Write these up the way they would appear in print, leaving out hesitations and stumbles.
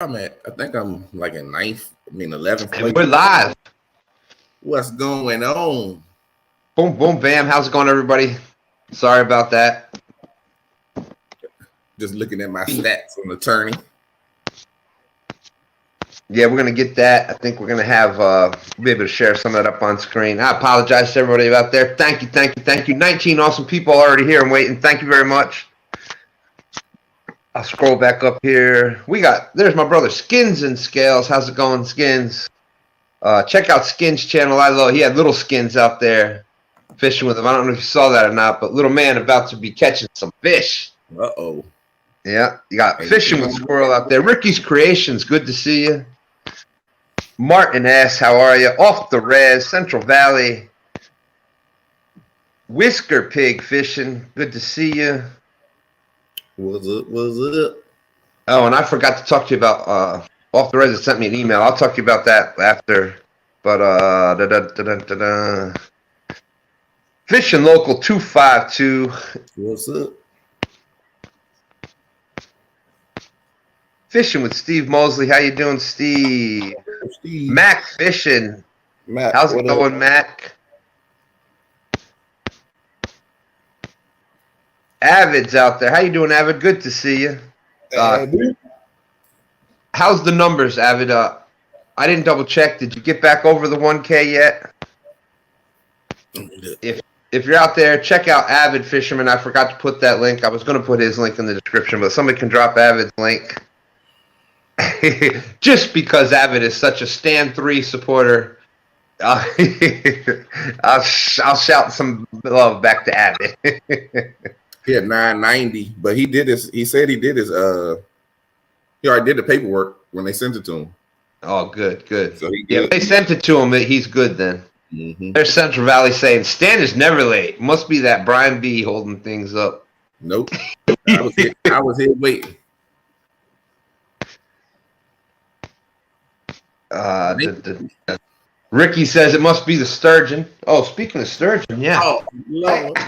I'm at, I think I'm like in 11th And place. we're live. What's going on? Boom, boom, bam. How's it going, everybody? Sorry about that. Just looking at my stats from the attorney. Yeah, we're going to get that. I think we're going to have, be able to share some of that up on screen. I apologize to everybody out there. Thank you, thank you, thank you. 19 awesome people already here and waiting. Thank you very much. I'll scroll back up here. There's my brother, Skins and Scales. How's it going, Skins? Check out Skins' channel. He had little skins out there fishing with him. I don't know if you saw that or not, but little man about to be catching some fish. Uh-oh. Yeah, you got Fishing with Squirrel out there. Ricky's Creations, good to see you. Martin S., how are you? Off the Res, Central Valley. Whisker Pig Fishing, good to see you. What's up? Oh, and I forgot to talk to you about Off the Res sent me an email. I'll talk to you about that after. But Fishing Local 252. What's up? Fishing with Steve Mosley. How you doing, Steve? Steve. Mac Fishing. Mac, how's it going, Mac? Avid's out there. How you doing, Avid? Good to see you. How's the numbers, Avid? I didn't double check. Did you get back over the 1K yet? If you're out there, check out Avid Fisherman. I forgot to put that link. I was going to put his link in the description, but somebody can drop Avid's link. Just because Avid is such a Stand 3 supporter, I'll shout some love back to Avid. He had 990, but he did his. He said he did his. He already did the paperwork when they sent it to him. Oh, good. So if they sent it to him, he's good then. Mm-hmm. There's Central Valley saying Stan is never late. Must be that Brian B holding things up. Nope. I was here waiting. Ricky says it must be the sturgeon. Oh, speaking of sturgeon, yeah. Oh, Lord.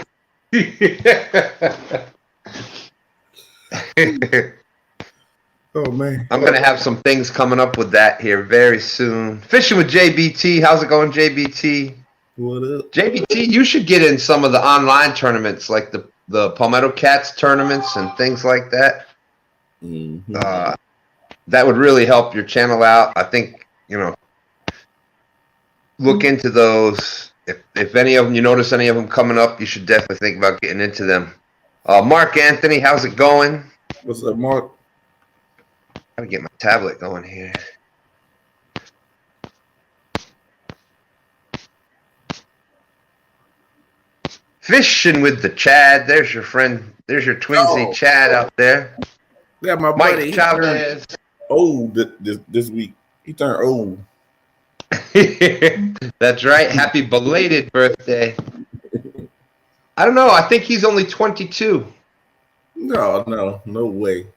Oh, man. I'm going to have some things coming up with that here very soon. Fishing with JBT. How's it going, JBT? What up? JBT, you should get in some of the online tournaments, like the Palmetto Cats tournaments and things like that. Mm-hmm. That would really help your channel out. I think, look into those. If any of them, you notice any of them coming up, you should definitely think about getting into them. Mark Anthony, how's it going? What's up, Mark? Gotta get my tablet going here. Fishing with the Chad. There's your friend. There's your twinsy Chad out there. Yeah, my Mike buddy. Chavez. Old this week. He turned old. That's right. Happy belated birthday. I don't know. I think he's only 22. No way.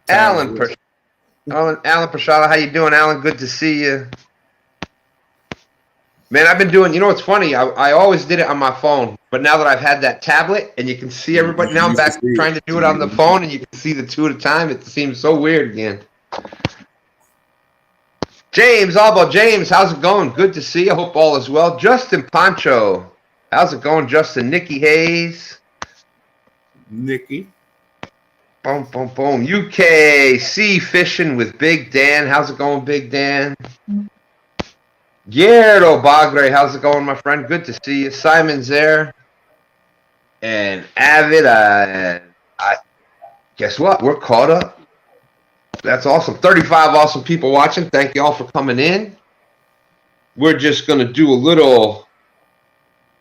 Alan Prashada, how you doing, Alan? Good to see you. Man, I've been doing, what's funny? I always did it on my phone, but now that I've had that tablet and you can see everybody, now I'm back trying to do it on the phone and you can see the two at a time. It seems so weird again. James, James, how's it going? Good to see you. I hope all is well. Justin Pancho, how's it going, Justin? Nikki Hayes. Nikki. Boom, boom, boom. UKC Fishing with Big Dan. How's it going, Big Dan? Gerardo Bagre, how's it going, my friend? Good to see you. Simon's there. And Avid, guess what? We're caught up. That's awesome. 35 awesome people watching. Thank you all for coming in. We're just going to do a little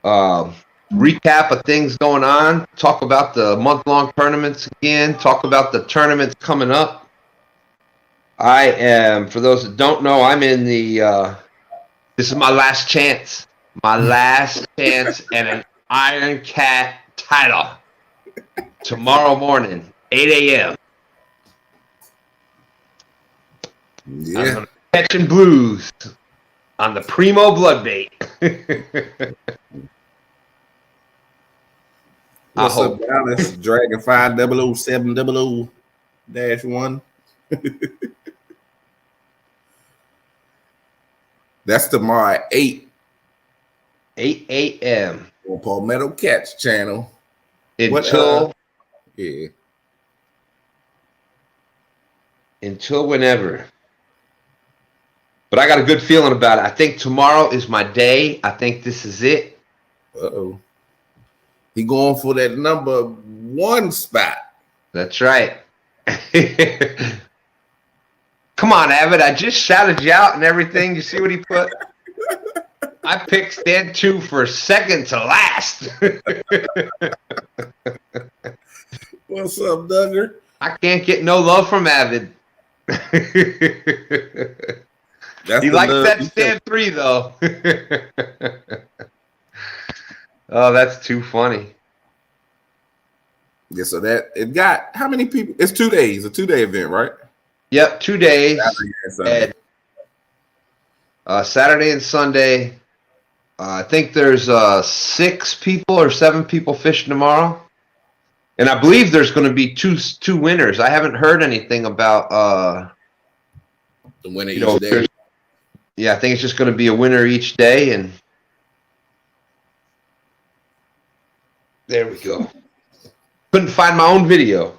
recap of things going on, talk about the month-long tournaments again, talk about the tournaments coming up. I am, for those that don't know, I'm in the, this is my last chance and an Iron Cat title tomorrow morning, 8 a.m. Yeah. I'm catching blues on the Primo Bloodbait. What's up, Dallas? Dragon 500700-1. That's tomorrow at 8 a.m. on Palmetto Cats channel. Until yeah. Until whenever. But I got a good feeling about it. I think tomorrow is my day. I think this is it. Uh-oh. He going for that number 1 spot. That's right. Come on, Avid. I just shouted you out and everything. You see what he put? I picked stand 2 for second to last. What's up, Duggar? I can't get no love from Avid. He likes that stand 3, though. Oh, that's too funny. Yeah, so that it got how many people? It's 2 days, a 2-day event, right? Yep, 2 days. Saturday and Sunday. I think there's 6 people or 7 people fishing tomorrow, and I believe there's going to be two winners. I haven't heard anything about the winner each day. Yeah, I think it's just going to be a winner each day, and there we go. Couldn't find my own video.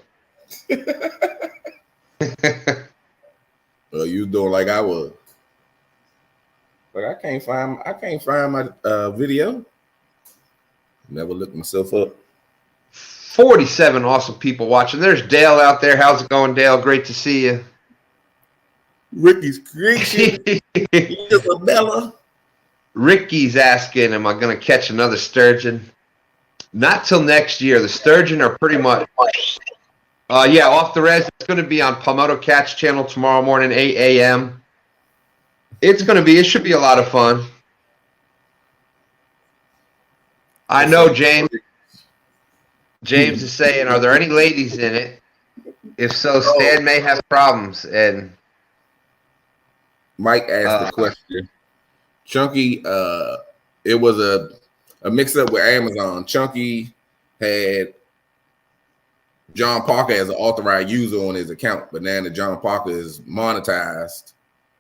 Well, you doing like I was. But I can't find my video. Never looked myself up. 47 awesome people watching. There's Dale out there. How's it going, Dale? Great to see you. Ricky's creation. Isabella. Ricky's asking, am I going to catch another sturgeon? Not till next year. The sturgeon are pretty much, yeah, off the res. It's going to be on Palmetto Cats channel tomorrow morning, 8 a.m. It should be a lot of fun. I know James. James is saying, are there any ladies in it? If so, Stan may have problems. And Mike asked the question. Chunky, it was a mix-up with Amazon. Chunky had John Parker as an authorized user on his account, but now that John Parker is monetized,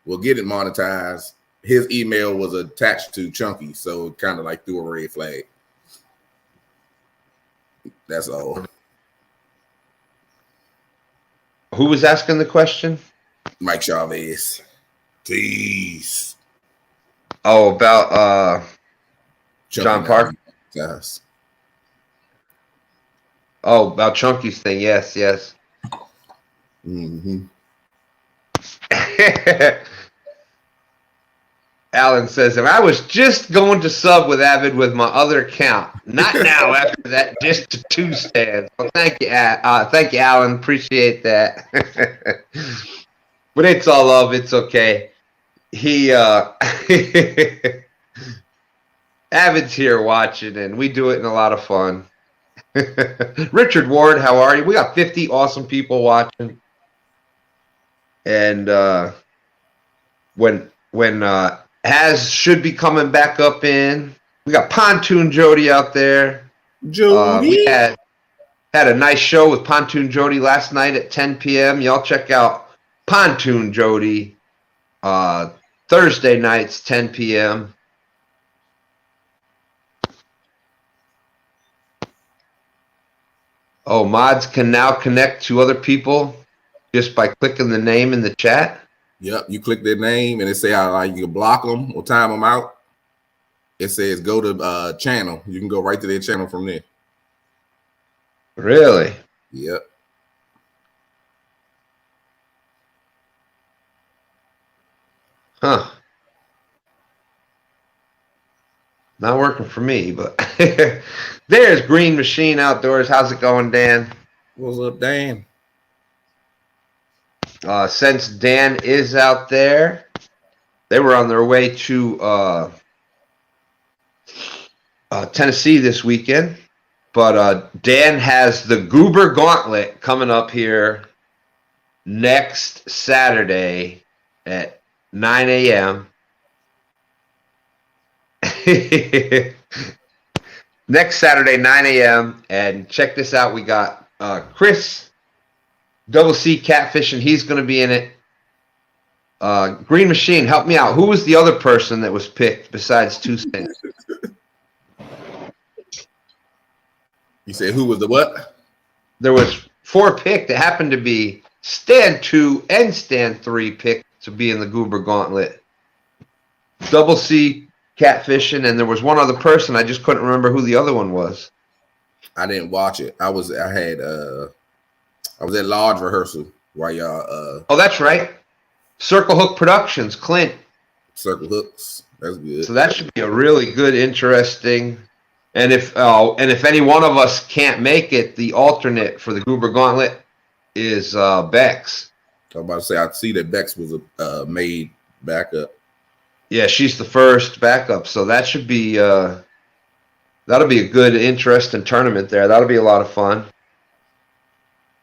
will get it monetized. His email was attached to Chunky, so it kind of like threw a red flag. That's all. Who was asking the question? Mike Chavez. Jeez. Oh, about John Parker. Yes. Oh, about Chunky's thing. Yes, yes. Mm-hmm. Alan says, if I was just going to sub with Avid with my other account, not now after that, just to 2 stands. Well, thank you, Alan. Appreciate that. But it's all love. It's okay. Avid's here watching, and we do it in a lot of fun. Richard Ward, how are you? We got 50 awesome people watching. And when Haz should be coming back up in. We got Pontoon Jody out there. Jody. We had a nice show with Pontoon Jody last night at 10 p.m. Y'all check out Pontoon Jody Thursday nights, 10 p.m. Oh, mods can now connect to other people just by clicking the name in the chat. Yep, you click their name and it say how you can block them or time them out. It says go to channel. You can go right to their channel from there. Really? Yep. Huh. Not working for me, but there's Green Machine Outdoors. How's it going, Dan? What's up, Dan? Since Dan is out there, they were on their way to Tennessee this weekend. But Dan has the Goober Gauntlet coming up here next Saturday at 9 a.m. Next Saturday, 9 a.m. And check this out. We got Chris Double C Catfish, and he's going to be in it. Green Machine, help me out. Who was the other person that was picked besides 2 cents? You said who was the what? There was 4 picked. That happened to be Stand 2 and Stand 3 picked to be in the Goober Gauntlet. Double C Catfishing, and there was one other person. I just couldn't remember who the other one was. I didn't watch it. I was at lodge rehearsal while y'all Oh, that's right. Circle Hook Productions, Clint. Circle Hooks. That's good. So that should be a really good, interesting. And if any one of us can't make it, the alternate for the Goober Gauntlet is Bex. I'm about to say I see that Bex was a made backup. Yeah, she's the first backup, so that should be that'll be a good, interesting tournament there. That'll be a lot of fun.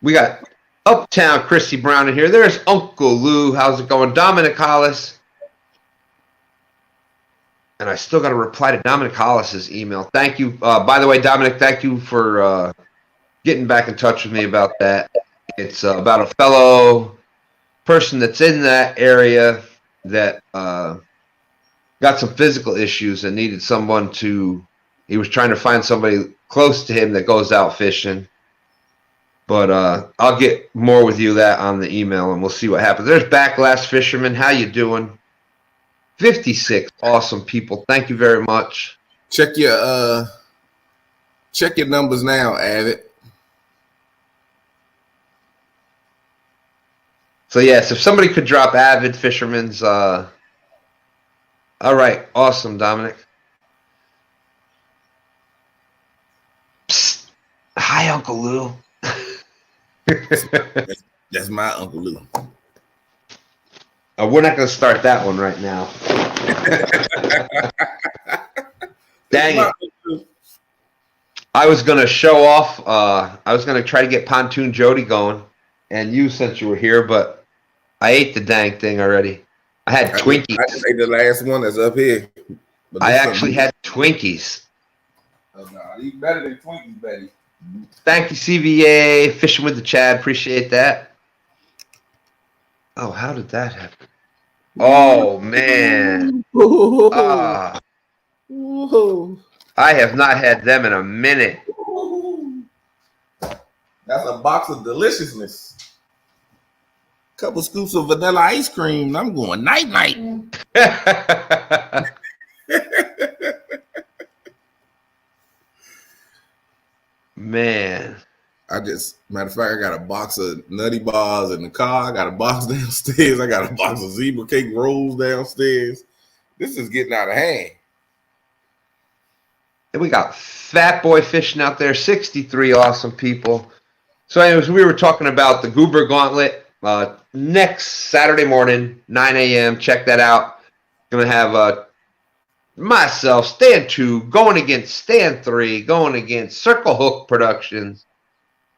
We got Uptown Chrissy Brown in here. There's Uncle Lou. How's it going? Dominic Hollis. And I still got to reply to Dominic Hollis's email. Thank you. By the way, Dominic, thank you for getting back in touch with me about that. It's about a fellow person that's in that area that got some physical issues and needed someone to, he was trying to find somebody close to him that goes out fishing. But I'll get more with you that on the email, and we'll see what happens. There's Backlash Fisherman. How you doing? 56 awesome people. Thank you very much. Check your numbers now, Avid. So yes, if somebody could drop Avid Fisherman's all right, awesome, Dominic. Psst. Hi, Uncle Lou. That's my Uncle Lou. We're not going to start that one right now. Dang it. I was going to show off. I was going to try to get Pontoon Jody going, and you, since you were here, but I ate the dang thing already. I had Twinkies. I just ate the last one that's up here. I actually had Twinkies. Oh, no, you better than Twinkies, Betty. Thank you, CVA. Fishing with the Chad. Appreciate that. Oh, how did that happen? Oh, man. I have not had them in a minute. That's a box of deliciousness. Couple scoops of vanilla ice cream. I'm going night-night. Man. Matter of fact, I got a box of Nutty Bars in the car. I got a box downstairs. I got a box of zebra cake rolls downstairs. This is getting out of hand. And we got Fat Boy Fishing out there, 63 awesome people. So anyways, we were talking about the Goober Gauntlet next Saturday morning, 9 a.m. Check that out. Going to have myself, Stand 2, going against Stand 3, going against Circle Hook Productions,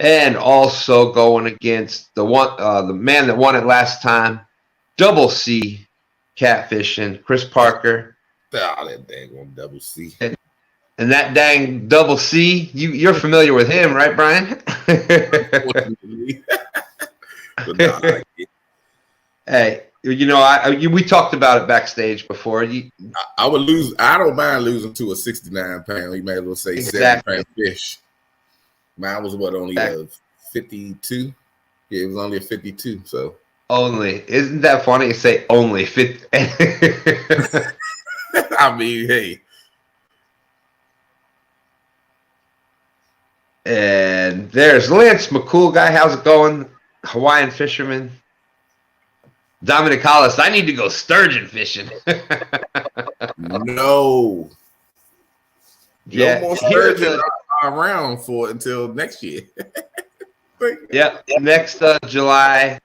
and also going against the man that won it last time, Double C Catfishing, Chris Parker. Oh, that dang on Double C. And that dang Double C, you're familiar with him, right, Brian? But nah, hey, you know, we talked about it backstage before. I would lose. I don't mind losing to a 69 pound. You may as well say Exactly. 70 pound fish. Mine was only a 52. Yeah, it was only a 52. So only, isn't that funny? You say only 50. I mean, hey. And there's Lance McCool guy. How's it going? Hawaiian fisherman. Dominic Hollis, I need to go sturgeon fishing. No. Yeah, no more sturgeon around for until next year. Yep, next July.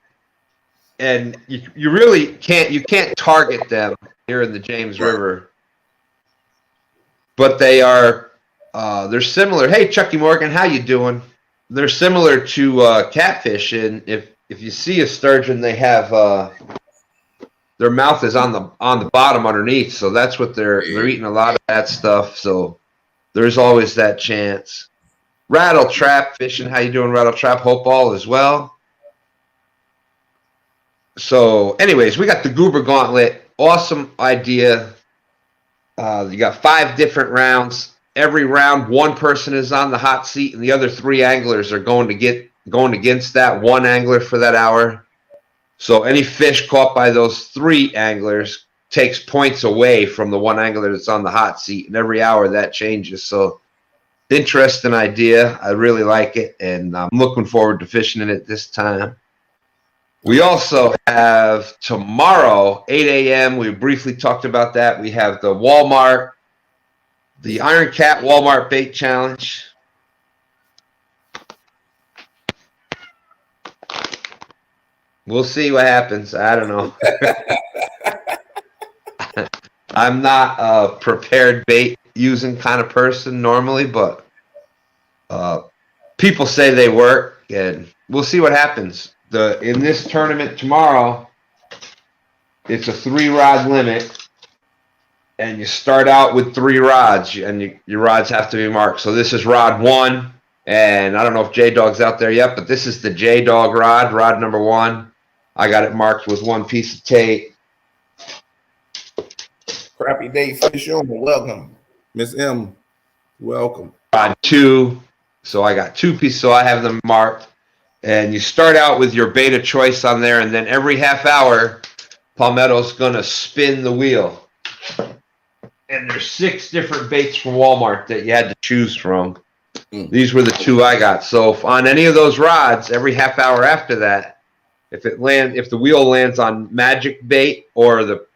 And you really can't target them here in the James River. But they are they're similar. Hey, Chucky Morgan, how you doing? They're similar to catfish, and if you see a sturgeon, they have their mouth is on the bottom underneath, so that's what they're eating a lot of that stuff. So there's always that chance. Rattle Trap Fishing, how you doing, Rattle Trap? Hope all as well. So anyways, we got the Goober Gauntlet. Awesome idea. You got 5 different rounds. Every round, one person is on the hot seat, and the other 3 anglers are going against that one angler for that hour. So any fish caught by those 3 anglers takes points away from the one angler that's on the hot seat, and every hour that changes. So interesting idea. I really like it, and I'm looking forward to fishing in it this time. We also have tomorrow, 8 a.m. We briefly talked about that. We have the Iron Cat Walmart Bait Challenge. We'll see what happens. I don't know. I'm not a prepared bait using kind of person normally, but people say they work, and we'll see what happens. In this tournament tomorrow, it's a 3-rod limit, and you start out with 3 rods, and your rods have to be marked. So this is rod 1, and I don't know if J-Dog's out there yet, but this is the J-Dog rod number 1. I got it marked with 1 piece of tape. Crappy Day Fish on, welcome. Miss M, welcome. Rod 2, so I got 2 pieces, so I have them marked. And you start out with your bait of choice on there, and then every half hour, Palmetto's going to spin the wheel. And there's 6 different baits from Walmart that you had to choose from. These were the 2 I got. So if on any of those rods, every half hour after that, if the wheel lands on magic bait or the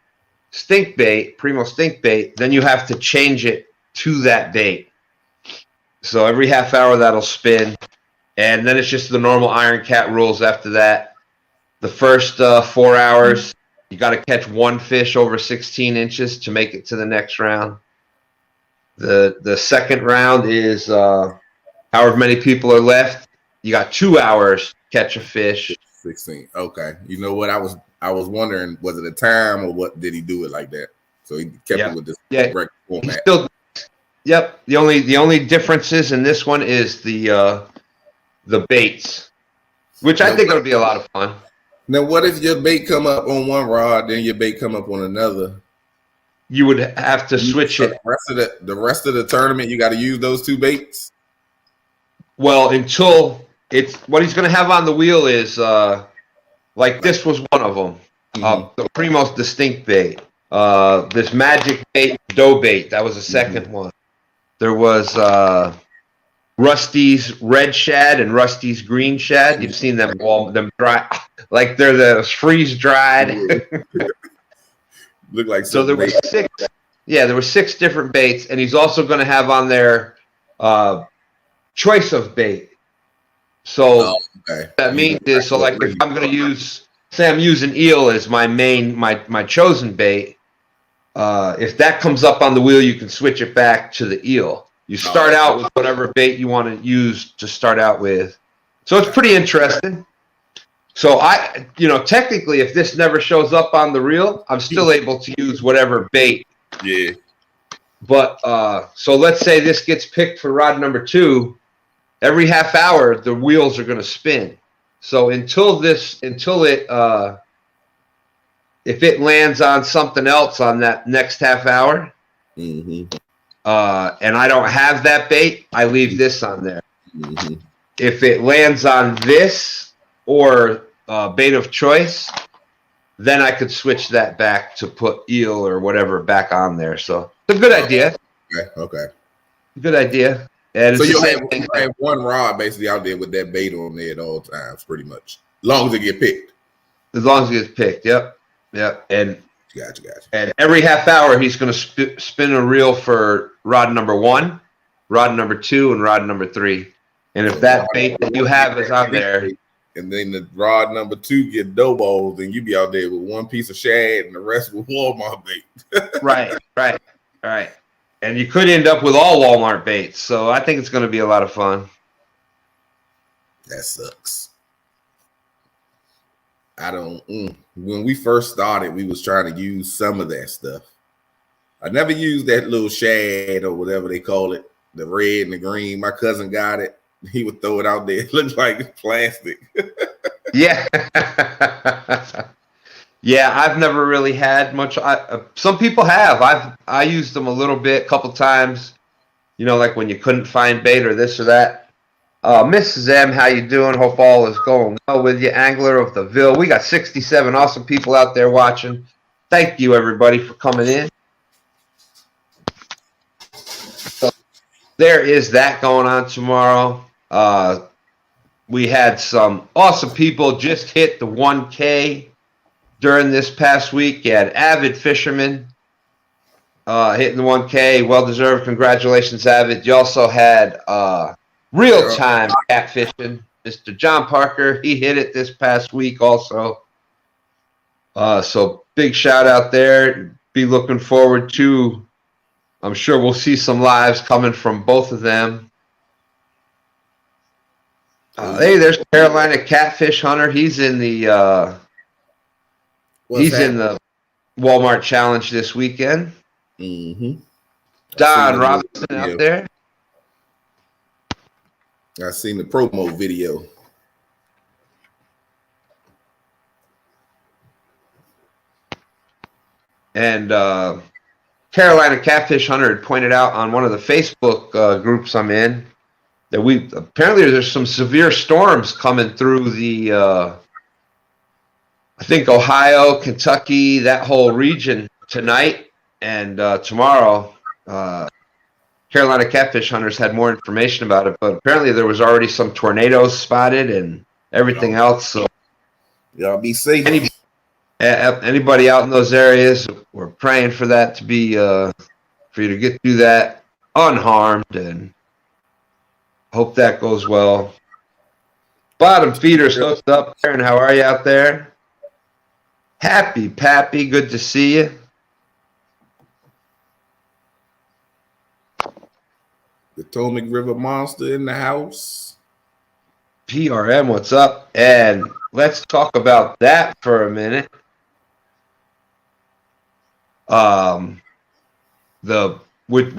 stink bait, Primo stink bait, then you have to change it to that bait. So every half hour that'll spin. And then it's just the normal Iron Cat rules after that. The first 4 hours, you got to catch 1 fish over 16 inches to make it to the next round. The second round is however many people are left. You got 2 hours to catch a fish. 16. Okay. You know what? I was wondering, was it a time or what? Did he do it like that? So he kept it with this regular format. Yep. The only differences in this one is the baits, which I think it'll be a lot of fun. Now, what if your bait come up on one rod, then your bait come up on another? You would have to switch it. The rest of the tournament, you got to use those 2 baits? Well, until what he's going to have on the wheel is like this was one of them. The Primo's distinct bait. This magic bait, dough bait. That was the second one. There was Rusty's red shad and Rusty's green shad. You've seen them dry, like they're the freeze dried. Look like so. There were 6. Yeah, there were 6 different baits, and he's also going to have on there choice of bait. So that means is so like if I'm going to say I'm using eel as my main my chosen bait. If that comes up on the wheel, you can switch it back to the eel. You start out with whatever bait you want to use to start out with. So it's pretty interesting. So technically, if this never shows up on the reel, I'm still able to use whatever bait. Yeah. But so let's say this gets picked for rod number 2. Every half hour, the wheels are going to spin. So until it if it lands on something else on that next half hour, and I don't have that bait, I leave this on there. If it lands on this or bait of choice, then I could switch that back to put eel or whatever back on there. So it's a good idea. Okay. Good idea. And so you'll have 1 rod basically out there with that bait on there at all times, pretty much. As long as it get picked. As long as it gets picked, yep. And Gotcha. And every half hour, he's going to spin a reel for rod number 1, rod number 2, and rod number 3. And if that bait that you have is out there, and then the rod number 2 get dough balls, then you be out there with 1 piece of shad and the rest with Walmart bait. Right. And you could end up with all Walmart baits. So I think it's going to be a lot of fun. That sucks. When we first started, we was trying to use some of that stuff. I never used that little shad or whatever they call it, the red and the green. My cousin got it. He would throw it out there. It looked like plastic. Yeah. Yeah, I've never really had much. Some people have. I used them a little bit, a couple times. You know, like when you couldn't find bait or this or that. Mrs. M, how you doing? Hope all is going well with you, Angler of the Ville. We got 67 awesome people out there watching. Thank you, everybody, for coming in. So there is that going on tomorrow. We had some awesome people just hit the 1K during this past week. You had avid fishermen hitting the 1K. Well-deserved. Congratulations, Avid. You also had real-time catfishing. Mr. John Parker, he hit it this past week also. So big shout out there. Be looking forward to, I'm sure we'll see some lives coming from both of them. Hey, there's Carolina Catfish Hunter. He's in the in the Walmart Challenge this weekend. Mm-hmm. Don Robinson out there. I seen the promo video. And Carolina Catfish Hunter had pointed out on one of the Facebook groups I'm in that apparently there's some severe storms coming through the I think Ohio, Kentucky, that whole region tonight and tomorrow. Carolina Catfish Hunters had more information about it, but apparently there was already some tornadoes spotted and everything else. So y'all be safe. Anybody out in those areas, we're praying for that to be for you to get through that unharmed, and hope that goes well. Bottom feeders hooked up there, and how are you out there? Happy Pappy, good to see you. The Potomac River Monster in the house. PRM, what's up? And let's talk about that for a minute. We're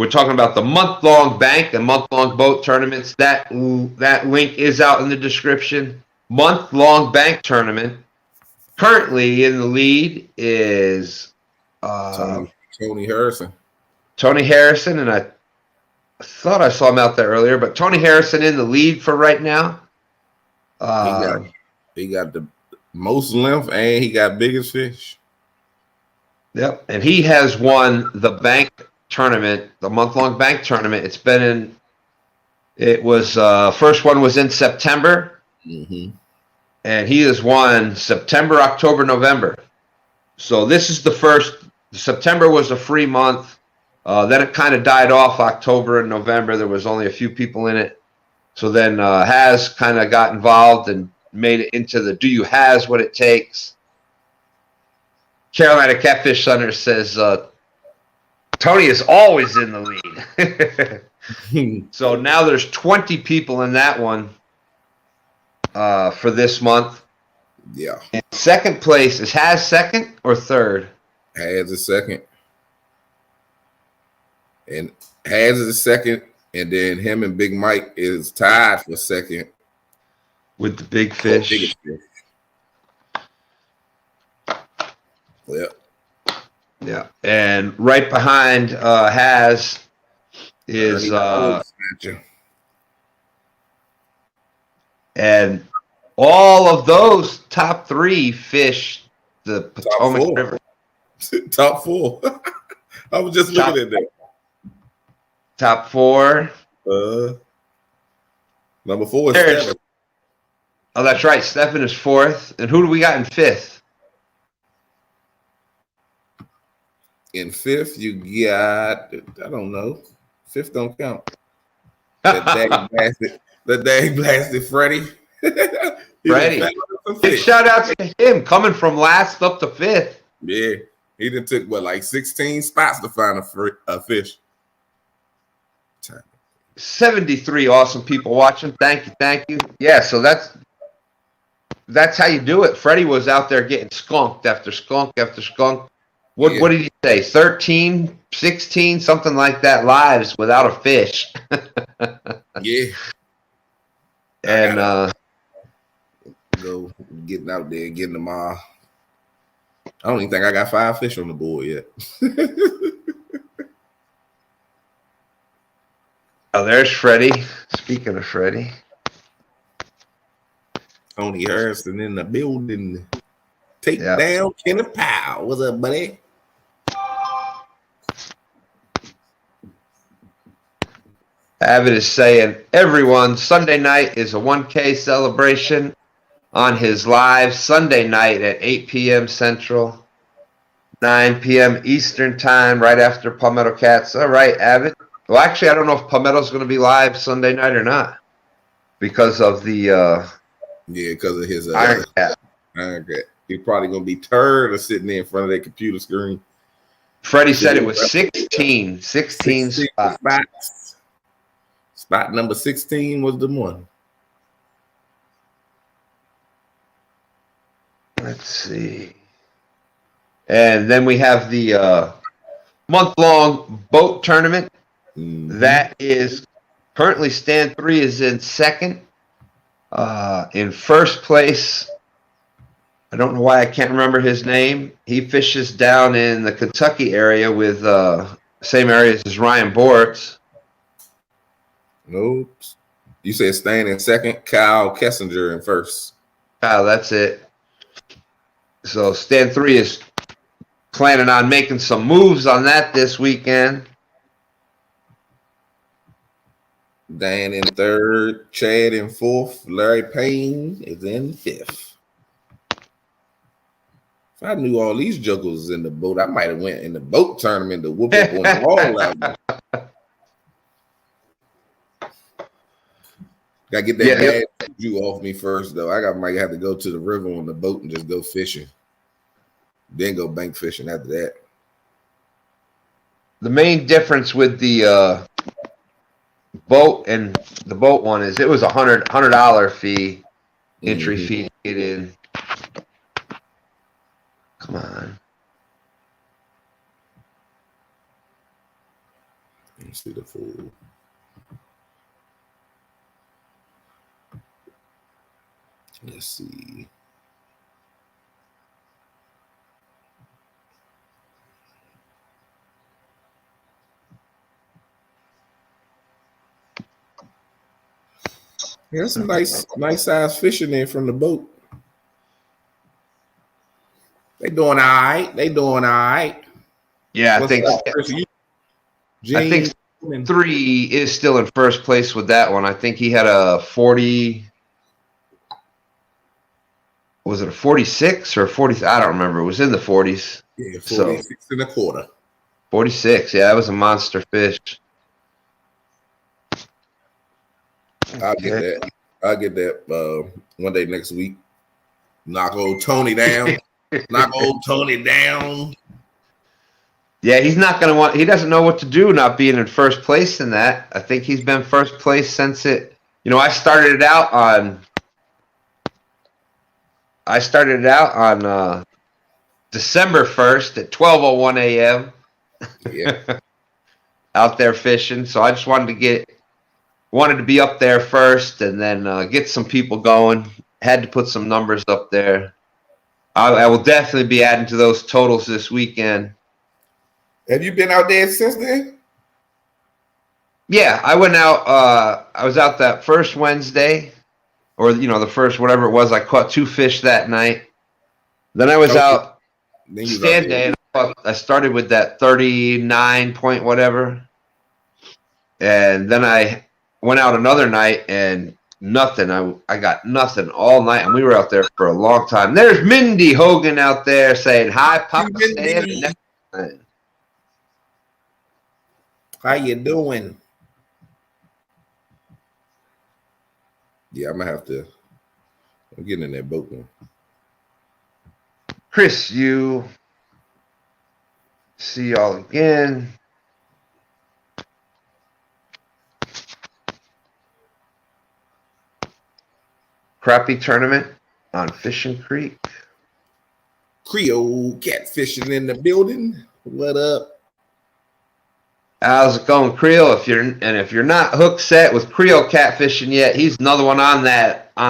talking about the month-long bank and month-long boat tournaments. That link is out in the description. Month-long bank tournament. Currently in the lead is Tony Harrison. Tony Harrison, and I thought I saw him out there earlier, but Tony Harrison in the lead for right now. He got the most length and he got biggest fish. Yep, and he has won the bank tournament, the month-long bank tournament. It was first one was in September, and he has won September, October, November. So this is the first. September was a free month. Then it kind of died off October and November. There was only a few people in it. So then Haz kind of got involved and made it into the Do You Haz What It Takes. Carolina Catfish Hunter says Tony is always in the lead. So now there's 20 people in that one for this month. Yeah. And second place is Haz second or third? Haz is second. And Haz is second, and then him and Big Mike is tied for second with the big fish. Yeah, and right behind Haz is Snatcher. And all of those top three fish the Potomac River. Top four. I was just looking at that. Top four. Number 4 is Stephen. Oh, that's right. Stephen is fourth. And who do we got in fifth? In fifth, you got, I don't know. Fifth don't count. That dang blasted Freddie. Freddie. Big shout out to him coming from last up to fifth. Yeah. He done took, like 16 spots to find a fish. 73 awesome people watching. Thank you. Yeah, so that's how you do it. Freddie was out there getting skunked after skunk after skunk. What did he say? 13, 16, something like that lives without a fish. Yeah. And go getting out there, getting them all. I don't even think I got 5 fish on the board yet. Oh, there's Freddie. Speaking of Freddie. Tony Harrison in the building. Take down Kenneth Powell. What's up, buddy? Avid is saying, everyone, Sunday night is a 1K celebration on his live Sunday night at 8 p.m. Central, 9 p.m. Eastern time, right after Palmetto Cats. All right, Avid. Well, actually, I don't know if Palmetto's going to be live Sunday night or not because of the because of his Iron Cat. Iron Cat. He's probably going to be tired of sitting there in front of that computer screen. Freddie said it was 16 spots. Spot number 16 was the one. Let's see. And then we have the month-long boat tournament. Mm-hmm. That is currently stand 3 is in second. In first place, I don't know why I can't remember his name. He fishes down in the Kentucky area with same areas as Ryan Bortz. Nope. You said staying in second, Kyle Kessinger in first. Oh, that's it. So stand 3 is planning on making some moves on that this weekend. Dan in third, Chad in fourth, Larry Payne is in fifth. If I knew all these jokers was in the boat, I might have went in the boat tournament to whoop up on the wall level. Gotta get that bad juju off me first, though. Might have to go to the river on the boat and just go fishing. Then go bank fishing after that. The main difference with the boat and the boat one is it was $100 fee, entry fee to get in. Come on. Let me see the full. Let's see. There's some nice size fish in there from the boat. They doing all right. Yeah, I think 3 is still in first place with that one. I think he had a 40. Was it a 46 or 40? I don't remember. It was in the 40s. Yeah, 46 and a quarter. 46. Yeah, that was a monster fish. I'll get that one day next week. Knock old Tony down. Yeah, he's not going to want – he doesn't know what to do not being in first place in that. I think he's been first place since it – I started it out on December 1st at 12:01 a.m. Yeah. Out there fishing. So I just wanted to be up there first and then get some people going. Had to put some numbers up there. I will definitely be adding to those totals this weekend. Have you been out there since then? Yeah, I went out. I was out that first Wednesday, or the first whatever it was. I caught 2 fish that night. Then I was out stand day, and I started with that 39 point whatever, and then I went out another night and nothing. I got nothing all night, and we were out there for a long time. There's Mindy Hogan out there saying hi, Papa Stan. How you doing? Yeah, I'm getting in that boat now. Chris, see y'all again. Crappie tournament on Fishing Creek. Creole catfishing in the building. What up? How's it going, Creole? If you're not hook set with Creole catfishing yet, he's another one on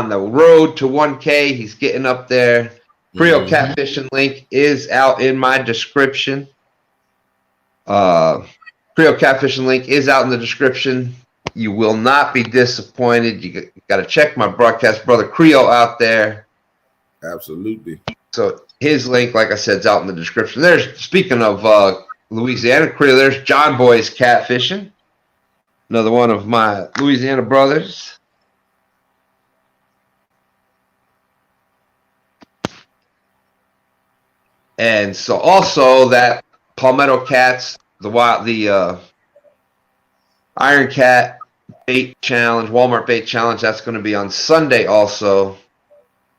the road to 1K. He's getting up there. Creo catfishing link is out in my description. Creo catfishing link is out in the description. You will not be disappointed. You got to check my broadcast brother Creo out there. Absolutely. So his link, like I said, is out in the description. There's, speaking of Louisiana Creo, there's John Boy's catfishing. Another one of my Louisiana brothers. And so also that Palmetto Cats, the Iron Cat bait challenge, Walmart bait challenge, that's going to be on Sunday also.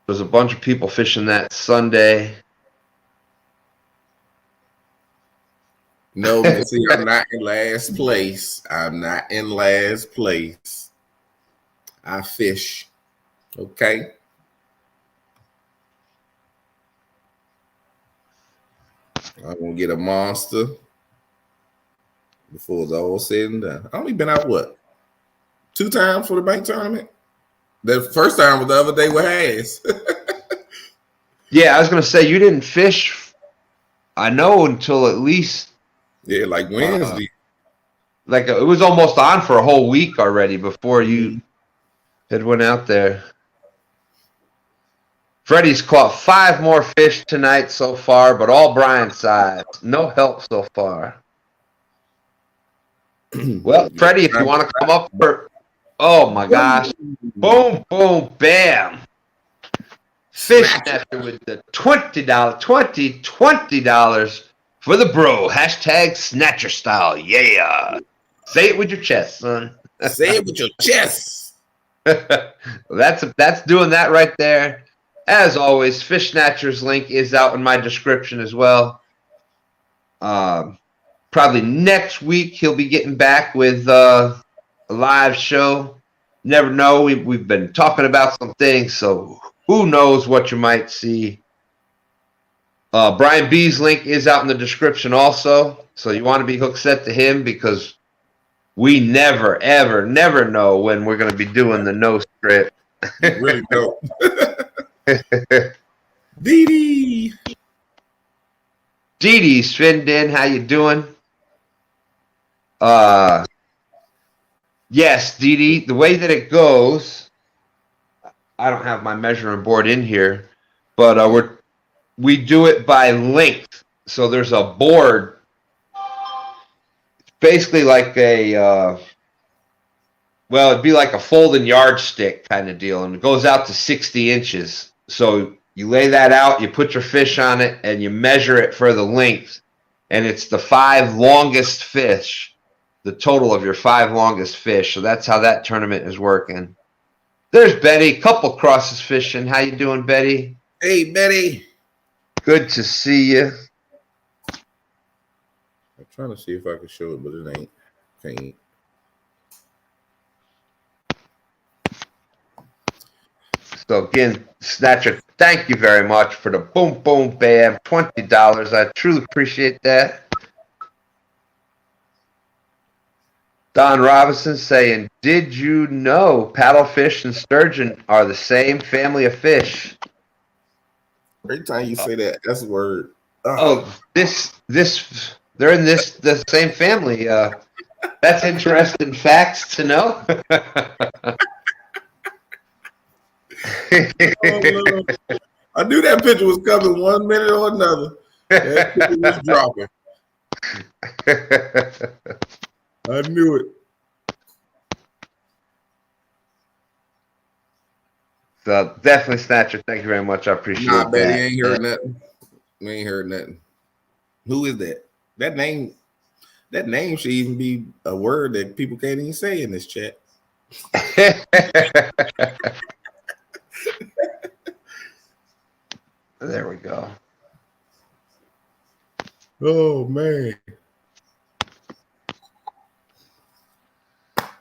There's a bunch of people fishing that Sunday. No, Missy, I'm not in last place. I'm not in last place. I fish. Okay. I'm gonna get a monster before it's all said and done. I only been out what? 2 times for the bank tournament. The first time was the other day with Haz. Yeah, I was gonna say you didn't fish. I know until at least like Wednesday. It was almost on for a whole week already before you had went out there. Freddie's caught 5 more fish tonight so far, but all Brian size. No help so far. Well, Freddie, if you want to come up for, oh my gosh, boom, boom, bam. Fish Snatcher with the $20 for the bro. Hashtag Snatcher style. Yeah. Say it with your chest, son. Say it with your chest. That's doing that right there. As always, Fish Snatcher's link is out in my description as well. Probably next week he'll be getting back with a live show. Never know. We've been talking about some things, so who knows what you might see. Brian B's link is out in the description also, so you want to be hook set to him because we never, ever, never know when we're going to be doing the no script. You really don't. Dee Dee Svindin, how you doing? Yes, Dee, the way that it goes, I don't have my measuring board in here, but we do it by length. So there's a board. It's basically like it'd be like a folding yardstick kind of deal, and it goes out to 60 inches. So you lay that out, you put your fish on it, and you measure it for the length. And it's the 5 longest fish, the total of your 5 longest fish. So that's how that tournament is working. There's Betty, couple crosses fishing. How you doing, Betty? Hey, Betty. Good to see you. I'm trying to see if I can show it, but it ain't. Can't. So again, Snatcher, thank you very much for the boom, boom, bam, $20. I truly appreciate that. Don Robinson saying, did you know paddlefish and sturgeon are the same family of fish? Every time you say that S word. Oh, they're in the same family. That's interesting facts to know. Oh, I knew that picture was coming 1 minute or another. That picture was dropping. I knew it. So definitely, Snatcher. Thank you very much. I appreciate it. Nah, Betty, ain't heard nothing. We ain't heard nothing. Who is that? That name should even be a word that people can't even say in this chat. There we go. Oh man.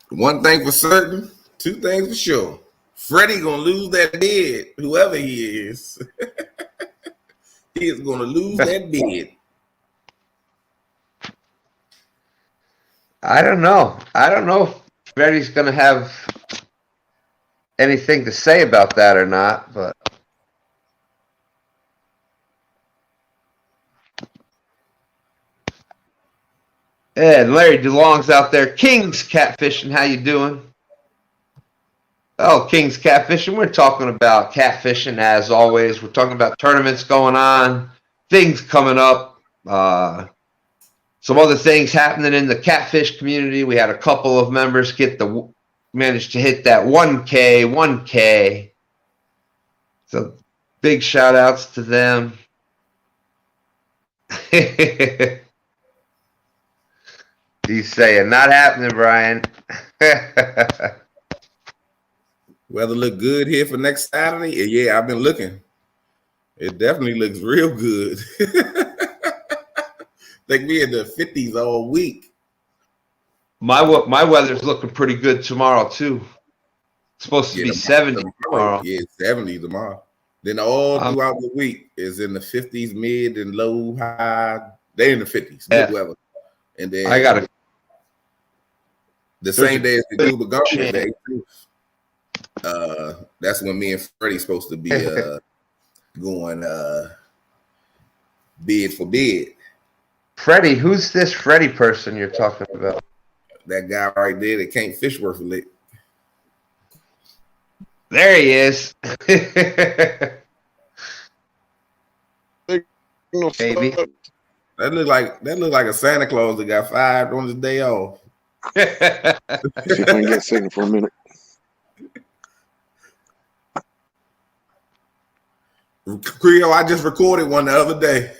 One thing for certain, 2 things for sure. Freddie gonna lose that bid, whoever he is. He is gonna lose that bid. I don't know. I don't know if Freddie's gonna have anything to say about that or not, but And Larry DeLong's out there. King's Catfishing, how you doing? Oh, King's Catfishing. We're talking about catfishing as always. We're talking about tournaments going on, things coming up, some other things happening in the catfish community. We had a couple of members managed to hit that 1K. So big shout outs to them. He's saying, not happening, Brian. Weather look good here for next Saturday. Yeah, I've been looking. It definitely looks real good. Think we in the 50s all week. My weather's looking pretty good tomorrow too. It's supposed to be 70 tomorrow. Yeah, 70 tomorrow. Then all throughout the week is in the 50s, mid and low, high. They're in the 50s, good weather. And then I got the same day as the Cuba Gauntlet Day. That's when me and Freddie's supposed to be going bid for bid. Freddie, who's this Freddie person you're talking about? That guy right there that can't fish worth a lick. There he is. Baby. That look like a Santa Claus that got fired on his day off. See if I can get signal for a minute. Creole, I just recorded one the other day.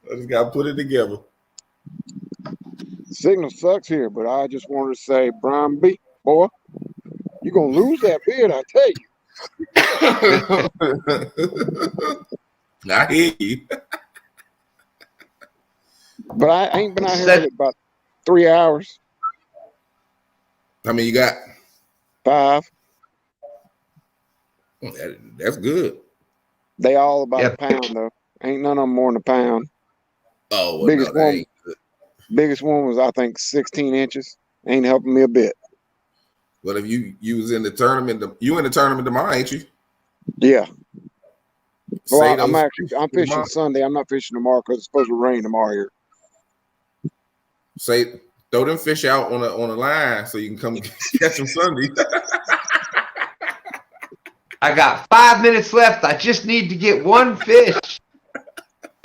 I just got to put it together. Signal sucks here, but I just wanted to say, Brian B, boy, you're going to lose that bid, I tell you. I hear you. But I ain't been out here in about 3 hours. How many you got? 5. That's good. They all about a pound, though. Ain't none of them more than a pound. Oh, well, biggest one was, I think, 16 inches. Ain't helping me a bit. Well, if you was in the tournament, you in the tournament tomorrow, ain't you? Yeah. Well, I'm fishing tomorrow. Sunday. I'm not fishing tomorrow because it's supposed to rain tomorrow here. Throw them fish out on a line so you can come catch them Sunday. I got 5 minutes left. I just need to get one fish.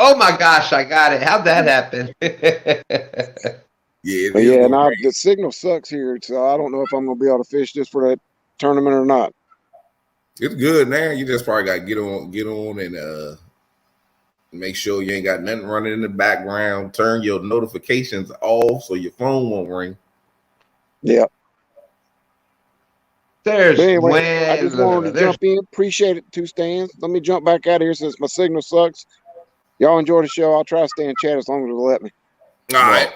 Oh my gosh, I got it. How'd that happen? The signal sucks here, so I don't know if I'm gonna be able to fish just for that tournament or not. It's good now. You just probably got to get on and make sure you ain't got nothing running in the background. Turn your notifications off so your phone won't ring. Yeah. Anyway, I just wanted to jump in. Appreciate it, 2 stands. Let me jump back out of here since my signal sucks. Y'all enjoy the show. I'll try to stay in chat as long as it'll let me. All right.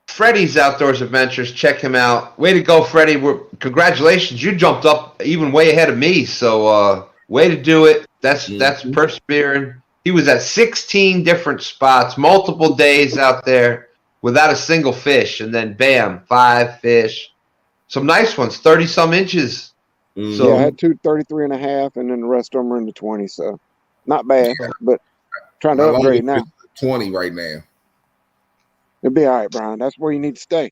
Freddie's Outdoors Adventures. Check him out. Way to go, Freddie. Congratulations. You jumped up even way ahead of me. So way to do it. That's persevering. He was at 16 different spots, multiple days out there without a single fish. And then, bam, 5 fish. Some nice ones, 30-some inches. Mm-hmm. So, yeah, I had 2 33.5, and then the rest of them are in the 20. So not bad, but trying to upgrade now. 20 right now. It'll be all right, Brian. That's where you need to stay.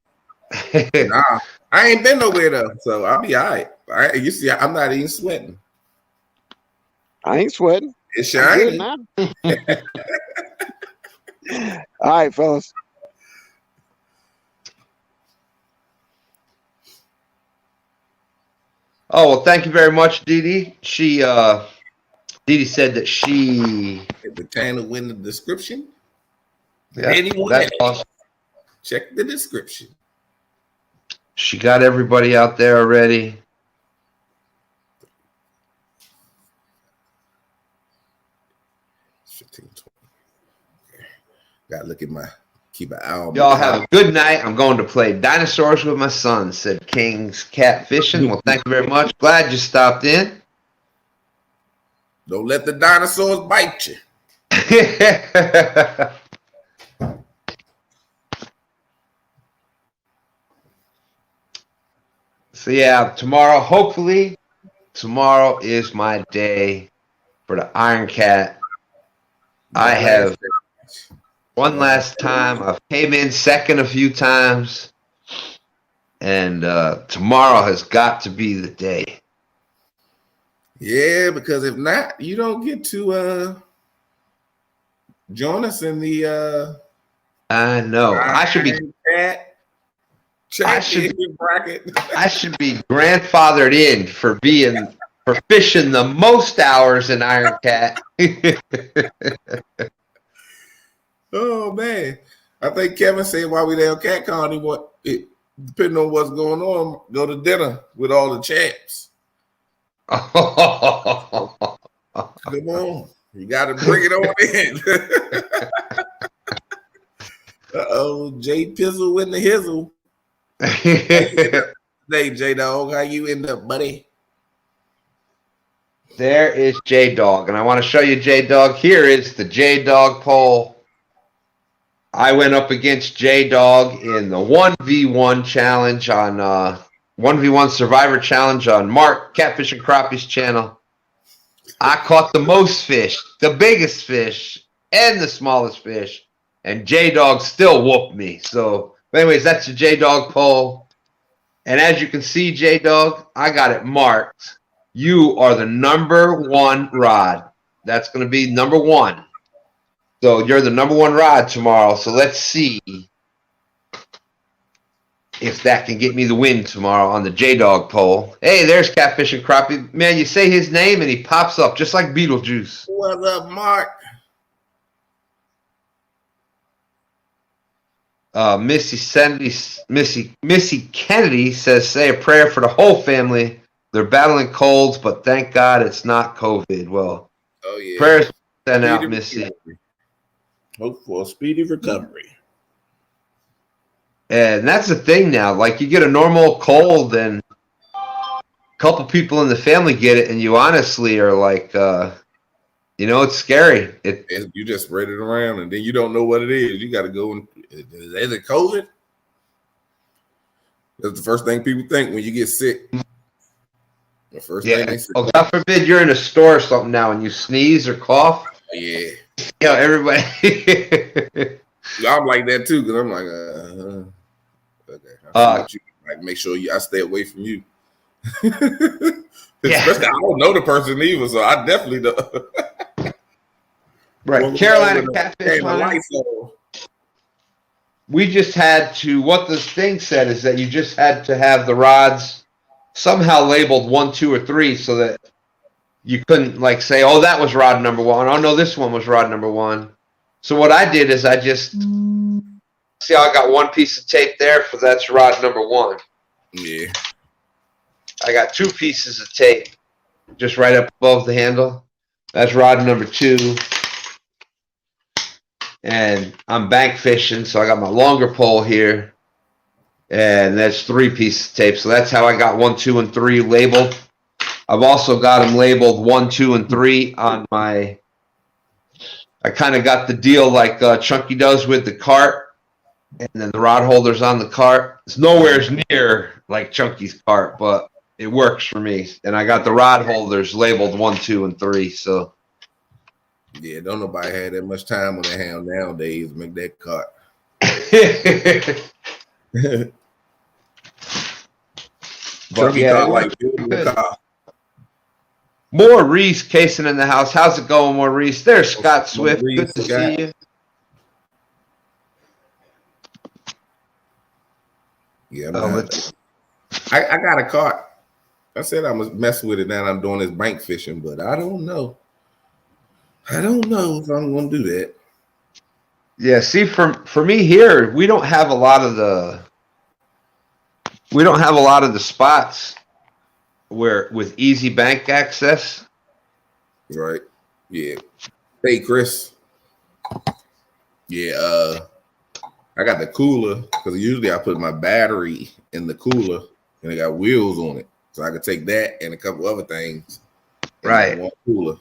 Nah, I ain't been nowhere though, so I'll be all right. You see, I'm not even sweating. I ain't sweating. It's shining. Now. All right, fellas. Oh, well, thank you very much, Dee Dee. Dee said that she... The channel in the description. Yeah, that's awesome. Check the description. She got everybody out there already. Got to look at keep an eye on. Y'all have a good night. I'm going to play dinosaurs with my son, said King's Catfishing. Well, thank you very much. Glad you stopped in. Don't let the dinosaurs bite you. So, yeah, hopefully, tomorrow is my day for the Iron Cat. I have One last time. I've came in second a few times. And tomorrow has got to be the day. Yeah, because if not, you don't get to join us in the I know. I should be championship bracket. I should be grandfathered in for fishing the most hours in Iron Cat. Oh man. I think Kevin said while we there on CatCon, depending on what's going on, go to dinner with all the champs. Come on. You got to bring it on in. Uh-oh, Jay Pizzle in the hizzle. Hey, J-Dog, how you end up, buddy? There is J-Dog, and I want to show you J-Dog. Here is the J-Dog poll. I went up against J-Dog in the 1v1 challenge on 1v1 Survivor Challenge on Mark Catfish and Crappie's channel. I caught the most fish, the biggest fish, and the smallest fish, and J-Dog still whooped me. So, anyways, that's the J-Dog poll. And as you can see, J-Dog, I got it marked. You are the #1 rod. That's going to be #1. So you're the #1 rod tomorrow. So let's see if that can get me the win tomorrow on the J-Dog poll. Hey, there's Catfish and Crappie. Man, you say his name and he pops up just like Beetlejuice. What's up, Mark? Missy Kennedy says, say a prayer for the whole family. They're battling colds, but thank God it's not COVID. Well, oh yeah, prayers sent out, Missy. Hope for a speedy recovery. And that's the thing now. Like, you get a normal cold and a couple people in the family get it, and you honestly are like, it's scary. You just spread it around, and then you don't know what it is. You got to go and is it COVID? That's the first thing people think when you get sick. The first thing they say. Oh, God forbid you're in a store or something now and you sneeze or cough. Yeah. Everybody. I'm like that too, because I'm like, okay. Like, make sure I stay away from you. Especially, I don't know the person either, so I definitely don't. Right. Well, Carolina Catfish Family. We just had to, what this thing said is that you just had to have the rods somehow labeled 1, 2, or 3 so that you couldn't like say, oh, that was rod #1. Oh, no, this one was rod #1. So what I did is I just, see how I got one piece of tape there for that's rod #1. Yeah. I got 2 pieces of tape just right up above the handle. That's rod #2. And I'm bank fishing, so I got my longer pole here. And that's 3 pieces of tape. So that's how I got 1, 2, and 3 labeled. I've also got them labeled 1, 2, and 3 on my. I kind of got the deal like Chunky does with the cart, and then the rod holders on the cart. It's nowhere near like Chunky's cart, but it works for me. And I got the rod holders labeled 1, 2, and 3. So. Yeah, don't nobody have that much time on their hand nowadays to make that cart. But yeah, like Maurice Cason in the house. How's it going, Maurice? There's Scott Swift. Good to see you. Yeah, man. I got a cart. I said I was messing with it now. I'm doing this bank fishing, but I don't know. I don't know if I'm going to do that. Yeah, see, for me here, we don't have a lot of the spots where with easy bank access. Right. Yeah. Hey, Chris. Yeah, I got the cooler because usually I put my battery in the cooler and it got wheels on it. So I could take that and a couple other things. Right. One cooler.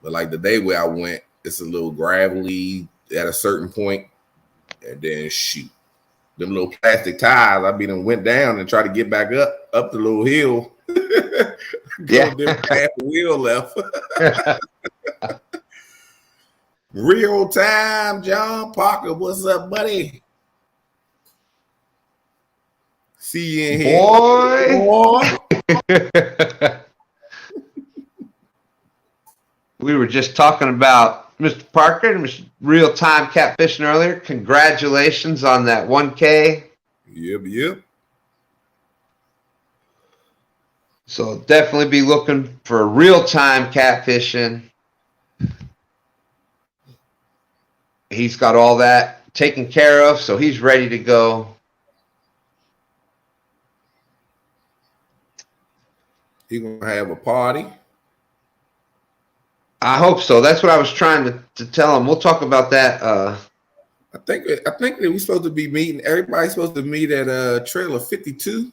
But like the day where I went, it's a little gravelly at a certain point, and then shoot, them little plastic tires. I went down and tried to get back up the little hill. Yeah, half the wheel left. Real time, John Parker. What's up, buddy? See you in here. Boy. We were just talking about Mr. Parker and Mr. Real-time catfishing earlier. Congratulations on that 1K. Yep. So definitely be looking for real-time catfishing. He's got all that taken care of, so he's ready to go. He's gonna have a party. I hope so. That's what I was trying to tell him. We'll talk about that. I think that we're supposed to be meeting. Everybody's supposed to meet at Trailer 52,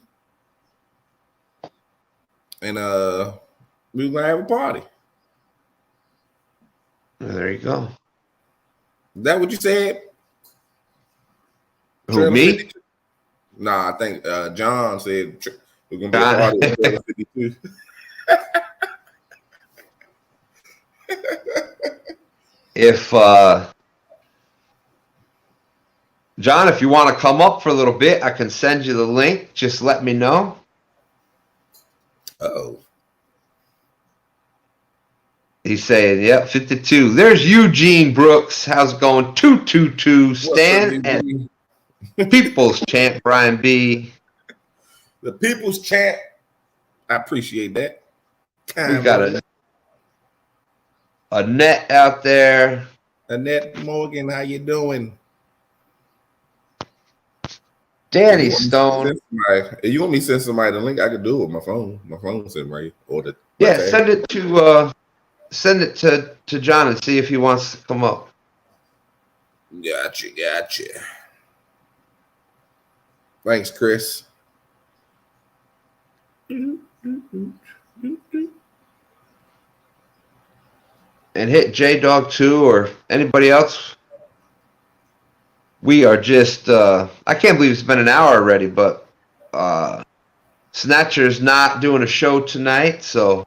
and we're gonna have a party. There you go. Is that what you said? Who, me? 52? Nah, I think John said we're gonna be a party at Trailer 52. If John, if you want to come up for a little bit, I can send you the link. Just let me know. Oh. He's saying, yep, 52. There's Eugene Brooks. How's it going? 222 Stan and People's Champ Brian B. The People's Champ. I appreciate that. We got Annette out there. Annette Morgan, how you doing? Danny Stone. If you want me to send somebody the link, I can do it with my phone. My phone's in right. Or the send it to John and see if he wants to come up. Gotcha. Thanks, Chris. And hit J-Dog too, or anybody else. We are just, I can't believe it's been an hour already, but Snatcher's not doing a show tonight, so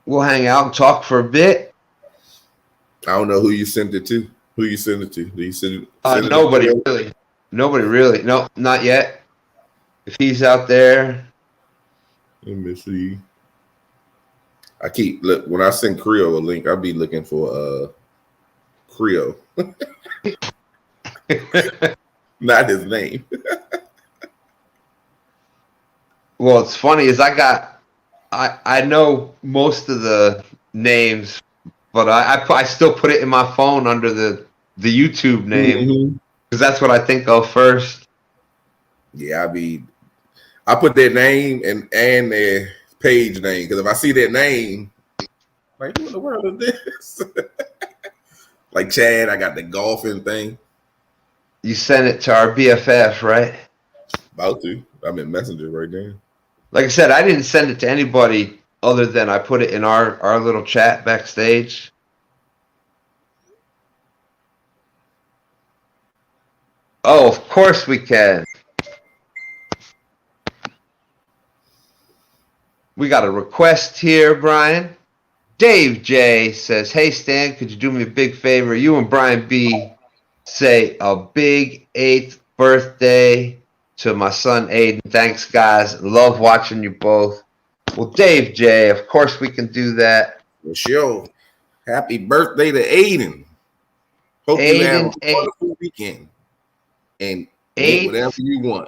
we'll hang out and talk for a bit. I don't know who you sent it to. Who you send it to? Do you send it nobody really. Nobody really. No, not yet. If he's out there. Let me see. Look, when I send Creo a link, I'll be looking for Creo. Not his name. Well, it's funny is I know most of the names, but I still put it in my phone under the YouTube name because that's what I think of first. Yeah, I put their name and their page name because if I see their name, like who in the world is this? Like Chad, I got the golfing thing. You sent it to our BFF, right? About to. I'm in Messenger right now. Like I said, I didn't send it to anybody other than I put it in our little chat backstage. Oh, of course we can. We got a request here, Brian. Dave J says, hey, Stan, could you do me a big favor? You and Brian B say a big 8th birthday to my son, Aiden. Thanks, guys. Love watching you both. Well, Dave J, of course we can do that. For sure. Happy birthday to Aiden. Hope you have a wonderful weekend. And eat whatever you want.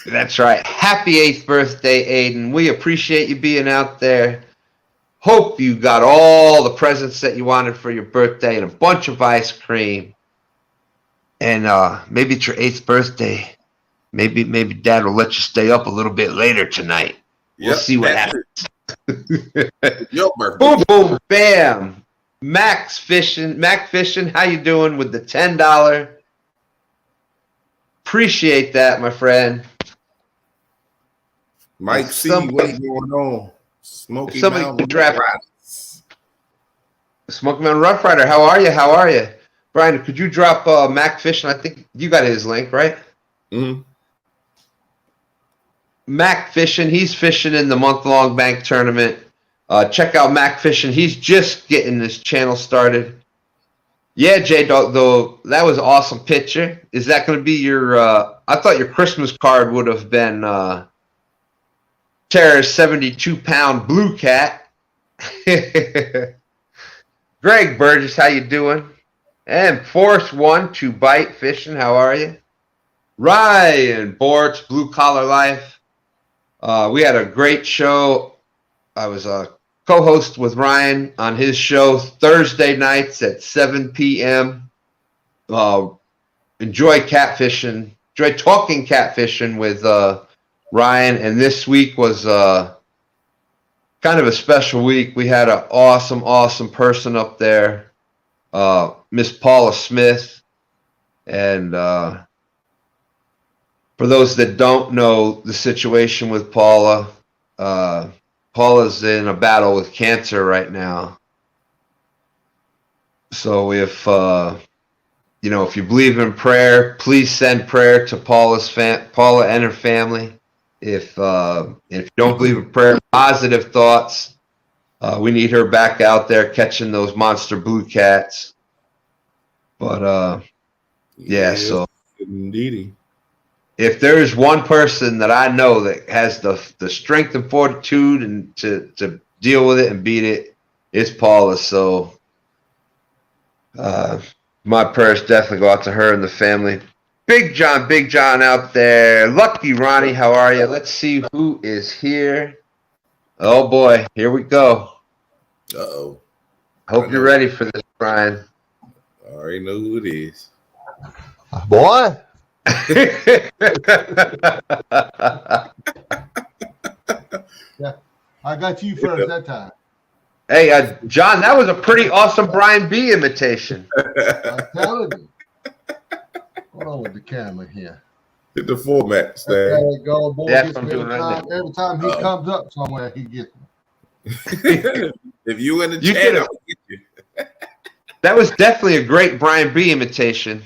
That's right. Happy 8th birthday, Aiden. We appreciate you being out there. Hope you got all the presents that you wanted for your birthday and a bunch of ice cream. And maybe it's your 8th birthday. Maybe Dad will let you stay up a little bit later tonight. We'll see what happens. Your birthday. Boom, boom, bam. Mac Fishing, how you doing with the $10? Appreciate that, my friend. Mike C, what's going on? Smoky Mountain Rough Riders. Smoky Mountain Rough Rider, how are you? Brian, could you drop Mac Fishing? I think you got his link, right? Mm-hmm. Mac Fishing, he's fishing in the month-long bank tournament. Check out Mac Fishing. He's just getting his channel started. Yeah, J-Dog, though, that was an awesome picture. Is that going to be your, I thought your Christmas card would have been Tara's 72-pound blue cat. Greg Burgess, how you doing? And Force 1 to Bite Fishing, how are you? Ryan Bortz, Blue Collar Life. We had a great show. I was a co-host with Ryan on his show Thursday nights at 7 p.m. Enjoy catfishing. Enjoy talking catfishing with Ryan. And this week was kind of a special week. We had an awesome person up there, Miss Paula Smith. And for those that don't know the situation with Paula, Paula's in a battle with cancer right now. So if if you believe in prayer, please send prayer to Paula and her family. If you don't believe in prayer, positive thoughts. We need her back out there catching those monster blue cats. But so indeedy. If there is one person that I know that has the strength and fortitude and to deal with it and beat it, it's Paula. So my prayers definitely go out to her and the family. Big John out there. Lucky Ronnie, how are you? Let's see who is here. Oh boy, here we go. Uh-oh. Hope you're ready for this, Brian. I already know who it is. Boy. Yeah, I got you first that time. Hey, John, that was a pretty awesome Brian B imitation. I'm telling you. Hold on with the camera here. Hit the format, Stan. There you go, boy. Yeah, I'm doing right now. Every time he comes up somewhere, he gets me. If you in the chat, I'll get you. That was definitely a great Brian B imitation.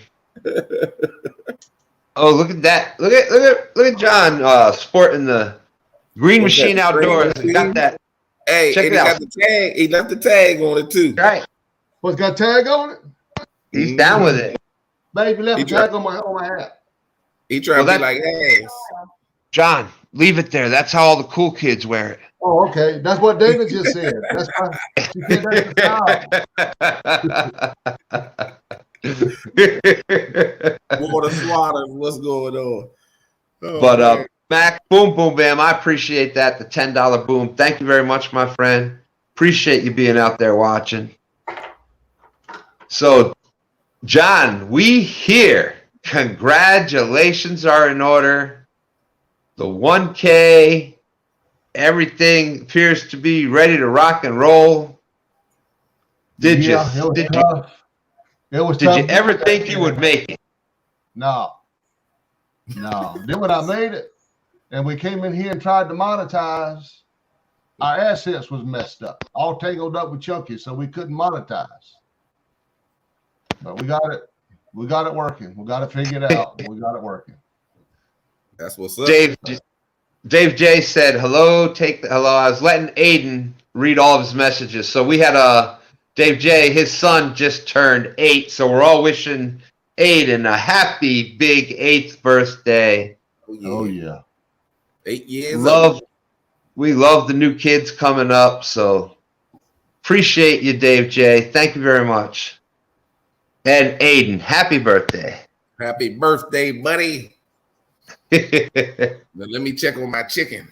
Oh, look at that! Look at John sporting the Green Machine Outdoors. He got that. Hey, check and it he out. got the tag. He left the tag on it too. Right. What's got tag on it? He's down with it. Baby left a tag on my hat. He tried to be like Haz. John, leave it there. That's how all the cool kids wear it. Oh, okay. That's what David just said. That's why she said that's the style. Water swatter, what's going on? Oh, but Mac, boom, bam. I appreciate that. The $10 boom. Thank you very much, my friend. Appreciate you being out there watching. So, John, we here. Congratulations are in order. The 1K, everything appears to be ready to rock and roll. Did you ever think you would make it? No. Then when I made it, and we came in here and tried to monetize, our assets was messed up, all tangled up with Chunky, so we couldn't monetize. But we got it. We got it working. We got it figured out. We got it working. That's what's up. Dave J said, hello. I was letting Aiden read all of his messages. So we had Dave J, his son just turned 8. So we're all wishing Aiden a happy big 8th birthday. Oh, yeah. 8 years. We love the new kids coming up. So appreciate you, Dave J. Thank you very much. And Aiden, happy birthday. Happy birthday, buddy. Now let me check on my chicken.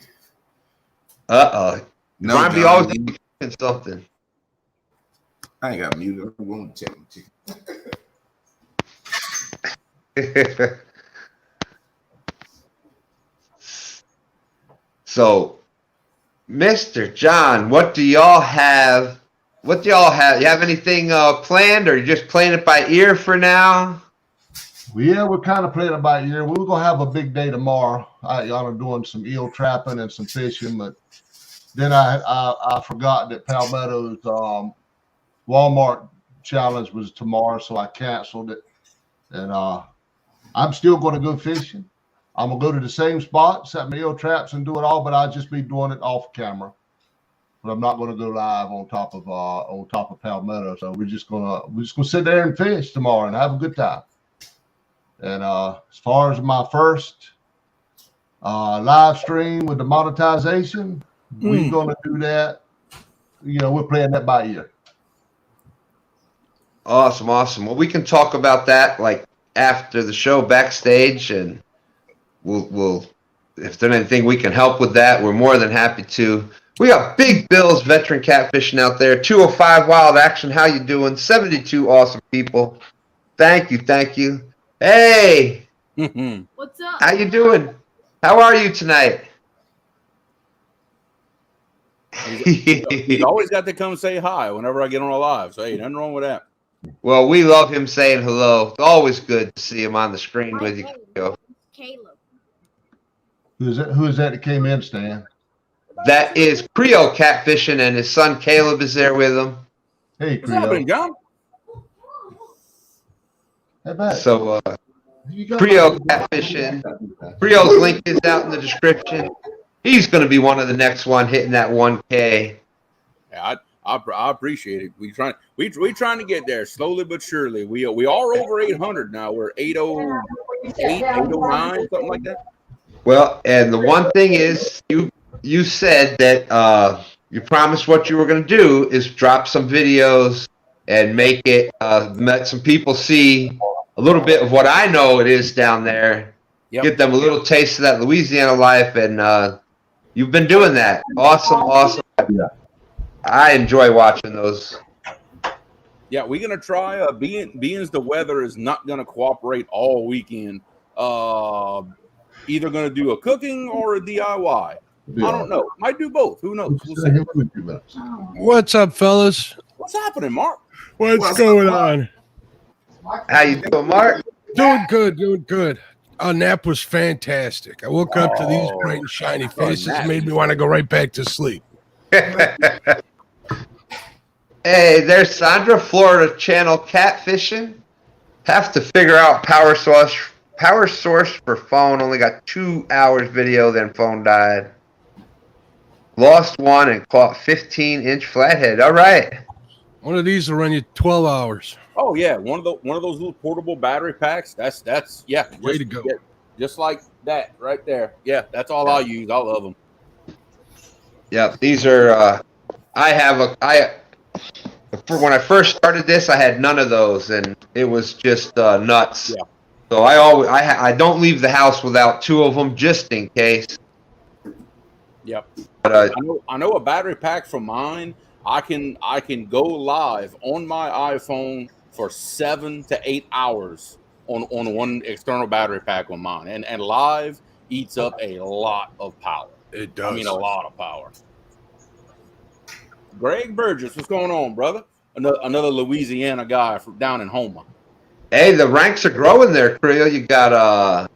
No, Brian be always doing something. I ain't got muted. I won't check my chicken. So, Mr. John, what do y'all have? You have anything planned, or you just playing it by ear for now? Well, yeah, we're kind of playing it by ear. We're going to have a big day tomorrow. Y'all are doing some eel trapping and some fishing, but then I forgot that Palmetto's Walmart challenge was tomorrow, so I canceled it. And I'm still going to go fishing. I'm going to go to the same spot, set my eel traps and do it all, but I'll just be doing it off camera. but I'm not going to go live on top of Palmetto. So we're just gonna sit there and fish tomorrow and have a good time. And as far as my first live stream with the monetization, we're gonna do that. We're playing that by ear. Awesome. Well, we can talk about that like after the show backstage, and we'll if there's anything we can help with that, we're more than happy to. We got Big Bill's veteran catfishing out there. 205 Wild Action. How you doing? 72 awesome people. Thank you. Hey. What's up? How you doing? How are you tonight? He's always got to come say hi whenever I get on a live. So hey, nothing wrong with that. Well, we love him saying hello. It's always good to see him on the screen with you. Caleb. Who is that came in, Stan? That is Creole catfishing, and his son Caleb is there with him. Hey, What's happening, John? So Creole catfishing. Creole's link is out in the description. He's going to be one of the next one hitting that 1K. Yeah, I appreciate it. We trying to get there slowly but surely. We are over 800 now. We're 808, 809, something like that. Well, and the one thing is, you said that you promised what you were going to do is drop some videos and make it let some people see a little bit of what I know it is down there. Yep. Get them a little taste of that Louisiana life, and you've been doing that. Awesome. Yeah. I enjoy watching those. Yeah, we're gonna try. Being the weather is not gonna cooperate all weekend. Either gonna do a cooking or a DIY. Yeah. I don't know. Might do both. Who knows? We'll see. What's up, fellas? What's happening, Mark? What's going on? How you doing, Mark? Doing good. Our nap was fantastic. I woke up to these bright and shiny faces, made me want to go right back to sleep. Hey, there's Sandra, Florida Channel catfishing. Have to figure out power source for phone. Only got 2 hours video, then phone died. Lost one and caught 15-inch flathead. All right. One of these will run you 12 hours. Oh yeah, one of those little portable battery packs. That's yeah. Way to go. Just like that right there. Yeah, that's all I use. I love them. Yeah, these are. When I first started this, I had none of those, and it was just nuts. Yeah. So I don't leave the house without 2 of them just in case. Yep. But I know a battery pack for mine. I can go live on my iPhone for 7 to 8 hours on one external battery pack on mine, and live eats up a lot of power. It does. I mean, a lot of power. Greg Burgess, what's going on, brother? Another Louisiana guy from down in Houma. Hey, the ranks are growing there, Creel. You got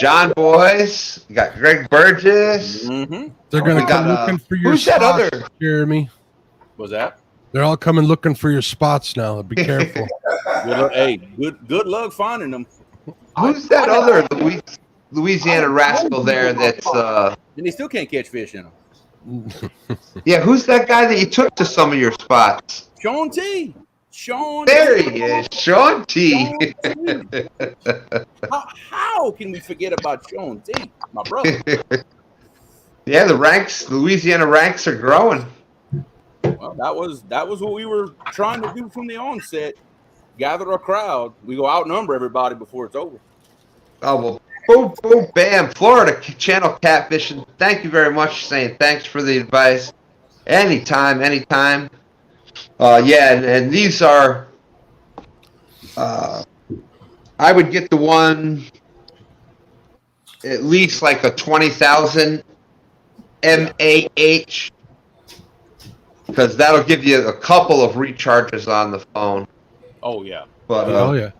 John Boyce, you got Greg Burgess. Mm-hmm. They're gonna come looking for your who's spots, that other? Jeremy. What's that? They're all coming looking for your spots now. Be careful. Good luck finding them. Who's that other Louisiana rascal there that's and they still can't catch fish in them. Yeah, who's that guy that you took to some of your spots? Sean T. There he is, Sean T. How can we forget about Sean T, my brother? Yeah, the Louisiana ranks are growing. Well, that was what we were trying to do from the onset. Gather a crowd. We go outnumber everybody before it's over. Oh, well, boom, boom, bam. Florida Channel catfishing. Thank you very much for saying thanks for the advice. Anytime. Yeah, and these are, I would get the one at least like a 20,000 mAh, because that'll give you a couple of recharges on the phone. Oh yeah. But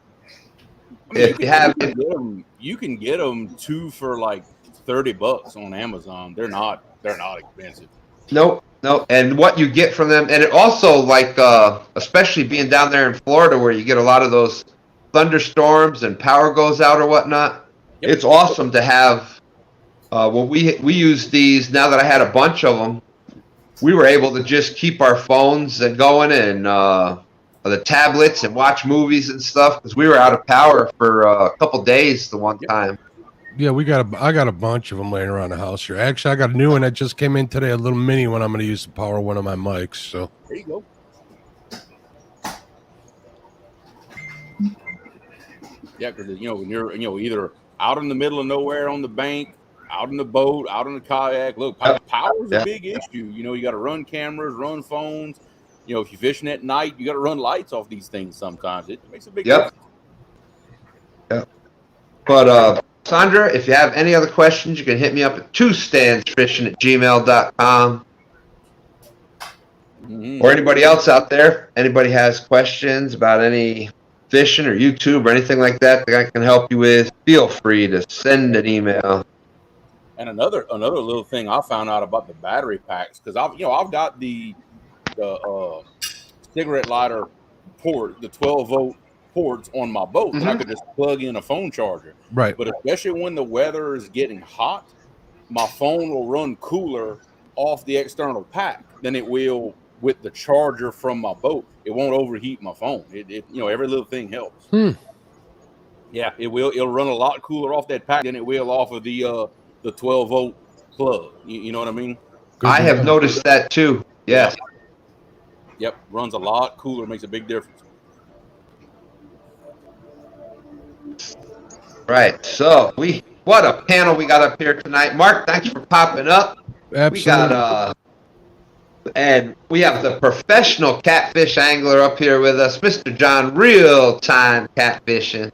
yeah. I mean, you can get them 2 for like $30 on Amazon. They're not expensive. Nope. And what you get from them, and it also, like, especially being down there in Florida where you get a lot of those thunderstorms and power goes out or whatnot. Yep. It's awesome to have. Well, we use these now that I had a bunch of them. we were able to just keep our phones going and the tablets and watch movies and stuff because we were out of power for a couple days the one time. Yeah, I got a bunch of them laying around the house here. Actually, I got a new one that just came in today, a little mini one. I'm going to use to power one of my mics. So there you go. Yeah, because when you're either out in the middle of nowhere on the bank, out in the boat, out in the kayak. Look, power's a big issue. You got to run cameras, run phones. If you're fishing at night, you got to run lights off these things sometimes. It makes a big difference. Yep. But Sandra, if you have any other questions, you can hit me up at twostandsfishing@gmail.com. Or anybody else out there, anybody has questions about any fishing or YouTube or anything like that I can help you with, feel free to send an email. And another little thing I found out about the battery packs, because I've got the cigarette lighter port, the 12-volt ports on my boat that I could just plug in a phone charger. Right. But especially when the weather is getting hot, my phone will run cooler off the external pack than it will with the charger from my boat. It won't overheat my phone. It every little thing helps. Yeah, it will. It'll run a lot cooler off that pack than it will off of the 12-volt plug. You know what I mean? I have noticed that too. Yes. Yep, runs a lot cooler, makes a big difference. Right. So what a panel we got up here tonight. Mark, thanks for popping up. Absolutely. We got and we have the professional catfish angler up here with us, Mr. John, real time catfishing.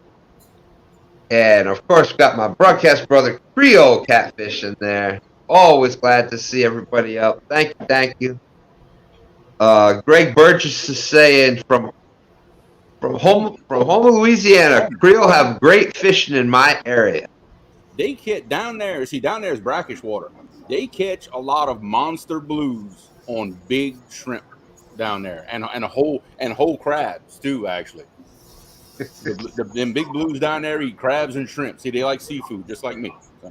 And of course, we got my broadcast brother, Creole Catfishing there. Always glad to see everybody out. Thank you. Greg Burgess is saying from home, Louisiana, Creole have great fishing in my area. They catch down there is brackish water. They catch a lot of monster blues on big shrimp down there, and whole crabs too. Actually, them big blues down there eat crabs and shrimp. See, they like seafood just like me. So.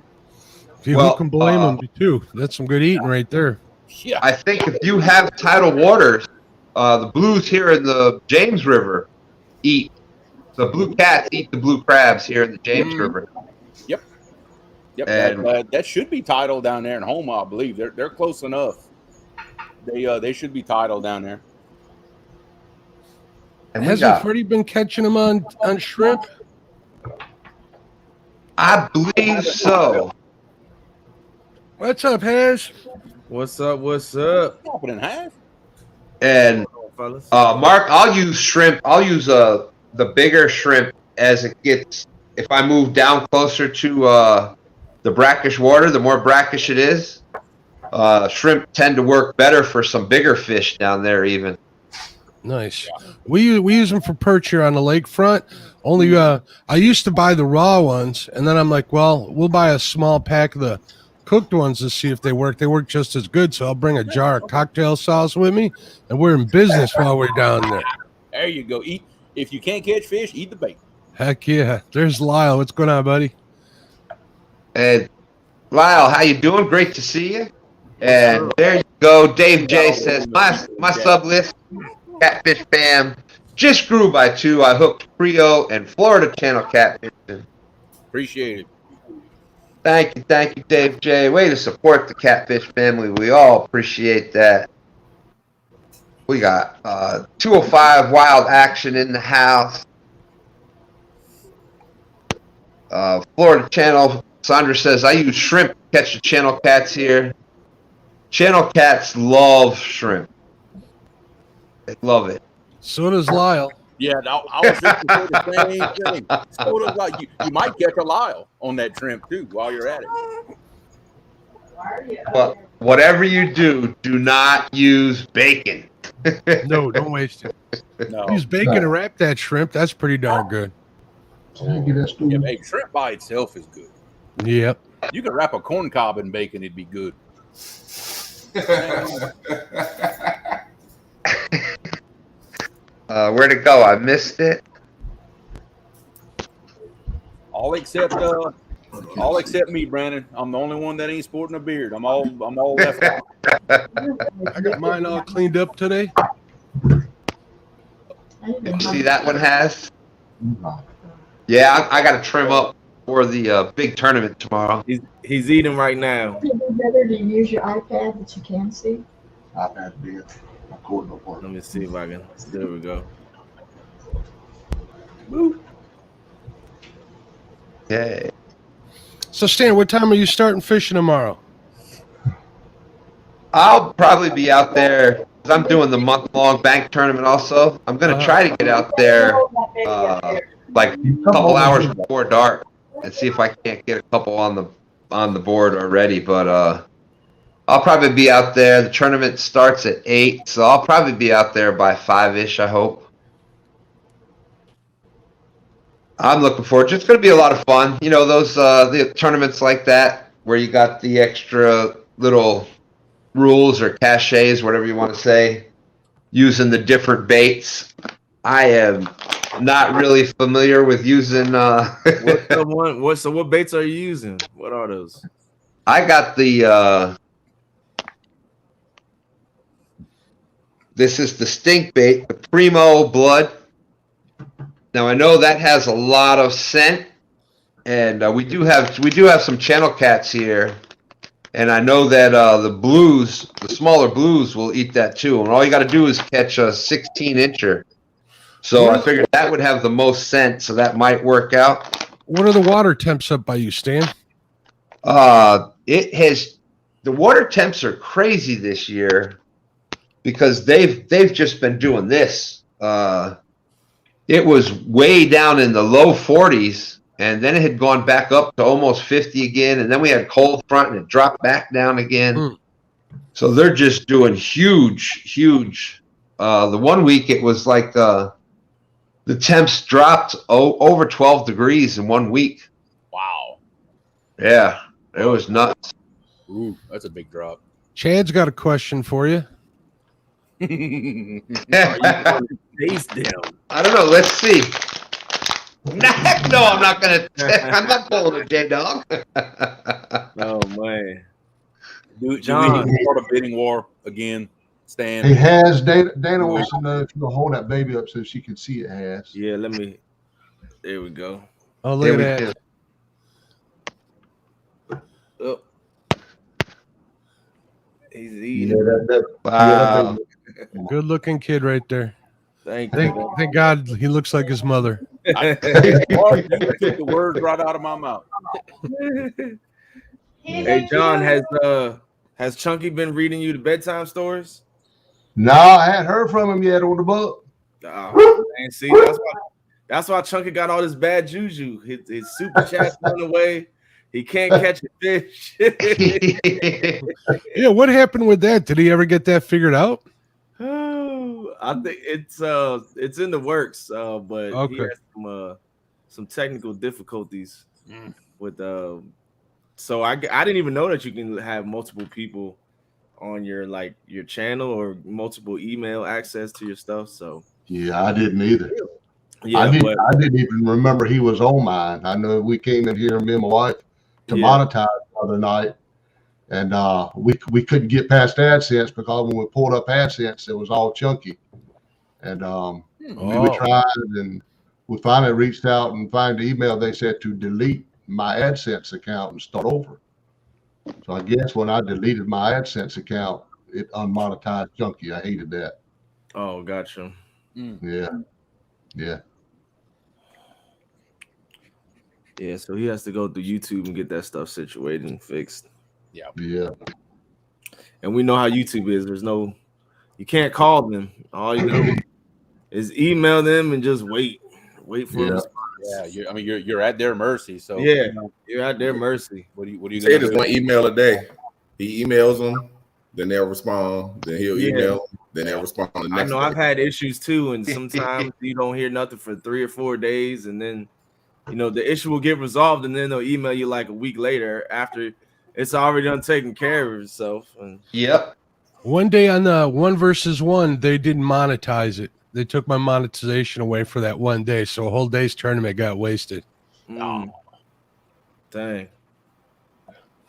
Who can blame them too? That's some good eating right there. Yeah, I think if you have tidal waters, the blues here in the James River eat the blue cats eat the blue crabs here in the James River. Yep. And that should be tidal down there in Houma, I believe. They're close enough. They should be tidal down there. And has Freddie been catching them on shrimp? I believe so. What's up, Haz? What's up? What's up? Pop it in half. And Mark, I'll use shrimp. I'll use the bigger shrimp as it gets. If I move down closer to the brackish water, the more brackish it is. Shrimp tend to work better for some bigger fish down there, even. Nice. We use them for perch here on the lakefront. Only I used to buy the raw ones, and then I'm like, well, we'll buy a small pack of the cooked ones to see if they work. They work just as good, so I'll bring a jar of cocktail sauce with me, and we're in business while we're down there. There you go. Eat if you can't catch fish, eat the bait. Heck yeah. There's Lyle. What's going on, buddy? And Lyle, how you doing? Great to see you. And there you go. Dave J says my sub list, Catfish Fam, just grew by 2. I hooked Creole and Florida Channel catfishing. Appreciate it. Thank you, Dave J. Way to support the Catfish family. We all appreciate that. We got 205 Wild Action in the house. Florida Channel, Sandra says, I use shrimp to catch the channel cats here. Channel cats love shrimp. They love it. So does Lyle. Yeah, I was just going to say the same thing. So does Lyle. You might catch a Lyle on that shrimp too while you're at it. But whatever you do, do not use bacon. No, don't waste it. No. Use bacon to wrap that shrimp. That's pretty darn good. Yeah, hey, shrimp by itself is good. Yep. You could wrap a corn cob in bacon, it'd be good. Where'd it go? I missed it. All except all except me, Brandon. I'm the only one that ain't sporting a beard. I'm all left out. I got mine all cleaned up today. See that one has? Yeah, I got to trim up for the big tournament tomorrow. He's eating right now. Would it be better to use your iPad that you can see? iPad did. My cord don't work. Let me see if I can. There we go. Okay. So, Stan, what time are you starting fishing tomorrow? I'll probably be out there. I'm doing the month-long bank tournament also. I'm going to try to get out there like a couple hours before dark and see if I can't get a couple on the board already. But I'll probably be out there. The tournament starts at 8, so I'll probably be out there by 5-ish, I hope. I'm looking forward. It's going to be a lot of fun. You know, those the tournaments like that where you got the extra little rules or caches, whatever you want to say, using the different baits. I am not really familiar with using. What's the one? So what baits are you using? What are those? I got the. This is the stink bait, the Primo Blood. Now I know that has a lot of scent, and we do have some channel cats here, and I know that the smaller blues will eat that too. And all you got to do is catch a 16-incher. So I figured that would have the most scent, so that might work out. What are the water temps up by you, Stan? It has the water temps are crazy this year because they've just been doing this. It was way down in the low 40s, and then it had gone back up to almost 50 again, and then we had cold front, and it dropped back down again. So they're just doing huge. The 1 week it was like the temps dropped over 12 degrees in 1 week. Wow. Yeah, it was nuts. Ooh, that's a big drop. Chad's got a question for you. Face down. I don't know. Let's see. Heck no, I'm not gonna. I'm not pulling a dead dog. Oh man, John, start a bidding war again. Stan. He has Dana wants to know if you'll hold that baby up so she can see it. Has. Yeah, let me. There we go. Oh, look at that. Oh. He's eating. Wow. Good looking kid right there. Thank you. Thank God he looks like his mother. Mark, you took the words right out of my mouth. Hey John, has Chunky been reading you the bedtime stories? No, I hadn't heard from him yet on the book. Oh, man, see, that's why Chunky got all this bad juju. His super chat's going away. He can't catch a fish. Yeah, what happened with that? Did he ever get that figured out? Oh, I think it's in the works, but he has some technical difficulties with so I didn't even know that you can have multiple people on your channel or multiple email access to your stuff. So yeah, I didn't either. Yeah, I didn't even remember he was on mine. I know we came in here, me and my wife, to monetize the other night, and we couldn't get past AdSense because when we pulled up AdSense, it was all chunky, and we tried, and we finally reached out and found the email. They said to delete my AdSense account and start over. So I guess when I deleted my AdSense account, it unmonetized chunky. I hated that. Oh, gotcha. Yeah. Yeah, so he has to go through YouTube and get that stuff situated and fixed. Yeah. And we know how YouTube is. You can't call them. All you do is email them and just wait for them. Yeah, you're at their mercy. So yeah, you're at their mercy. What are you Say gonna just do? one email a day. He emails them, then they'll respond. Then he'll email, then they'll respond the next I know day. I've had issues too, and sometimes you don't hear nothing for 3 or 4 days, and then the issue will get resolved, and then they'll email you like a week later after it's already done taking care of itself. And yep. One day on the 1 versus 1, they didn't monetize it. They took my monetization away for that one day, so a whole day's tournament got wasted. Dang.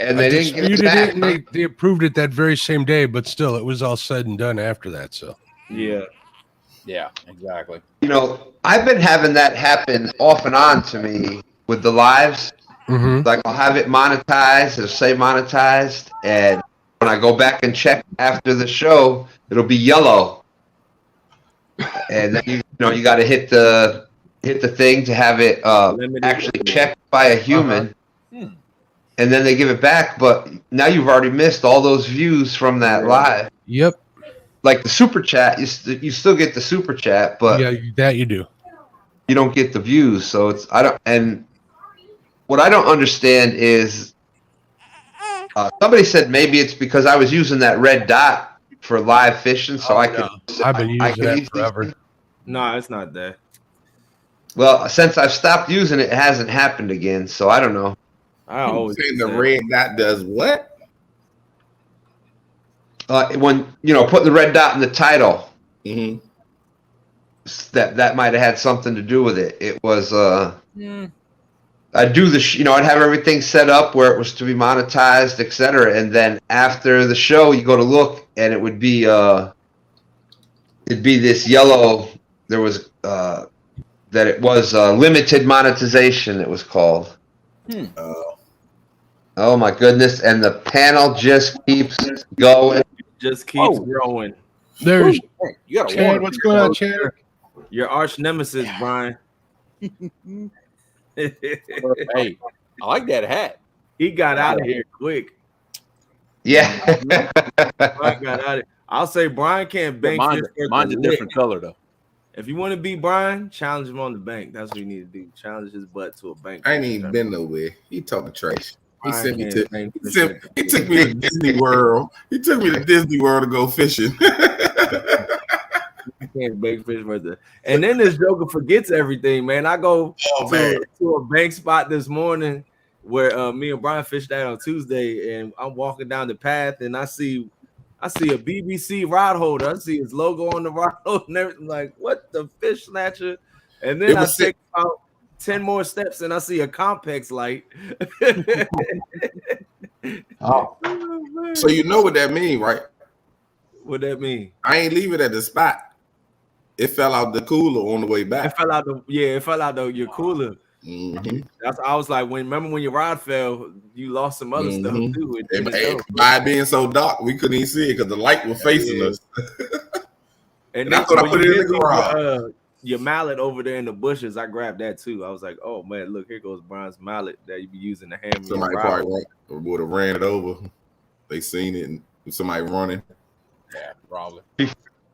And they didn't get it disputed back. it, and they approved it that very same day. But still, it was all said and done after that. So Yeah, exactly. You know, I've been having that happen off and on to me with the lives. Like I'll have it monetized, it'll say monetized, and when I go back and check after the show, it'll be yellow. And then you got to hit the thing to have it actually checked by a human, and then they give it back. But now you've already missed all those views from that live. Yep. Like the super chat, you still get the super chat, but yeah, that you do. You don't get the views. So what I don't understand is somebody said maybe it's because I was using that red dot for live fishing, so I've been using that forever. No, it's not that. Well, since I've stopped using it, it hasn't happened again. So I don't know. I always saying the red dot does what? When putting the red dot in the title, that might have had something to do with it. It was I'd do I'd have everything set up where it was to be monetized, etc. And then after the show, you go to look, and it would be it'd be this yellow. There was that it was limited monetization. It was called. Oh my goodness! And the panel just keeps going. Just keeps growing. There's you got Chad. What's going on, Chad? Your arch nemesis, Brian. Hey, I like that hat. He got out of here quick. Yeah. Brian got out of. I'll say Brian can't bank. Mine's a different color though. If you want to beat Brian, challenge him on the bank. That's what you need to do. Challenge his butt to a bank. I ain't even been nowhere. He talking trash. He Brian sent me can't to. bank He took me to Disney World. He took me to Disney World to go fishing. I can't bank fish right there. And then this joker forgets everything, man. I go to a bank spot this morning where me and Brian fished out on Tuesday, and I'm walking down the path, and I see a BBC rod holder. I see his logo on the rod holder and everything. Like, what the fish snatcher? And then I take about 10 more steps, and I see a Compex light. Oh. So you know what that mean, right? What that mean? I ain't leave it at the spot. It fell out the cooler on the way back. It fell out your cooler. That's I was like, remember when your rod fell, you lost some other stuff too. By it being so dark, we couldn't even see it because the light was facing us. And that's what I put it in the garage. Your mallet over there in the bushes, I grabbed that too. I was like, oh man, look, here goes Brian's mallet that you be using to hammer. Somebody probably would have ran it over. They seen it and somebody running. Yeah, probably.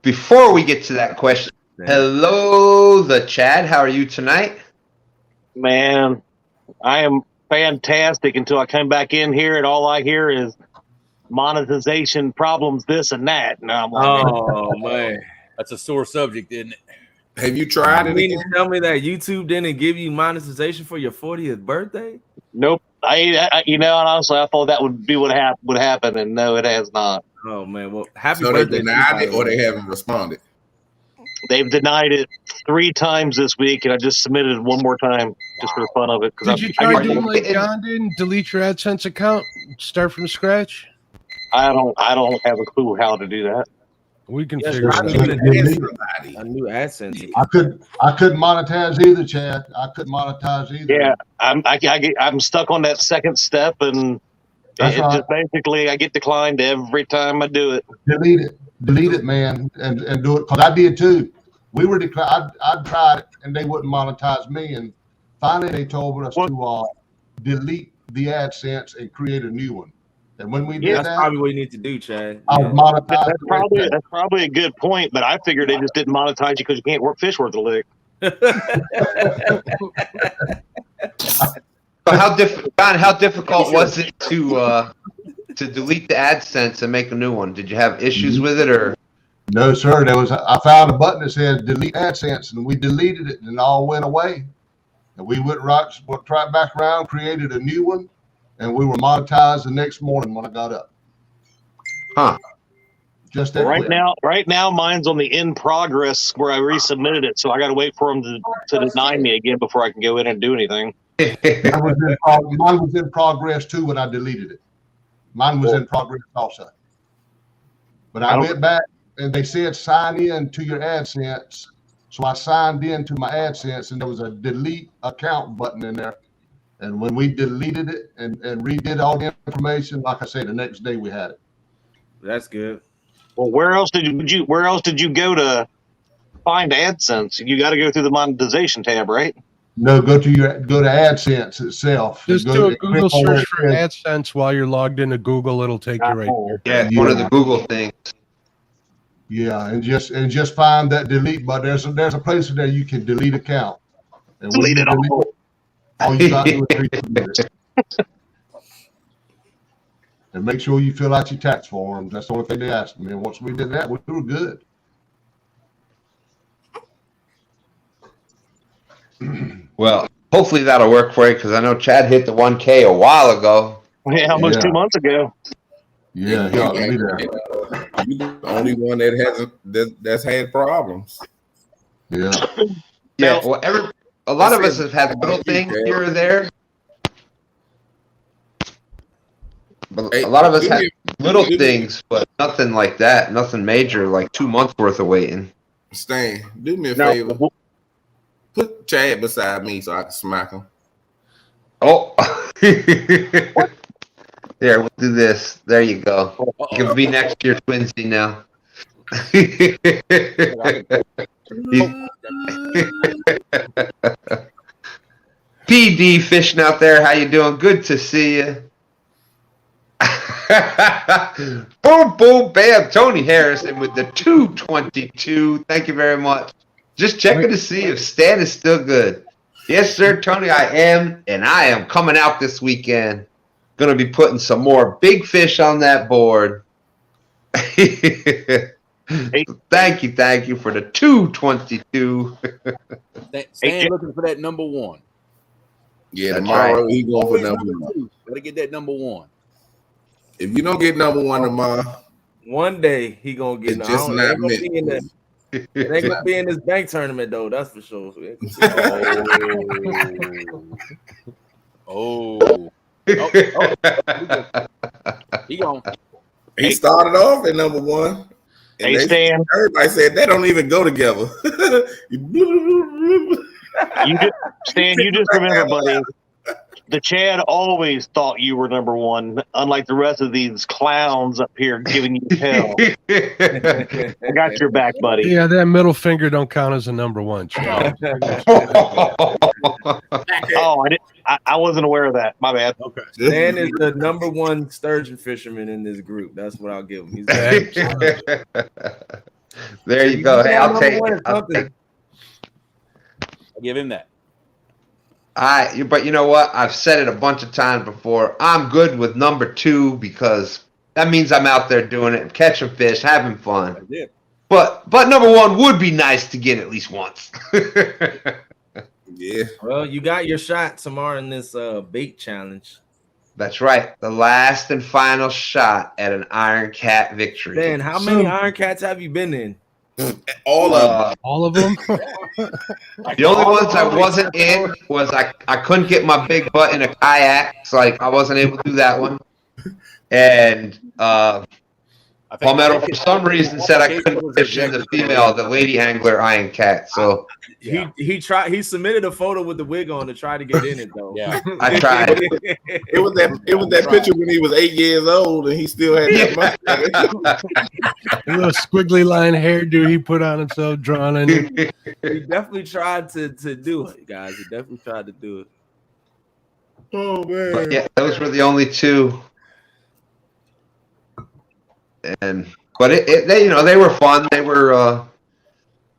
Before we get to that question, hello, the Chad. How are you tonight? Man, I am fantastic until I come back in here and all I hear is monetization problems, this and that. And I'm like, oh man, that's a sore subject, isn't it? Have you tried it? You mean to tell me that YouTube didn't give you monetization for your 40th birthday? Nope. I and honestly, I thought that would be what would happen, and no, it has not. Oh man, well, happy so birthday! They denied it, or they haven't responded. They've denied it 3 times this week, and I just submitted it one more time just for the fun of it. Did you try doing like John did and delete your AdSense account, start from scratch? I don't have a clue how to do that. We can figure it out. A new AdSense. I couldn't monetize either, Chad. I couldn't monetize either. Yeah, I'm stuck on that second step, and just basically I get declined every time I do it. Delete it, man, and do it, because I did too. We were declined. I tried it, and they wouldn't monetize me. And finally, they told us to delete the AdSense and create a new one. And when we did that's probably what you need to do, Chad. That's probably a good point, but I figured they just didn't monetize you because you can't fish worth a lick. How difficult was it to delete the AdSense and make a new one? Did you have issues with it, or? No, sir. I found a button that said delete AdSense, and we deleted it, and it all went away. And we went right back around, created a new one, and we were monetized the next morning when I got up. Huh. Just that right now, mine's on the in progress where I resubmitted it, so I got to wait for them to deny me again before I can go in and do anything. Mine was in progress too when I deleted it. Mine was in progress also. But I went back and they said sign in to your AdSense. So I signed in to my AdSense and there was a delete account button in there. And when we deleted it and redid all the information, like I say, the next day we had it. That's good. Well, where else did you go to find AdSense? You got to go through the monetization tab, right? No, go to AdSense itself. Just do a Google search for AdSense while you're logged into Google. It'll take you right there. Yeah, it's one of the Google things. Yeah, and just find that delete button. There's a place in there you can delete account. And delete it all you got to do is delete it. And make sure you fill out your tax forms. That's the only thing they asked me. And once we did that, we were good. Well, hopefully that'll work for you because I know Chad hit the 1K a while ago. Yeah, almost 2 months ago. Yeah, You're the only one that's had problems. Yeah. Yeah. Well, a lot of us have had little things here or there. But a lot of us had little things, but nothing like that. Nothing major, like 2 months worth of waiting. Stan, do me a favor. Put Chad beside me so I can smack him. Oh. There, we'll do this. There you go. You can be next to your twinsy now. PD fishing out there. How you doing? Good to see you. Boom, boom, bam. Tony Harrison with the 222. Thank you very much. Just checking to see if Stan is still good. Yes, sir, Tony, I am. And I am coming out this weekend. Going to be putting some more big fish on that board. Thank you for the 222. Stan looking for that number one. Yeah, tomorrow he's going for number one. Gotta get that number one. If you don't get number one tomorrow, one day he gonna get. It's just not meant. It ain't gonna be in this bank tournament though. That's for sure. He started off at number one. And Stan. Everybody said they don't even go together. Stan, you just remember, buddy, the Chad always thought you were number one, unlike the rest of these clowns up here giving you hell. I got your back, buddy. Yeah, that middle finger don't count as a number one. I wasn't aware of that. My bad. Okay. Stan is the number one sturgeon fisherman in this group. That's what I'll give him. He's there you go. Hey, I'll take it. I'll give him that. But you know what? I've said it a bunch of times before. I'm good with number two because that means I'm out there doing it, catching fish, having fun. But number one would be nice to get at least once. Yeah. Well, you got your shot tomorrow in this bait challenge. That's right. The last and final shot at an Iron Cat victory. Dan, how many Iron Cats have you been in? All of them. The only ones I wasn't in was I couldn't get my big butt in a kayak, so I wasn't able to do that one. And Palmetto, for some reason, said I couldn't fish in the female, the lady angler Iron Cat. So he tried. He submitted a photo with the wig on to try to get in it though. Yeah, I tried. It was that picture when he was 8 years old and he still had that mustache. A little squiggly line hairdo he put on himself, drawn in. He definitely tried to do it, guys. He definitely tried to do it. Oh man! But yeah, those were the only two. But they were fun. They were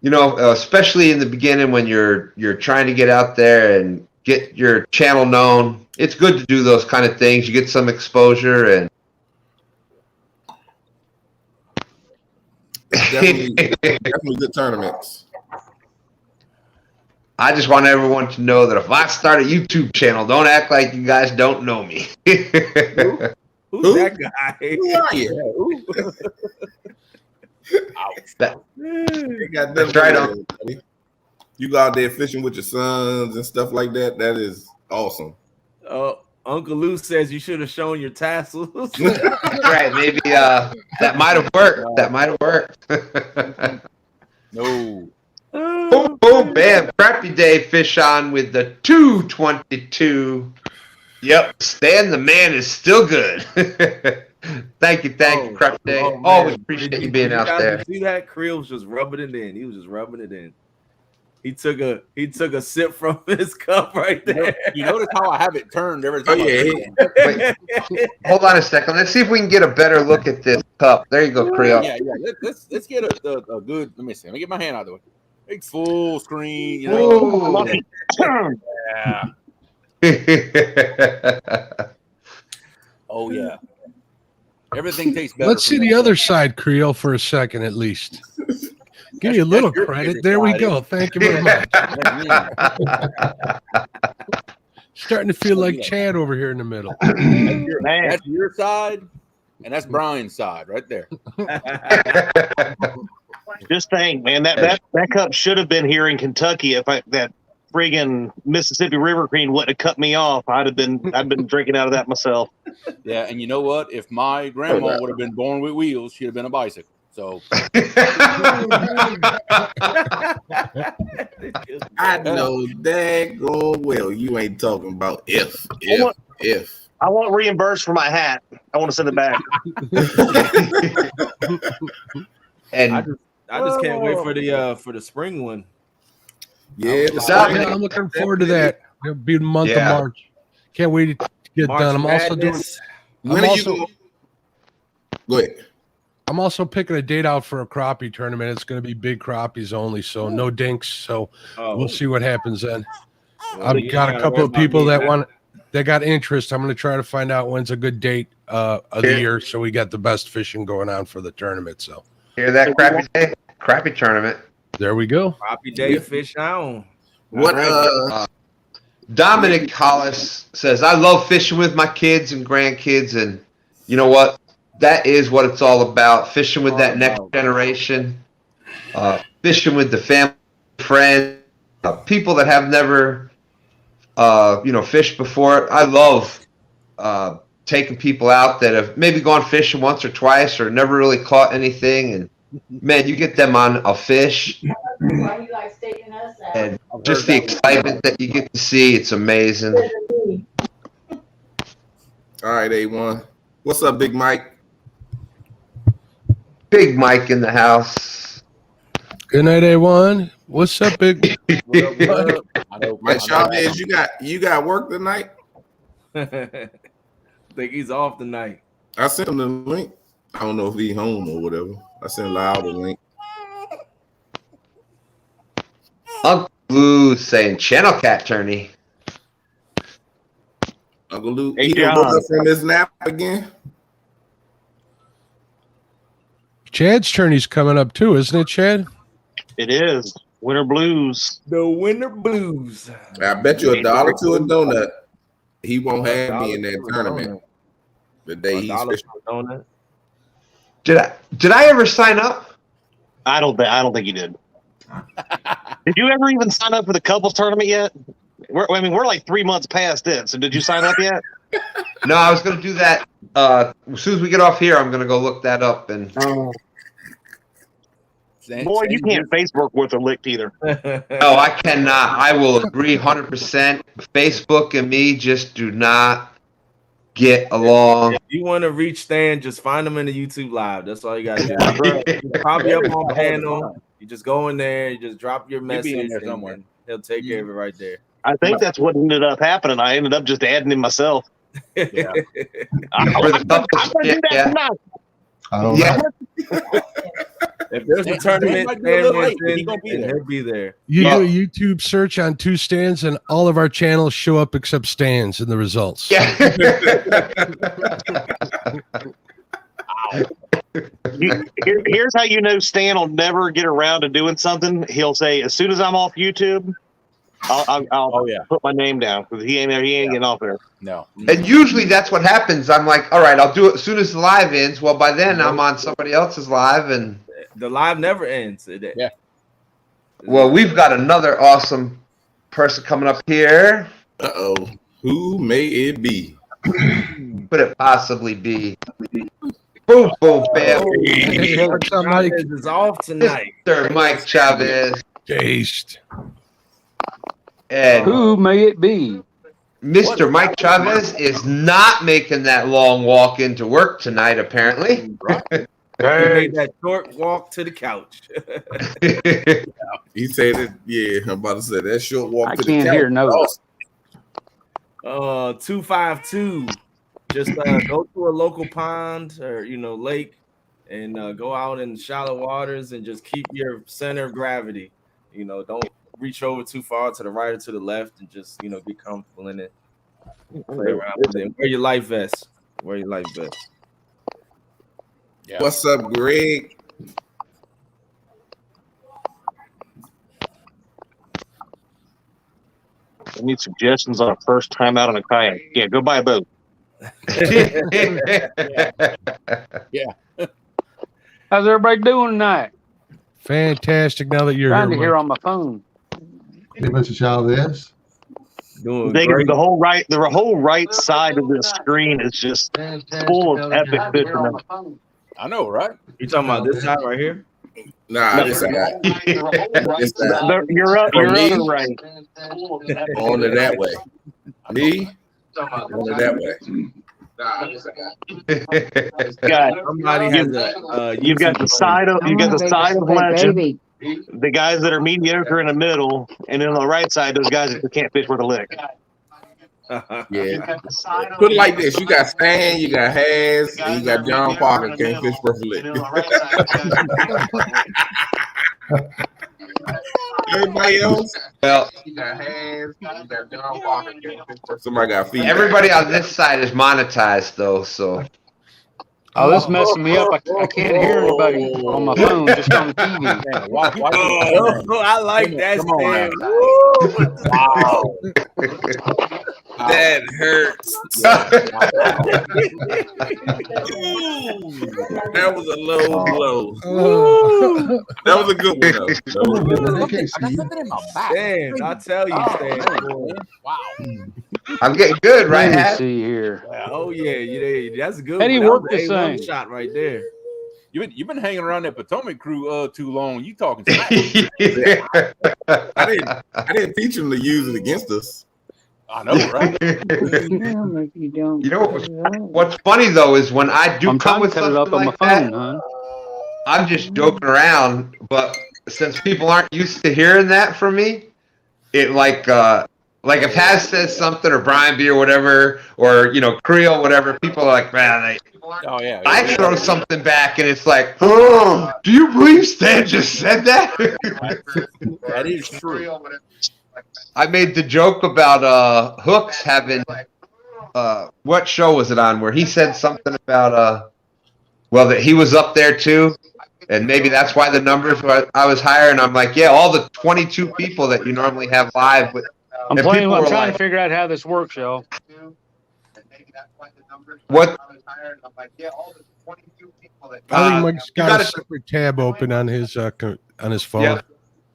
especially in the beginning when you're trying to get out there and get your channel known. It's good to do those kind of things. You get some exposure and definitely good tournaments. I just want everyone to know that if I start a YouTube channel, don't act like you guys don't know me. Who's that guy? Who are you? That's right on. You go out there fishing with your sons and stuff like that. That is awesome. Oh, Uncle Lou says you should have shown your tassels. Right, maybe that might have worked. That might have worked. No. Boom, boom, bam. Crappy Day fish on with the 222. Yep, Stan the man is still good. Thank you, Crappy Day. Always appreciate you being out there. See that? Creel was just rubbing it in. He was just rubbing it in. He took a sip from his cup right there. You notice how I have it turned every time. Wait, hold on a second. Let's see if we can get a better look at this cup. There you go, Creel. Yeah. Let's get a good. Let me see. Let me get my hand out of the way. Big full screen. You know. Yeah. Oh yeah. Everything tastes better. Let's see the other side, Creel, for a second at least. Give you a little credit. There we go. Thank you very much. Starting to feel like Chad over here in the middle. That's your side, and that's Brian's side right there. Just think, man, that cup should have been here in Kentucky if that friggin' Mississippi River Queen wouldn't have cut me off. I'd been drinking out of that myself. Yeah, and you know what? If my grandma would have been born with wheels, she'd have been a bicycle. So I know daggone well you ain't talking about if. I want reimbursed for my hat. I want to send it back. And I just can't wait for the spring one. Yeah, I'm looking forward to that. It'll be the month of March. Can't wait to get March done. I'm also doing. When are you? Go ahead. I'm also picking a date out for a crappie tournament. It's going to be big crappies only, so no dinks. So we'll see what happens then. I've got a couple of people that got interest. I'm going to try to find out when's a good date of the year, so we got the best fishing going on for the tournament. So hear that, Crappy Day? Crappie tournament. There we go. Crappie Day fish on. What? Dominic Hollis says, "I love fishing with my kids and grandkids, and you know what? That is what it's all about. Fishing with that next generation, fishing with the family, friends, people that have never, fished before. I love taking people out that have maybe gone fishing once or twice or never really caught anything, and man, you get them on a fish, and just the excitement that you get to see. It's amazing." All right, A1. What's up, Big Mike? Big Mike in the house. Good night, A1. What's up, Big? Mike Chavez, you got work tonight? I think he's off tonight. I sent him the link. I don't know if he's home or whatever. I sent Loud the link. Uncle Lou saying Channel Cat tourney. Uncle Lou, Hey, he John. woke up from his nap again. Chad's tourney's coming up too, isn't it, Chad? It is Winter Blues. The Winter Blues. I bet you $1 to a donut. He won't have me in that tournament the day he's fishing. Did I ever sign up? I don't think you did. Did you ever even sign up for the couples tournament yet? We're like 3 months past it. So did you sign up yet? No, I was going to do that. As soon as we get off here, I'm going to go look that up. And boy, you can't Facebook with a lick either. no, I cannot. I will agree 100%. Facebook and me just do not get along. If you want to reach Stan, just find him in the YouTube live. That's all you got to do. He's probably up on panel. You just go in there, you just drop your message, in there somewhere. and he'll take care of it right there. I think that's what ended up happening. I ended up just adding him myself. Yeah. I'm gonna do that tonight. I don't know. If there's a tournament, Stan wants in, he'll be there. You do a YouTube search on two Stans, and all of our channels show up except Stans in the results. Yeah. Here's how you know Stan will never get around to doing something. He'll say, as soon as I'm off YouTube, I'll put my name down because he ain't getting off there. No. And usually that's what happens. I'm like, all right, I'll do it as soon as the live ends. Well, by then I'm on somebody else's live, and the live never ends. Yeah. Well, we've got another awesome person coming up here. Uh-oh. Who may it be? Could it possibly be? Boom, boom, bam. Hey, what's up, Mike? Chavez is off tonight. Mr. Mike Chavez. Taste. And Who may it be? Mr. Mike Chavez is not making that long walk into work tonight, apparently. Right. He made that short walk to the couch. He said it. Yeah, I'm about to say that short walk I to the can't couch. hear no. 252. Just go to a local pond or lake, and go out in shallow waters and just keep your center of gravity. Don't reach over too far to the right or to the left, and just get comfortable in it. Play around with it. Wear your life vest. Wear your life vest. Yeah. What's up, Greg? I need suggestions on a first time out on a kayak. Yeah, go buy a boat. Yeah. How's everybody doing tonight? Fantastic. Now that you're Trying to here, hear Mike. on my phone. Hey, Mr. Chavez. Doing The great. whole right side of the screen is just full of epic fishermen. I know, right? You talking about this side right here? Nah, this side. This side. You're up. For You're me, other right. on it that way. Me, on it that way. Nah, this side. Somebody has You've got the side of legend. The guys that are mediocre in the middle, and then on the right side, those guys that can't fish with a lick. Yeah. Put it like this: you got Stan, you got Haz, and you got John Parker. Can't fish perfectly. Everybody else, Well, you got Haz, you got John Parker. Can't fish perfectly. Somebody got feet. everybody on this side is monetized, though, so. Oh, this is messing me up. I can't hear anybody on my phone, just on the TV. Man, why I like that. Come on Stan. now. Woo! Wow. That hurts. That was a low blow. That was a good one, though. They can't see you. Something in my back. Stan, I tell you, Stan. Wow. I'm getting good, right, Let me Haz? see here. Oh yeah, that's a good. How do you one. work That was this an A1 thing? shot right there. You've been hanging around that Potomac crew too long. You talking smack. I didn't teach him to use it against us. I know, right? You know what's funny though is when I do I'm come trying with to cut it up something on my like that, phone, huh? I'm just joking around. But since people aren't used to hearing that from me, it like if Haz says something or Brian B or whatever, or Creole, whatever, people are like, man, Oh yeah. I throw something back and it's like, oh, do you believe Stan just said that? That is true. I made the joke about Hooks having what show was it on where he said something about that he was up there too, and maybe that's why the numbers were, I was higher, and I'm like, yeah, all the 22 people that you normally have live with. I'm and playing. people I'm were trying like, to figure out how this works, y'all. what? I think Mike's got gotta- a separate tab open on his phone. Yeah,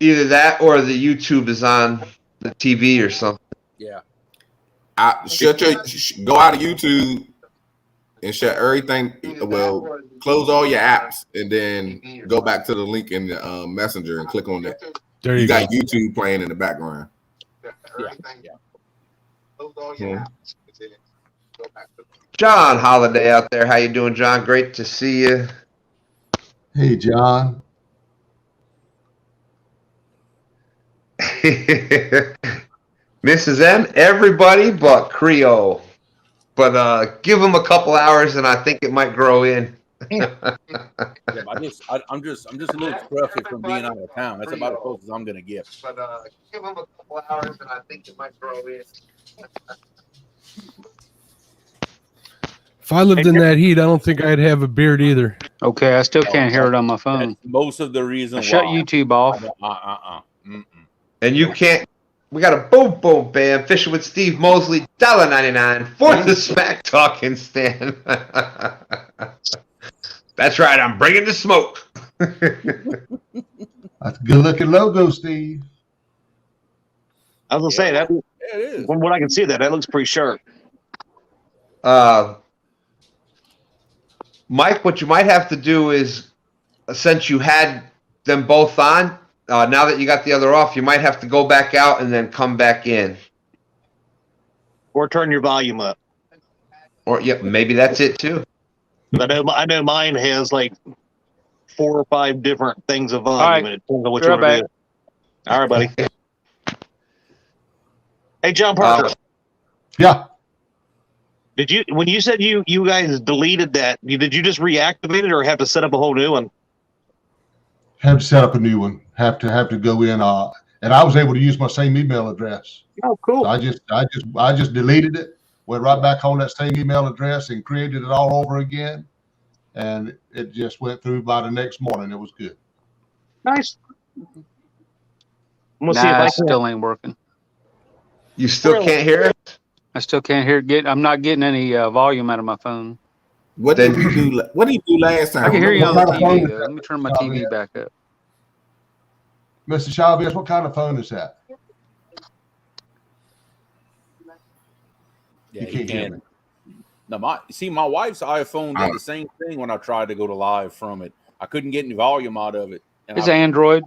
either that or the YouTube is on the TV or something. Yeah. Go out of YouTube and shut everything. Well, close all your apps and then go back to the link in the Messenger and click on that. There You go. got YouTube playing in the background. Yeah. John Holiday out there, how you doing, John? Great to see you. Hey, John. Mrs. M, everybody but Creole. But give him a couple hours and I think it might grow in. Yeah, I'm just a little scruffy from being out of town. That's about as close as I'm gonna get. But give him a couple hours and I think it might grow in. If I lived in that heat, I don't think I'd have a beard either. Okay, I still can't hear it on my phone. That's most of the reason I shut why. YouTube off. And you can't. We got a boom boom bam fishing with Steve Mosley, $1.99 for the smack talking stand. That's right. I'm bringing the smoke. That's a good looking logo, Steve. I was gonna say Yeah, it is. From what I can see, that looks pretty sharp. Mike, what you might have to do is, since you had them both on, now that you got the other off, you might have to go back out and then come back in. Or turn your volume up. Or maybe that's it too. I know mine has like 4 or 5 different things of volume, right. and it depends on what you want to do. All right, buddy. Hey, John Parker. Yeah. Did you, when you said you guys deleted that, did you just reactivate it or have to set up a whole new one? Have to set up a new one. Have to go in. And I was able to use my same email address. Oh, cool. So I just deleted it, went right back on that same email address and created it all over again. And it just went through by the next morning. It was good. Nice. Nah, See if I still ain't working. You still can't hear it? I still can't hear it. I'm not getting any volume out of my phone. What did you do? What did you do last time? I can hear you on the What kind of TV. phone? Let me turn my TV back up. Mr. Chavez, what kind of phone is that? Yeah, You can't hear me. No, my wife's iPhone did the same thing when I tried to go to live from it. I couldn't get any volume out of it. It's Android.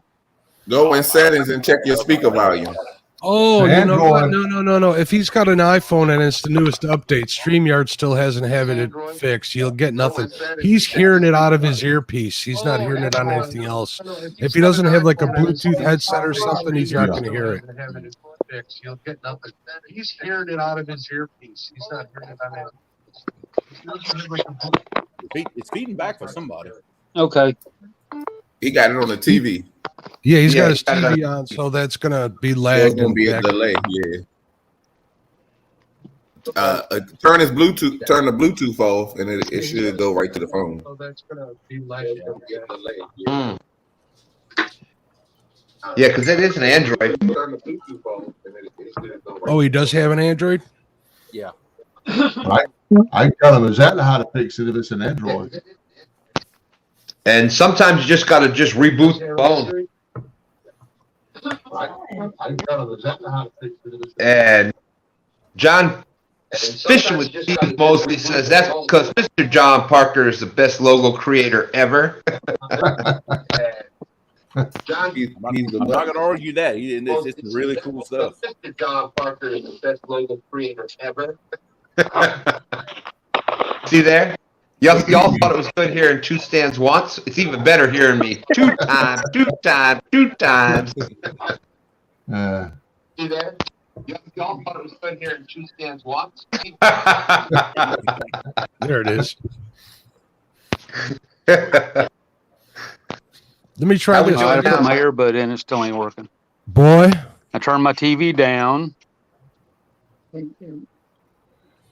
Go in settings and check your speaker volume. Oh, you know what? No. If he's got an iPhone and it's the newest update, StreamYard still hasn't had it fixed. You'll get nothing. He's hearing it out of his earpiece. He's not hearing it on anything else. If he doesn't have like a Bluetooth headset or something, he's not going to hear it. You'll get nothing. He's hearing it out of his earpiece. He's not hearing it on it. It's feeding back for somebody. Okay. He got it on the TV. Yeah, he's got his TV on, so that's going to be lagged. There's going to be a delay, turn his Bluetooth, turn the Bluetooth off, and it should go right to the phone. So that's going to be lagged. Yeah, because it is an Android. Oh, he does have an Android? Yeah. I tell him exactly how to fix it if it's an Android. And sometimes you just got to just reboot the phone. And John Fishing with Steve Mosley says that's because Mr. John Parker is the best logo creator ever. I'm not going to argue that. It's really cool stuff. Mr. John Parker is the best logo creator ever. See there? Y'all thought it was good hearing 2 stands once. It's even better hearing me 2 times. See there? Y'all thought it was good hearing 2 stands once. There it is. Let me try this. I put my earbud in. It still ain't working. Boy. I turned my TV down.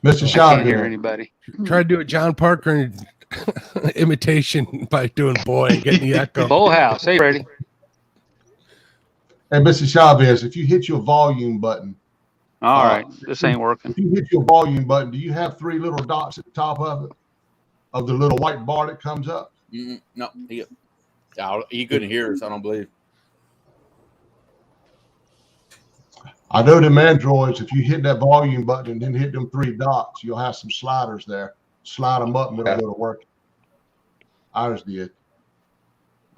Mr. Shaw, I can't hear anybody. Try to do a John Parker imitation by doing boy and getting the echo. Full house. Hey, ready? Hey, Mr. Chavez, if you hit your volume button. All right. This ain't working. If you hit your volume button, do you have 3 little dots at the top of it? Of the little white bar that comes up? No. He couldn't hear us, I don't believe. I know them Androids, if you hit that volume button and then hit them 3 dots, you'll have some sliders there. Slide them up and it'll go to work. Ours did.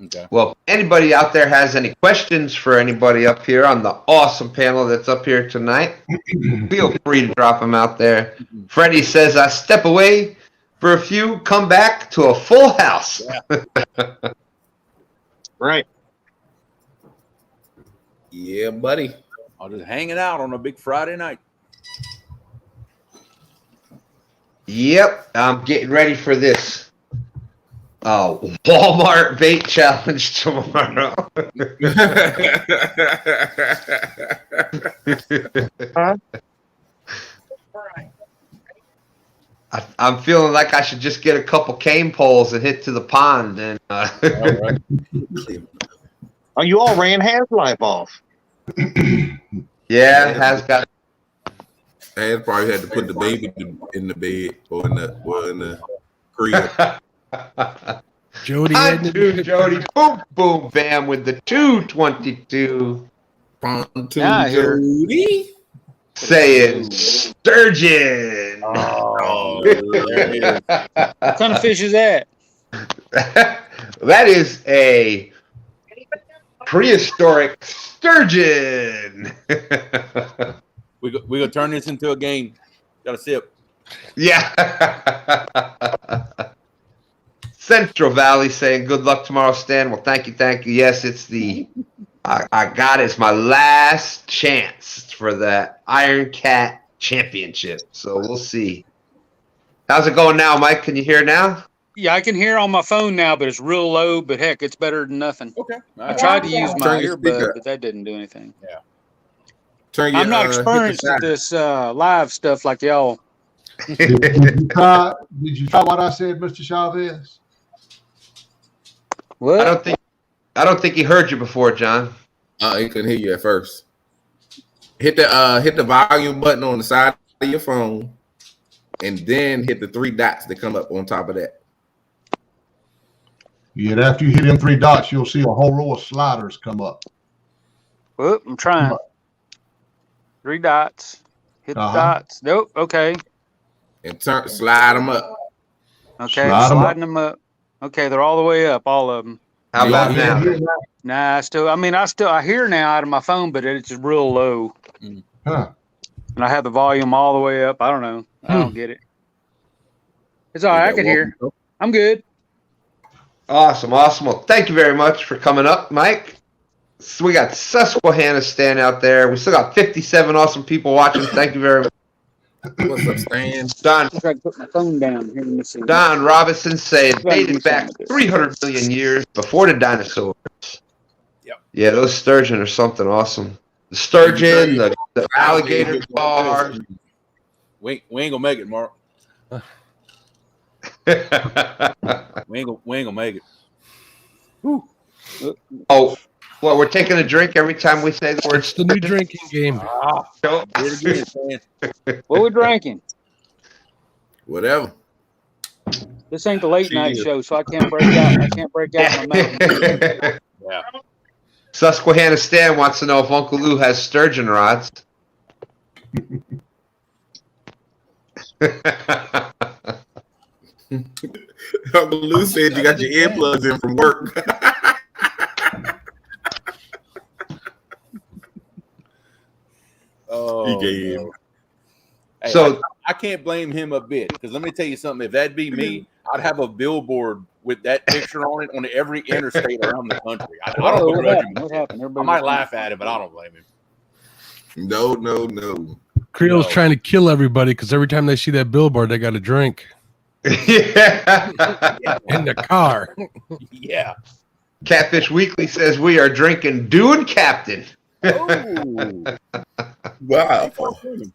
Okay. Well, anybody out there has any questions for anybody up here on the awesome panel that's up here tonight, feel free to drop them out there. Freddie says, I step away for a few, come back to a full house. Yeah. Right. Yeah, buddy. I'm just hanging out on a big Friday night. Yep, I'm getting ready for this Walmart bait challenge tomorrow. I'm feeling like I should just get a couple cane poles and hit to the pond. And Oh, you all ran Haz Life off. Yeah, Haz got. Haz probably had to put the baby in the bed or in the crib. Jody, boom, boom, bam with the 222. Pontoon Jody. saying sturgeon. Oh, there it is. What kind of fish is that? That is a prehistoric sturgeon. We gonna turn this into a game. Got a sip. Yeah. Central Valley saying good luck tomorrow, Stan. Well, thank you. Yes, it's the I got it. It's my last chance for the Iron Cat Championship. So we'll see. How's it going now, Mike? Can you hear now? Yeah, I can hear on my phone now, but it's real low. But heck, it's better than nothing. Okay. I tried to use my Turn your speaker earbud, up. but that didn't do anything. Yeah. Turn your, I'm not hit the experienced side. with this live stuff like y'all. Did you try what I said, Mr. Chavez? What? I don't think he heard you before, John. He couldn't hear you at first. Hit the volume button on the side of your phone, and then hit the 3 dots that come up on top of that. Yeah, after you hit them 3 dots, you'll see a whole row of sliders come up. Whoop, I'm trying. 3 dots. Hit the dots. Nope. Okay. And slide them up. Okay, sliding them up. Okay, they're all the way up, all of them. How about now? Nah, I hear now out of my phone, but it's just real low. Huh. And I have the volume all the way up. I don't know. I don't get it. It's all right. I can hear. I'm good. Awesome. Well, thank you very much for coming up, Mike. So we got Susquehanna Stan out there. We still got 57 awesome people watching. Thank you very much. What's up, Stan? I tried to put my phone down here. Let me see. Don Robinson saying dated back 300 million years before the dinosaurs. Yep. Yeah, those sturgeon are something awesing. The sturgeon, the alligator bars. We ain't gonna make it, Mark. we ain't gonna make it. Whew. Oh, well, we're taking a drink every time we say the word. It's the new drinking game. What we drinking? Whatever. This ain't the late night show, so I can't break out. I can't break out my mouth. Yeah. Susquehanna Stan wants to know if Uncle Lou has sturgeon rods. Uncle Lou said you got your earplugs in from work. Oh, He gave. no. Hey, So I can't blame him a bit, because let me tell you something. If that'd be me, I'd have a billboard with that picture on it on every interstate around the country. I don't begrudge him. What happened? I might laugh at it, but I don't blame him. No. Creole's trying to kill everybody because every time they see that billboard, they got a drink. Yeah. In the car. Yeah. Catfish Weekly says we are drinking Dune Captain. Oh. Wow. That's what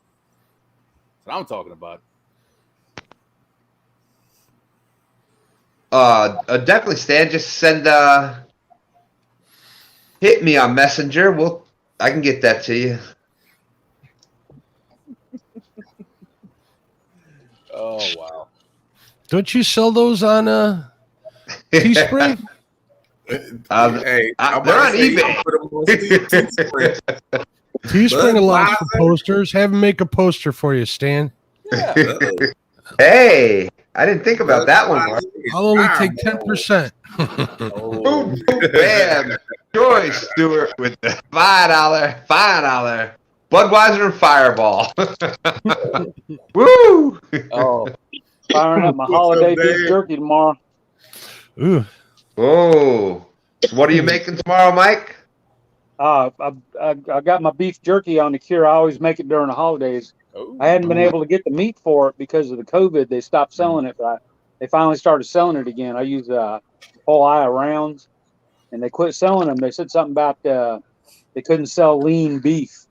I'm talking about. Definitely, Stan. Just send hit me on Messenger. I can get that to you. Oh wow! Don't you sell those on Teespring? Hey, they're on eBay. Teespring allows for posters. Have them make a poster for you, Stan. Yeah. Hey, I didn't think about that one, Mark. I'll only take 10%. Boom, boom, bam. Joy Stewart with the $5 Budweiser and Fireball. Woo! Oh, firing up my holiday beef jerky tomorrow. Ooh. Oh, what are you making tomorrow, Mike? I got my beef jerky on the cure. I always make it during the holidays. Oh. I hadn't been able to get the meat for it because of the COVID. They stopped selling it, but they finally started selling it again. I use whole eye rounds, and they quit selling them. They said something about they couldn't sell lean beef,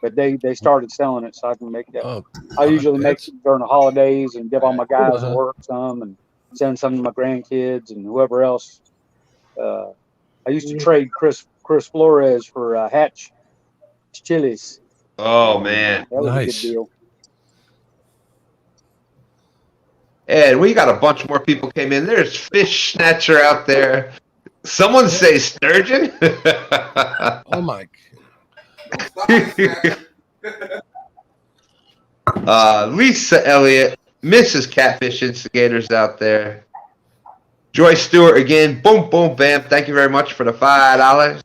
but they started selling it, so I can make that. Oh, I usually make it during the holidays and give all my guys at work some, and send some to my grandkids and whoever else. I used to trade Chris Flores for Hatch chilies. Oh, man. That was Nice. a good deal. And we got a bunch more people came in. There's Fish Snatcher out there. Someone say sturgeon. Oh, my. Lisa Elliott, Mrs. Catfish Instigators out there. Joyce Stewart again. Boom, boom, bam. Thank you very much for the $5.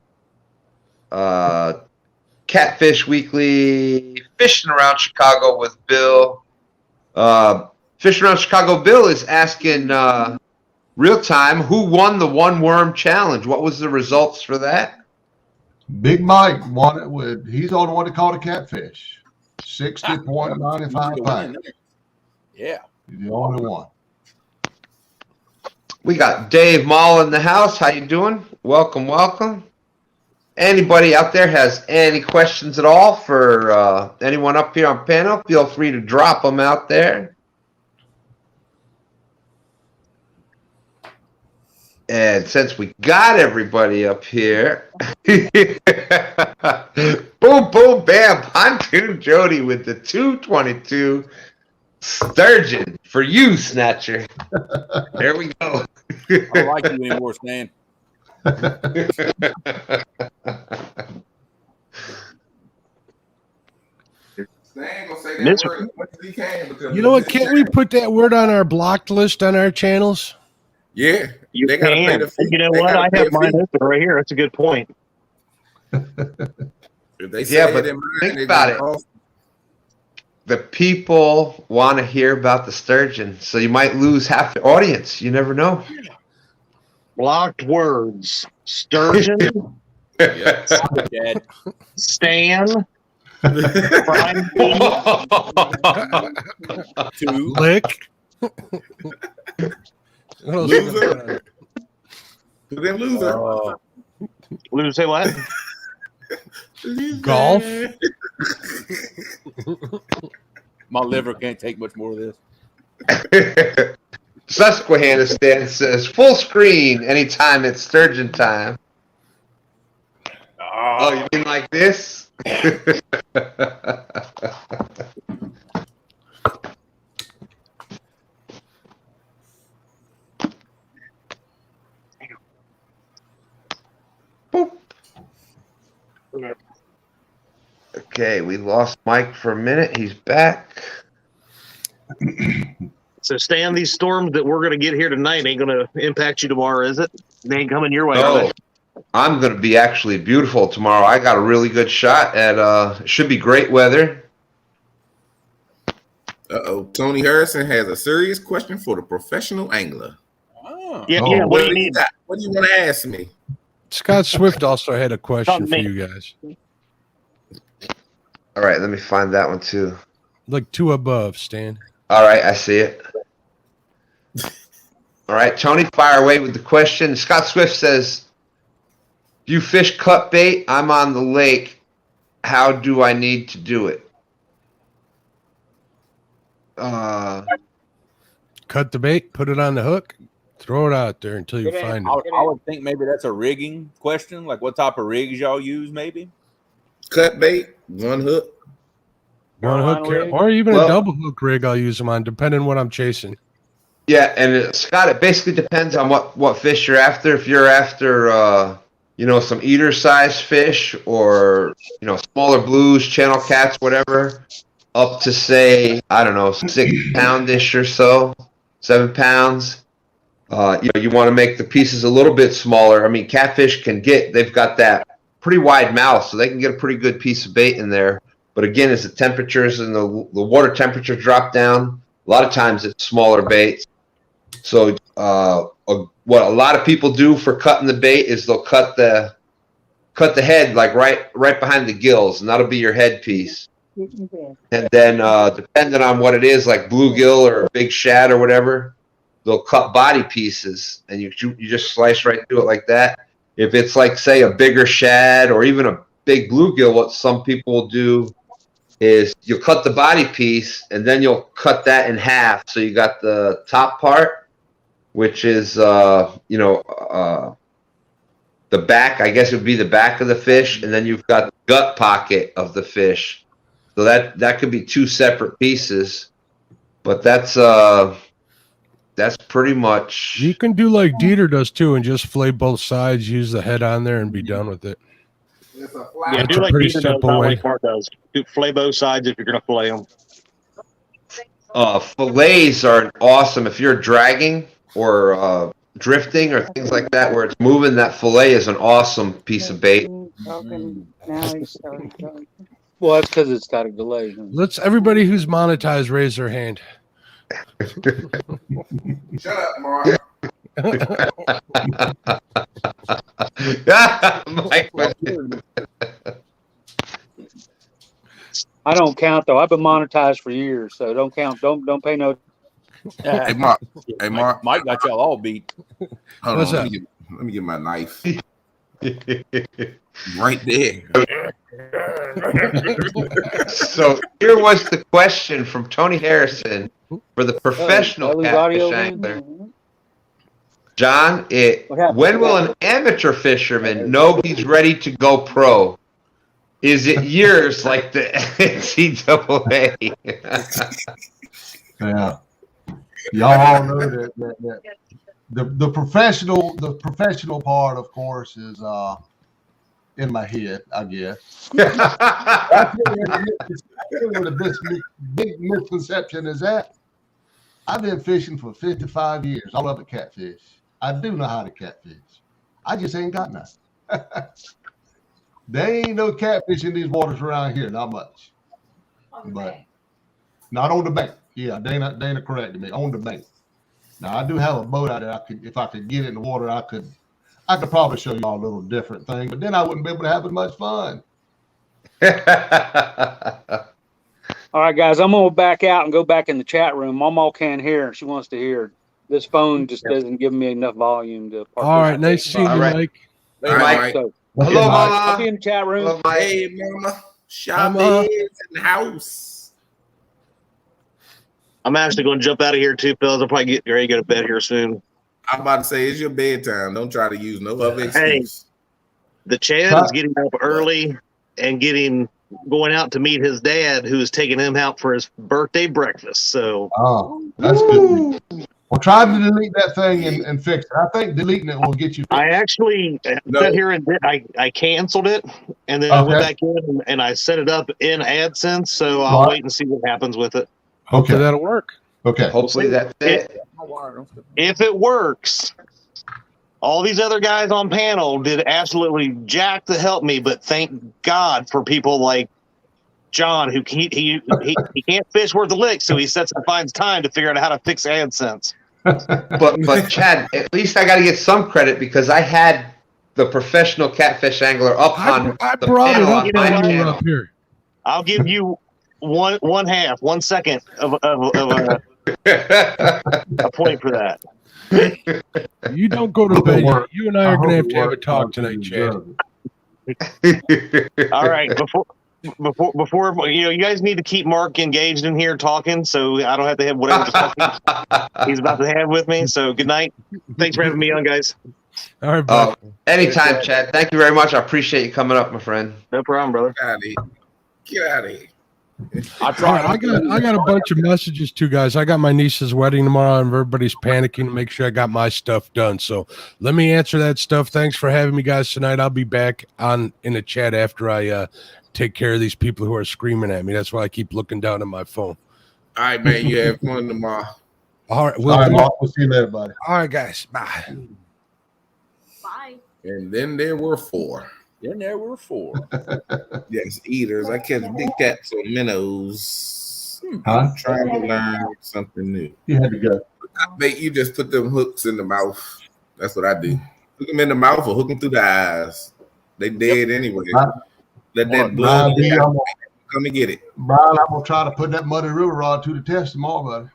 Catfish Weekly, Fishing Around Chicago with Bill. Fishing Around Chicago Bill is asking real time, who won the one worm challenge? What was the results for that? Big Mike won it with, he's the only one that caught a catfish. 60.95 pounds. Yeah. He's the only one. We got Dave Mall in the house. How you doing? Welcome, welcome. Anybody out there has any questions at all for anyone up here on panel, feel free to drop them out there. And since we got everybody up here, boom, boom, bam, Pontoon Jody with the 222 sturgeon for you, Snatcher. There we go. I don't like you anymore, Stan. You know what? Can't we put that word on our blocked list on our channels? Yeah, You they gotta pay can. the fee. You know They what? gotta I pay have a mine fee. open right here. That's a good point. If they say Yeah, it but in mine, think they about gonna it. cost- The people want to hear about the sturgeon, so you might lose half the audience. You never know. Blocked words. Sturgeon. Yeah. Dad. Stan. Prime Two. Lick. Loser. To them loser. Loser, say what? Golf. My liver can't take much more of this. Susquehanna Stan says full screen anytime it's sturgeon time. Oh, you mean like this? Boop. Okay, we lost Mike for a minute. He's back. So, Stan, these storms that we're going to get here tonight ain't going to impact you tomorrow, is it? They ain't coming your way, are No, they? I'm going to be actually beautiful tomorrow. I got a really good shot at it should be great weather. Tony Harrison has a serious question for the professional angler. Oh. Yeah, Oh. what do you need? What do you want to ask me? Scott Swift also had a question for you guys. All right, let me find that one too. Like two above, Stan. All right, I see it. All right, Tony, fire away with the question. Scott Swift says, "Do you fish cut bait? I'm on the lake. How do I need to do it?" Cut the bait, put it on the hook, throw it out there until you find it. I would think maybe that's a rigging question. Like what type of rigs y'all use, maybe? Cut bait, one hook. One hook, rig? or even Well- a double hook rig. I'll use them on, depending on what I'm chasing. Yeah, and Scott, it basically depends on what fish you're after. If you're after, some eater size fish or, smaller blues, channel cats, whatever, up to say, I don't know, 6 poundish or so, 7 pounds. You want to make the pieces a little bit smaller. I mean, catfish they've got that pretty wide mouth, so they can get a pretty good piece of bait in there. But again, as the temperatures and the water temperature drop down, a lot of times it's smaller baits. So what a lot of people do for cutting the bait is they'll cut the head like right behind the gills, and that'll be your head piece. And then depending on what it is, like bluegill or big shad or whatever, they'll cut body pieces, and you just slice right through it like that. If it's like, say, a bigger shad or even a big bluegill, what some people will do is you'll cut the body piece and then you'll cut that in half. So you got the top part, which is the back. I guess it would be the back of the fish, and then you've got the gut pocket of the fish. So that could be two separate pieces, but that's pretty much. You can do like Dieter does too, and just fillet both sides, use the head on there, and be done with it. Yeah, That's do a like pretty Peter does, simple not way. like Mark does. Do fillet both sides if you're going to fillet them. Fillets are awesome if you're dragging or drifting or things like that where it's moving. That fillet is an awesome piece of bait. Now he's starting talking. Well, that's because it's got a delay. Let's everybody who's monetized raise their hand. Shut up, Mark. I don't count though. I've been monetized for years, so don't count. Don't pay no. Hey, Mark. Hey, Mark. Mike got y'all all beat. Hold What's on. up? Let me get my knife. Right there. So here was the question from Tony Harrison for the professional catfish angler. John, when will an amateur fisherman know he's ready to go pro? Is it years like the NCAA? Yeah. Y'all all know that the professional part, of course, is in my head, I guess. That's where the big misconception is at. I've been fishing for 55 years. I love to catfish. I do know how to catfish. I just ain't got nothing. There ain't no catfish in these waters around here, not much. But not on the bank. Yeah, Dana corrected me. On the bank. Now I do have a boat out there. If I could get in the water, I could probably show y'all a little different thing, but then I wouldn't be able to have as much fun. All right, guys, I'm gonna back out and go back in the chat room. Mama can't hear. She wants to hear. This phone just doesn't give me enough volume to. All right, nice seeing you, Mike. Hey, Mike. So, hello, Mama. I'll be in the chat room. Hello, Mike. Hey, Mama. Chavez in the house. I'm actually going to jump out of here too, fellas. I'll probably get ready to go to bed here soon. I'm about to say it's your bedtime. Don't try to use no other excuse. The Chad is getting up early and going out to meet his dad, who is taking him out for his birthday breakfast. So, that's good. Well, try to delete that thing and fix it. I think deleting it will get you fixed. I actually sat here and I canceled it, and then I went back in and I set it up in AdSense. So I'll wait and see what happens with it. Hopefully that'll work. Okay. Hopefully that's it. If it works, all these other guys on panel did absolutely jack to help me, but thank God for people like John, who he can't fish worth a lick, so he sets and finds time to figure out how to fix AdSense. But Chad, at least I got to get some credit because I had the professional catfish angler up on the panel on my channel. I'll give you one second of a point for that. You don't go to bed. You and I are going to have a talk tonight, Chad. All right, before you guys need to keep Mark engaged in here talking, so I don't have to have whatever he's about to have with me. So good night. Thanks for having me on, guys. All right, bro. Anytime, Chad. Thank you very much. I appreciate you coming up, my friend. No problem, brother. Get out of here. I got a bunch of messages too, guys. I got my niece's wedding tomorrow, and everybody's panicking to make sure I got my stuff done. So let me answer that stuff. Thanks for having me, guys, tonight. I'll be back in the chat after I take care of these people who are screaming at me. That's why I keep looking down at my phone. All right, man. You have fun tomorrow. All right, Mark. We'll see you later, buddy. All right, guys. Bye. Bye. And then there were four. Yes, eaters. I catch big cats on minnows. I'm trying to learn something new. You had to go. I bet you just put them hooks in the mouth. That's what I do. Hook them in the mouth or hook them through the eyes. They dead anyway. Let that blood come and get it. Brian, I'm gonna try to put that muddy river rod to the test tomorrow, buddy.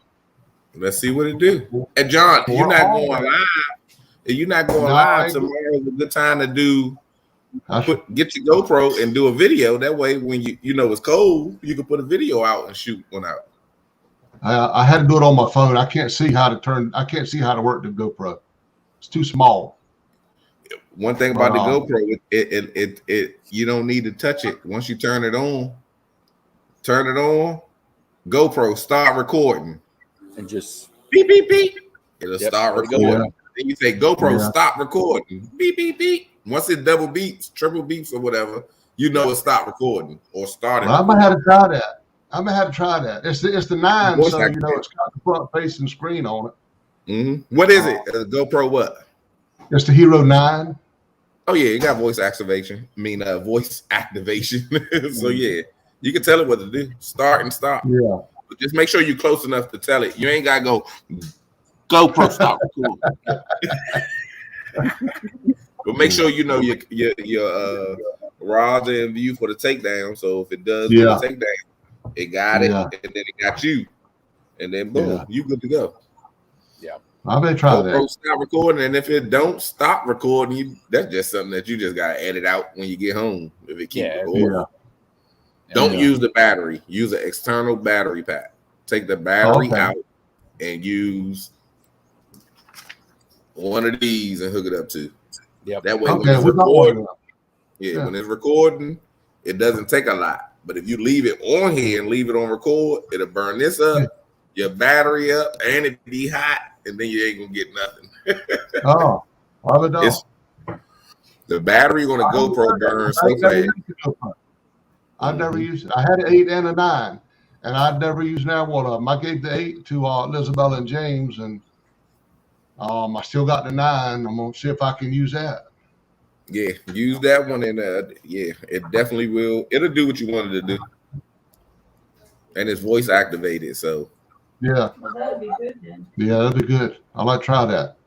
Let's see what it do. And John, you're not going live. If you're not going live tomorrow, is a good time to do. Get your GoPro and do a video. That way, when you know it's cold, you can put a video out and shoot one out. I had to do it on my phone. I can't see how to work the GoPro. It's too small. One thing about the GoPro, it you don't need to touch it. Once you turn it on, GoPro start recording. And just beep beep beep. It'll start recording. Yeah. Then you say GoPro stop recording. Beep beep beep. Once it double beeps, triple beeps, or whatever, you know it stopped recording or started. Well, I might have to try that. I'm gonna have to try that. It's the 9, Voice so activation. it's got the front facing screen on it. What is it? GoPro what? It's the Hero 9. Oh yeah, it got voice activation. Voice activation. So yeah, you can tell it what to do. Start and stop. Yeah. But just make sure you're close enough to tell it. You ain't gotta go GoPro stop recording. But make sure you know your rods are in view for the takedown. So if it does do the takedown, it got it, and then it got you, and then boom, you good to go. Yeah, I may try that. Stop recording, and if it don't stop recording, that's just something that you just gotta edit out when you get home. If it keeps recording, don't use the battery. Use an external battery pack. Take the battery out and use one of these and hook it up to. Yeah, that way when it's recording, when it's recording, it doesn't take a lot. But if you leave it on here and leave it on record, it'll burn this up, your battery up, and it be hot, and then you ain't gonna get nothing. The battery on a GoPro burns so fast. I've never used it. I had an 8 and a 9, and I'd never used neither one of them. I gave the 8 to Isabella and James, and I still got the 9. I'm gonna see if I can use that. Yeah, use that one, and it definitely will. It'll do what you wanted to do, and it's voice activated. So Well, that'd be good then. Yeah, that'd be good. I like to try that.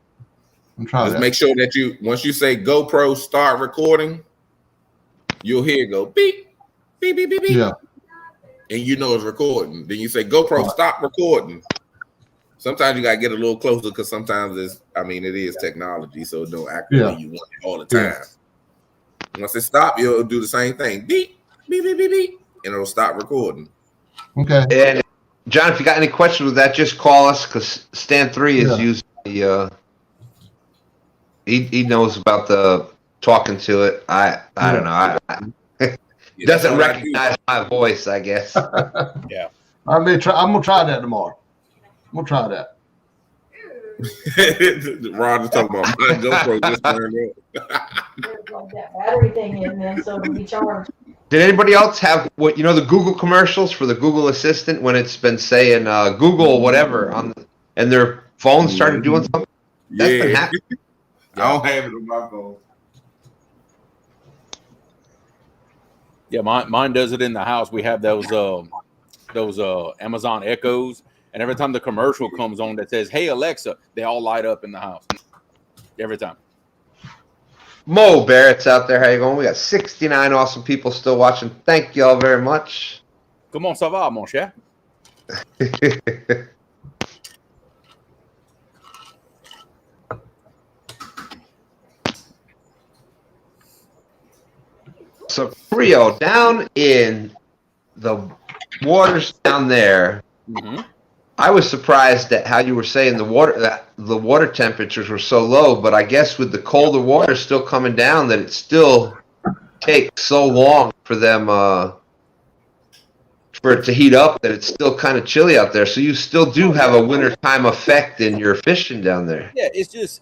Just make sure that once you say GoPro start recording, you'll hear it go beep, beep, beep, beep, beep. Yeah. And you know it's recording. Then you say GoPro stop recording. Sometimes you gotta get a little closer because sometimes it is technology, so it don't act the way you want it all the time. Once it stops, you'll do the same thing. Beep, beep, beep, beep, beep, and it'll stop recording. Okay. And John, if you got any questions with that, just call us because Stan 3 is using the he knows about the talking to it. I don't know. Doesn't recognize my voice, I guess. Yeah. I'm gonna try that tomorrow. I'm gonna try that. Ron is talking about my GoPro just turned Plug that battery thing in then so it'll be charged. Did anybody else have the Google commercials for the Google Assistant when it's been saying Google whatever and their phone started doing something? That's been happening. I don't have it on my phone. Yeah, mine does it in the house. We have those Amazon Echoes, and every time the commercial comes on that says, "Hey Alexa," they all light up in the house. Every time. Mo Barrett's out there. How you going? We got 69 awesome people still watching. Thank you all very much. Comment ça va, mon cher? So, Rio, down in the waters down there, I was surprised at how you were saying the water temperatures were so low, but I guess with the colder water still coming down, that it still takes so long for them for it to heat up that it's still kind of chilly out there. So you still do have a wintertime effect in your fishing down there. Yeah, it's just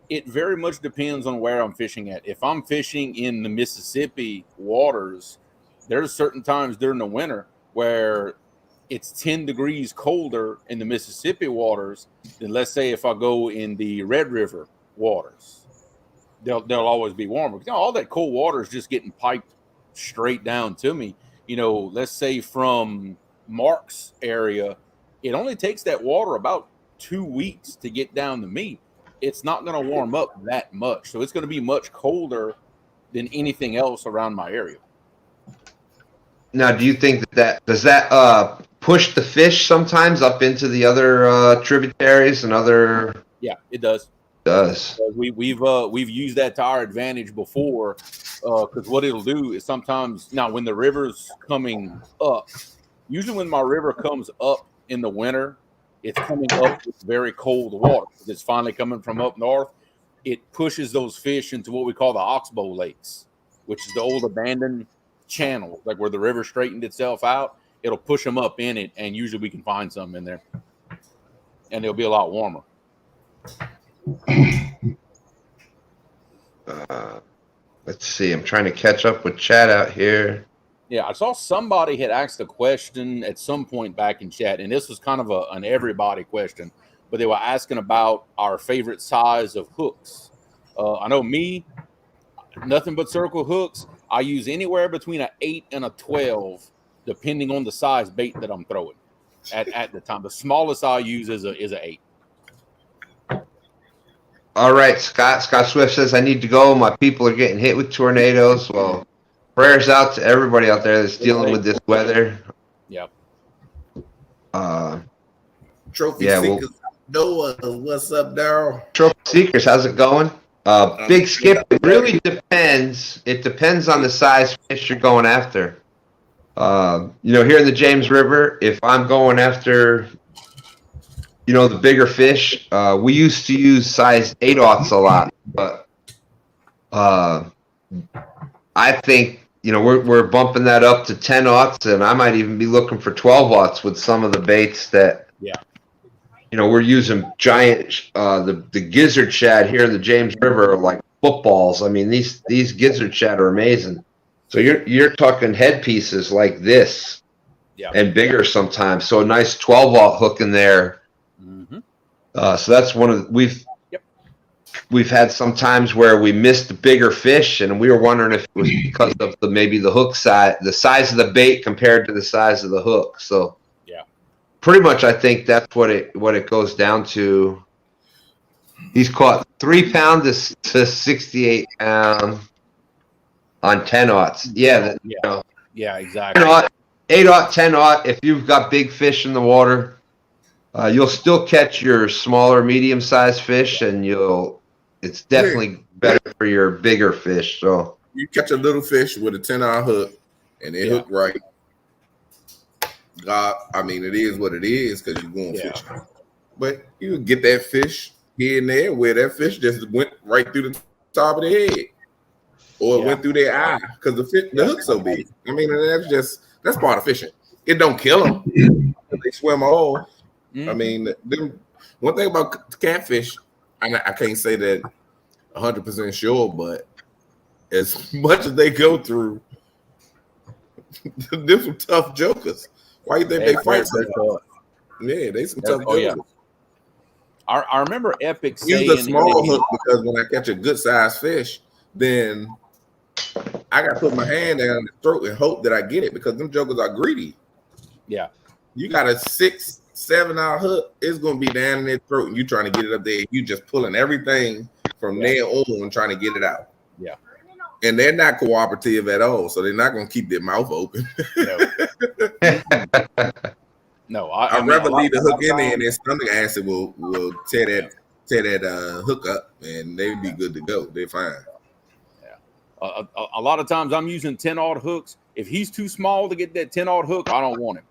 it very much depends on where I'm fishing at. If I'm fishing in the Mississippi waters, there's certain times during the winter where it's 10 degrees colder in the Mississippi waters than, let's say, if I go in the Red River waters. They'll always be warmer. All that cold water is just getting piped straight down to me. Let's say from Mark's area, it only takes that water about 2 weeks to get down to me. It's not going to warm up that much. So it's going to be much colder than anything else around my area. Now, do you think that does that push the fish sometimes up into the other tributaries and other? Yeah, it does. We've used that to our advantage before, because what it'll do is sometimes now when the river's coming up, usually when my river comes up in the winter, it's coming up with very cold water. It's finally coming from up north. It pushes those fish into what we call the oxbow lakes, which is the old abandoned channel, like where the river straightened itself out. It'll push them up in it, and usually we can find some in there, and it'll be a lot warmer. Let's see. I'm trying to catch up with chat out here. Yeah, I saw somebody had asked a question at some point back in chat, and this was kind of an everybody question, but they were asking about our favorite size of hooks. I know me, nothing but circle hooks. I use anywhere between an 8 and a 12, depending on the size bait that I'm throwing at the time. The smallest I use is a 8. All right, Scott Swift says, I need to go. My people are getting hit with tornadoes. Well, prayers out to everybody out there that's dealing with this weather. Yep. Trophy yeah, Seekers. Noah, what's up, Daryl? Trophy Seekers, how's it going? Big Skip, it really depends. It depends on the size fish you're going after. Here in the James River, if I'm going after, the bigger fish, we used to use size 8/aughts a lot, but I think, we're bumping that up to 10/aughts, and I might even be looking for 12/aughts with some of the baits that, we're using giant, the gizzard shad here in the James River are like footballs. I mean, these gizzard shad are amazing. So you're talking headpieces like this and bigger sometimes. So a nice 12/aught hook in there. Mm-hmm. So that's one of we've had some times where we missed the bigger fish, and we were wondering if it was because of maybe the hook size, the size of the bait compared to the size of the hook. So pretty much, I think that's what it goes down to. He's caught 3 pound to 68 pound on 10/aughts. Yeah, exactly. 8/aught, 10/aught. If you've got big fish in the water, you'll still catch your smaller, medium-sized fish, and it's definitely better for your bigger fish. So you catch a little fish with a 10-hour hook, and it hook right. God, I mean, it is what it is because you're going fishing. But you get that fish here and there where that fish just went right through the top of their head, or it went through their eye because the hook's so big. I mean, and that's part of fishing. It don't kill them; they swim off. I mean, one thing about catfish, I can't say that 100% sure, but as much as they go through, they're some tough jokers. Why do you think they fight so hard? Yeah, they some tough jokers. I remember Epic saying use a small hook because when I catch a good sized fish, then I got to put my hand down the throat and hope that I get it because them jokers are greedy. Yeah, you got a 6-7 hour hook, it's gonna be down in their throat, and you trying to get it up there. You just pulling everything from there on, trying to get it out. Yeah, and they're not cooperative at all, so they're not gonna keep their mouth open. No, I'd rather leave the hook in there, and their stomach acid will tear that hook up, and they'd be good to go. They're fine. Yeah, a lot of times I'm using 10/aught hooks. If he's too small to get that 10/aught hook, I don't want him.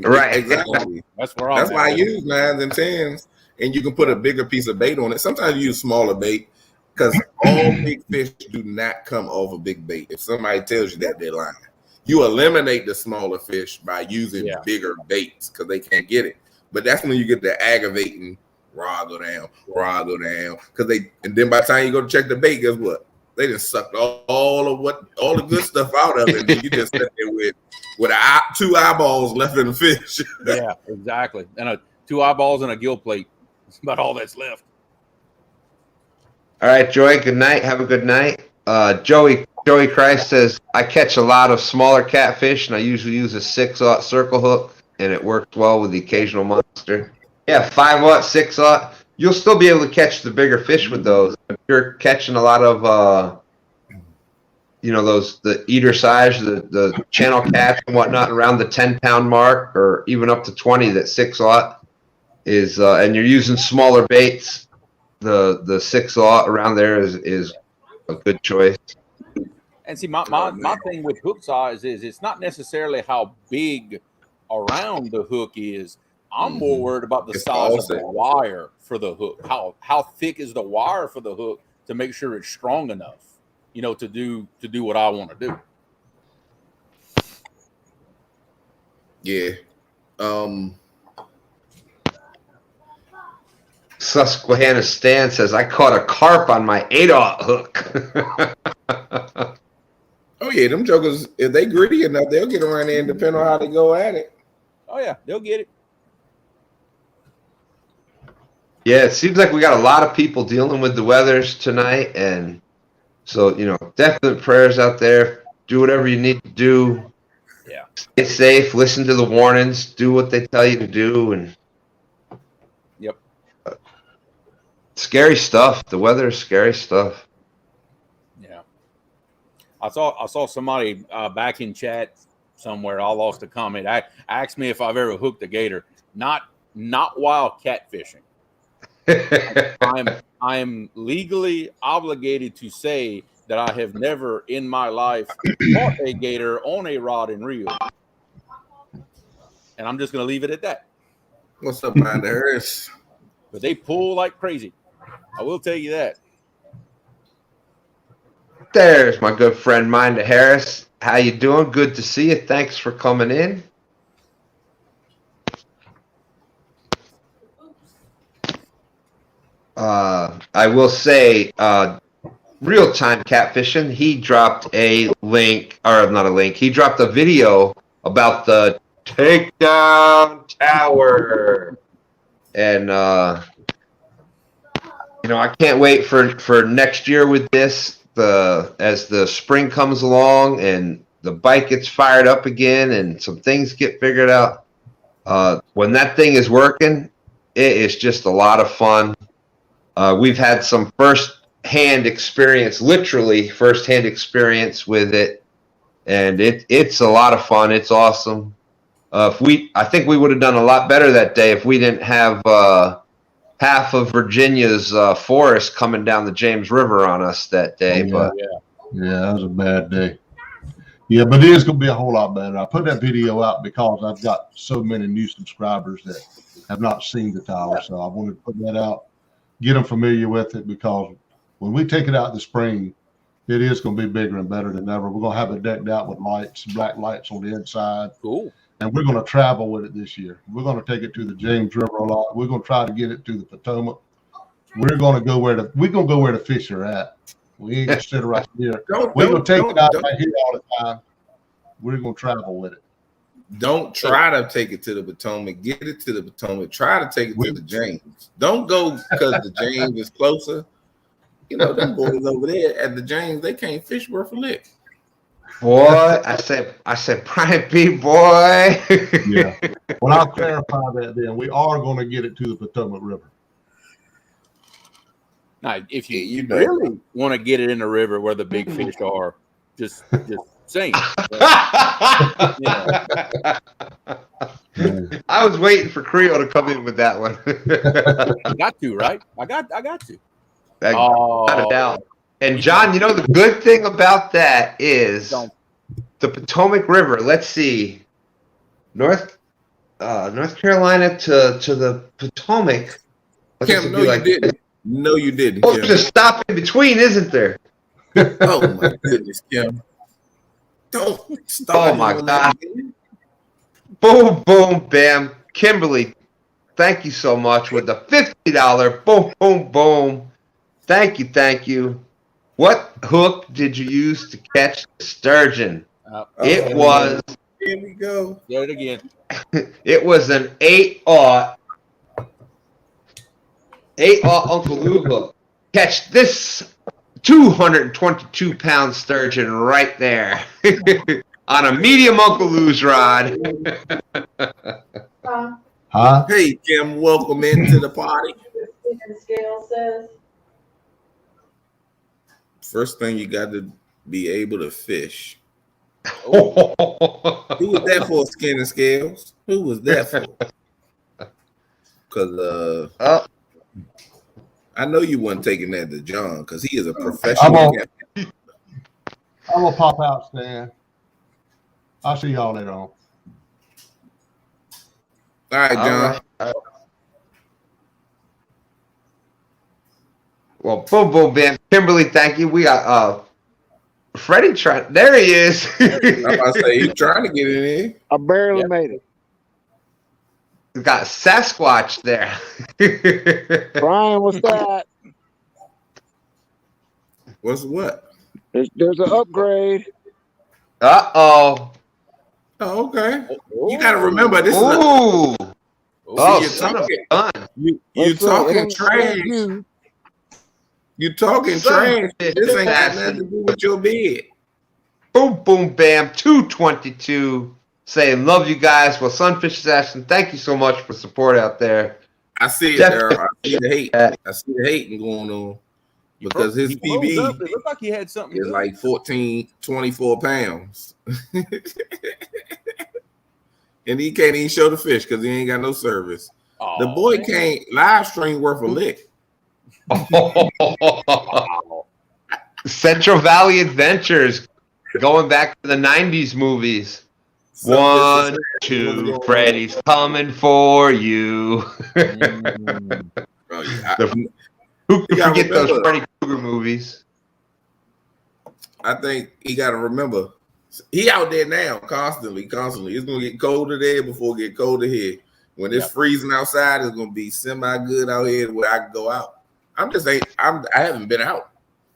Right, exactly. That's why I use 9s and 10s, and you can put a bigger piece of bait on it. Sometimes you use smaller bait because all big fish do not come off a big bait. If somebody tells you that, they're lying. You eliminate the smaller fish by using bigger baits because they can't get it. But that's when you get the aggravating rod go down. And then by the time you go to check the bait, guess what? They just sucked all the good stuff out of it, and you just sit there with 2 eyeballs left in the fish. Yeah, exactly. And 2 eyeballs and a gill plate. That's about all that's left. All right, Joey. Good night. Have a good night. Joey Christ says, I catch a lot of smaller catfish, and I usually use a 6/aught circle hook, and it works well with the occasional monster. Yeah, 5/aught, 6/aught. You'll still be able to catch the bigger fish with those. If you're catching a lot of, the eater size, the channel catch and whatnot around the 10-pound mark, or even up to 20, that 6/aught is, and you're using smaller baits, the 6/aught around there is a good choice. And see, my thing with hook size is it's not necessarily how big around the hook is. I'm more worried about the size of the wire for the hook. How thick is the wire for the hook to make sure it's strong enough, to do what I want to do. Yeah. Susquehanna Stan says, I caught a carp on my 8/aught hook. Oh yeah, them jokers, if they gritty enough, they'll get around there, depending on how they go at it. Oh yeah, they'll get it. Yeah, it seems like we got a lot of people dealing with the weathers tonight, and so definite prayers out there. Do whatever you need to do. Yeah. Stay safe. Listen to the warnings. Do what they tell you to do, and yep. Scary stuff. The weather is scary stuff. Yeah. I saw somebody back in chat somewhere. I lost a comment. I asked me if I've ever hooked a gator. Not while catfishing. I'm legally obligated to say that I have never in my life caught a gator on a rod and reel. And I'm just going to leave it at that. What's up, Amanda Harris? But they pull like crazy. I will tell you that. There's my good friend, Minda Harris. How you doing? Good to see you. Thanks for coming in. I will say, real-time catfishing, he dropped a link, or not a link, he dropped a video about the takedown tower. And, I can't wait for next year with this, as the spring comes along and the bike gets fired up again and some things get figured out. When that thing is working, it is just a lot of fun. We've had some first-hand experience with it, and it's a lot of fun. It's awesome. I think we would have done a lot better that day if we didn't have half of Virginia's forest coming down the James River on us that day. Yeah, that was a bad day. Yeah, but it is going to be a whole lot better. I put that video out because I've got so many new subscribers that have not seen the tower, so I wanted to put that out. Get them familiar with it, because when we take it out in the spring, it is going to be bigger and better than ever. We're going to have it decked out with lights, black lights on the inside. Cool. And we're going to travel with it this year. We're going to take it to the James River a lot. We're going to try to get it to the Potomac. We're going to go where the fish are at. We ain't going to sit right here. We're going to take it out right here all the time. We're going to travel with it. Don't try to take it to the Potomac. Get it to the Potomac. Try to take it to the James. Don't go because the James is closer. Them boys over there at the James, they can't fish worth a lick. Boy, I said, Brian B. Boy. Yeah. Well, I'll clarify that then. We are going to get it to the Potomac River. Now, if you really want to get it in the river where the big fish are, just sing. I was waiting for Creole to come in with that one. I got to, right? I got to. Not a doubt. And John, the good thing about that is the Potomac River. Let's see, North Carolina to the Potomac. Kim, no, you didn't. No, you didn't. Oh, there's a stop in between, isn't there? Oh my goodness, Kim! Don't stop. Oh my God! Boom, boom, bam. Kimberly, thank you so much with the $50. Boom, boom, boom. Thank you. What hook did you use to catch the sturgeon? It was. Here we go. Get it again. It was an 8/0 Uncle Lou hook. Catch this 222-pound sturgeon right there on a medium Uncle Lou's rod. Huh? Hey, Kim, welcome into the party. Scale says. First thing, you got to be able to fish. Oh. Who was that for, Skin and Scales? Who was that for? Because I know you weren't taking that to John, because he is a professional captain. I'm going to pop out, Stan. I'll see y'all later on. All right, John. All right. Well, boom, boom, bam. Kimberly, thank you. We got Freddie trying. There he is. I'm about to say, he's trying to get it in. I barely made it. We got Sasquatch there. Brian, what's that? What's what? There's an upgrade. Uh-oh. Oh, okay. You got to remember this Ooh. is Oh, you're son of talking, a gun. you talking trash. You talking Son of trash. a This ain't got assassin. nothing to do with your bed. Boom, boom, bam. 222 saying, love you guys. Well, Sunfish Assassin, thank you so much for support out there. I see it there. I see the hate. I see the hating going on because his He froze up. PB It looked like he had something is good. like 14, 24 pounds. And he can't even show the fish because he ain't got no service. Oh, the boy man. can't live stream worth a lick. Central Valley Adventures, going back to the 90s movies. So 1, 2, Freddy's coming for you. Oh, yeah. Who can forget remember, those Freddy Krueger movies? I think he got to remember, he out there now constantly. It's going to get colder there before it get colder here. When it's freezing outside, it's going to be semi-good out here where I can go out. I haven't been out.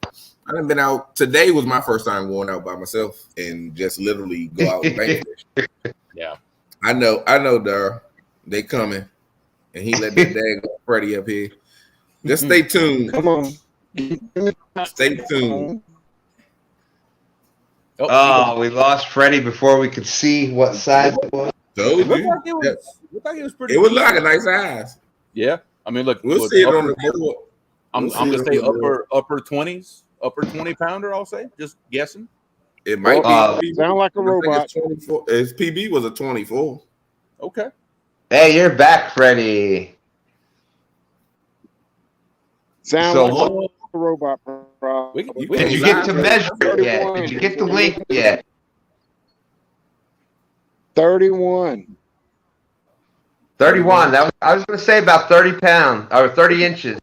I haven't been out. Today was my first time going out by myself and just literally go out and bank fish. Yeah. I know, Dar. They coming. And he let that dang Freddy up here. Just stay tuned. Come on. Stay tuned. Oh, we lost Freddy before we could see what size it was. Told you. It was pretty. It was like a nice size. Yeah. I mean, look. We'll see it on the board. I'm gonna say upper 20s, upper 20 pounder. I'll say, just guessing. It might be. Sound like a robot. 24. His PB was a 24. Okay. Hey, you're back, Freddy. Sound So like a robot. Did you get to measure it yet? Did you get the link yet? 31. 31. I was going to say about 30 pounds or 30 inches.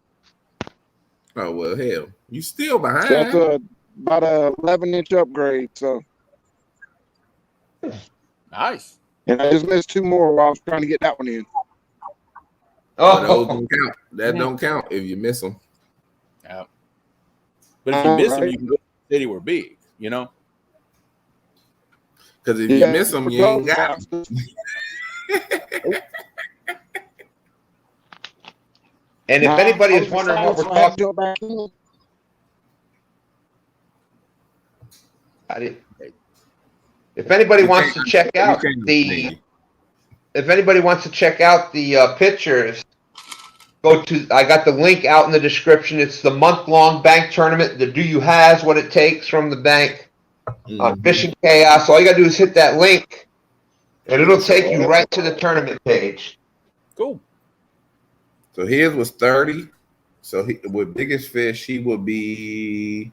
Oh, well, hell. You still behind. That's about a 11-inch upgrade. So nice. And I just missed 2 more while I was trying to get that one in. Oh, those don't count. That don't count if you miss them. Yeah. But if you miss them, you can go to the city were big, you know? Because if you miss them, you ain't got them. And if anybody is wondering what we're talking about, if anybody wants to check out the pictures, I got the link out in the description. It's the month-long bank tournament. The Do You Has What It Takes from the bank on Fishing Chaos. All you got to do is hit that link, and it'll take you right to the tournament page. Cool. So his was 30. So with biggest fish, he would be.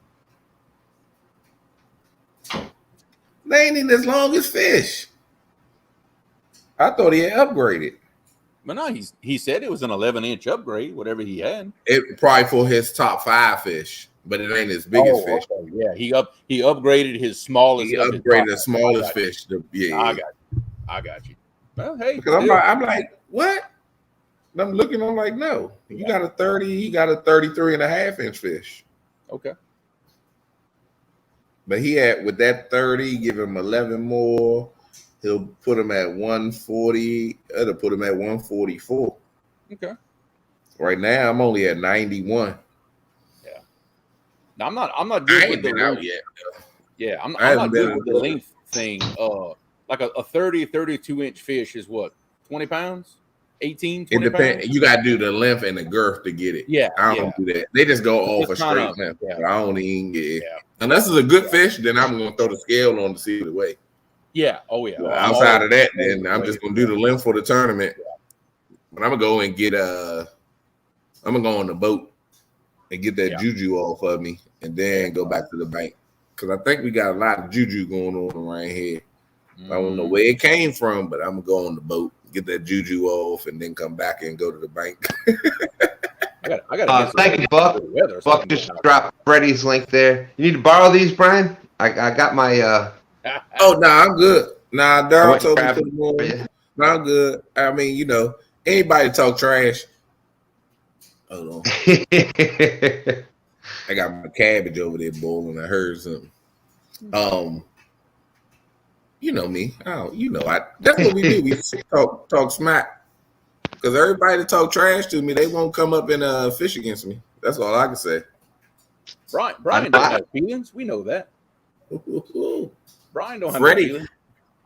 They ain't even as long as fish. I thought he had upgraded. But no, he said it was an 11-inch upgrade, whatever he had. It probably for his top 5 fish, but it ain't his biggest fish. Okay. Yeah, he upgraded his smallest. He upgraded the smallest fish. I got you. Well, hey, because I'm like, what? And I'm looking. I'm like, no. You got a 30. He got a 33.5-inch fish. Okay. But he had with that 30, give him 11 more. He'll put him at 140. It'll put him at 144. Okay. Right now, I'm only at 91. Yeah. Now, I'm not good with the length. Yet. Yeah, I'm not good with the length thing. Like a 32-inch fish is what, 20 pounds? 18, 20 It depends. pounds? You got to do the length and the girth to get it. Yeah. I don't do that. They just go off a straight length. Yeah. I don't even get it. Yeah. Unless it's a good fish, then I'm going to throw the scale on to see the weight. Yeah. Oh, yeah. Well, outside of that, then I'm just going to do the length for the tournament. But I'm going to go and get I'm going to go on the boat and get that juju off of me and then go back to the bank. Because I think we got a lot of juju going on right here. I don't know where it came from, but I'm going to go on the boat, get that juju off, and then come back and go to the bank. I got thank you, Buck. Buck just dropped Freddie's link there. You need to borrow these, Brian? I got my... Oh, no, I'm good. Nah, Daryl told me to put them on. No, I'm good. I mean, you know, anybody talk trash. Hold on. I got my cabbage over there boiling. I heard something. You know me. That's what we do. We talk smack. Because everybody that talk trash to me, they won't come up and fish against me. That's all I can say. Brian don't have feelings. We know that. Brian don't have no feelings.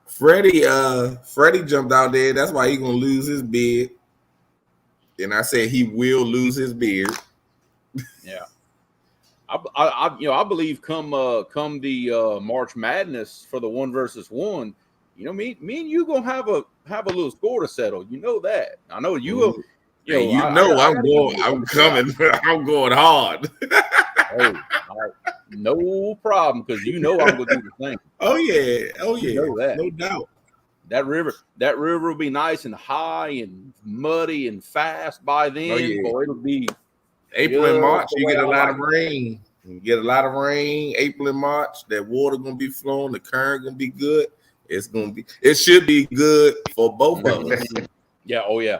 Freddie jumped out there. That's why he gonna lose his beard. And I said he will lose his beard. Yeah. I believe come the March Madness for the 1 versus 1, me and you gonna have a little score to settle. You know that. I know you will. I'm coming. I'm going hard. No problem, because I'm gonna do the thing. Oh yeah, that. No doubt. That river will be nice and high and muddy and fast by then. Oh, yeah. Boy, it'll be April and March. You get a lot of rain. April and March. That water gonna be flowing. The current gonna be good. It should be good for both of us. Yeah. Oh yeah.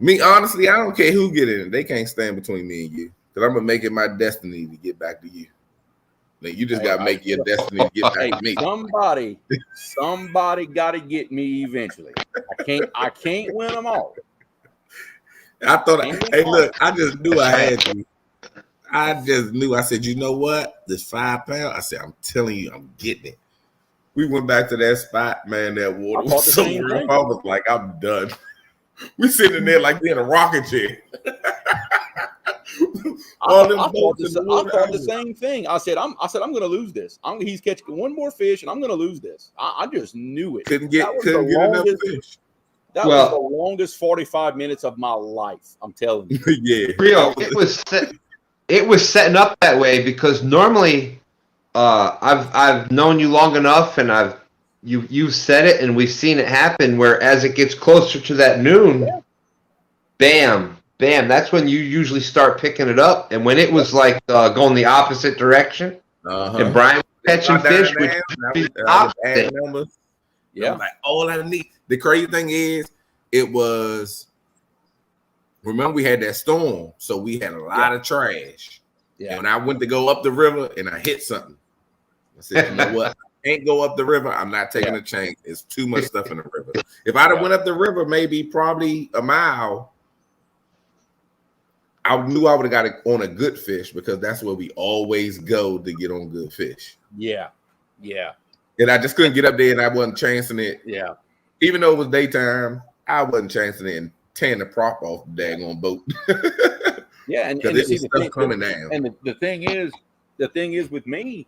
Me, honestly, I don't care who get in. They can't stand between me and you. Because I'm gonna make it my destiny to get back to you. Now, you just gotta make your destiny to get back to me. Somebody gotta get me eventually. I can't win them all. I just knew I had you. I said, you know what? This 5 pound. I said, I'm telling you, I'm getting it. We went back to that spot, man. That water was so rough. I was like, I'm done. We sitting there like we in a rocket chair. I thought the same thing. I said, I'm gonna lose this. He's catching one more fish, and I'm gonna lose this. I just knew it. Couldn't get enough fish. That was the longest 45 minutes of my life. I'm telling you. Yeah, real. It was setting up that way because normally, I've known you long enough, and you've said it, and we've seen it happen. Where as it gets closer to that noon, bam. That's when you usually start picking it up. And when it was like going the opposite direction, and Brian was catching fish, which was the opposite. Yeah, like all I need. The crazy thing is, remember we had that storm, so we had a lot of trash. Yeah. And when I went to go up the river and I hit something, I said, you know what? I can't go up the river. I'm not taking a chance. It's too much stuff in the river. If I'd have went up the river, probably a mile, I knew I would have got it on a good fish, because that's where we always go to get on good fish. Yeah. And I just couldn't get up there, and I wasn't chancing it. Yeah. Even though it was daytime, I wasn't chancing it and tearing the prop off the daggone boat. Yeah, and it was stuff coming down. And the thing is with me,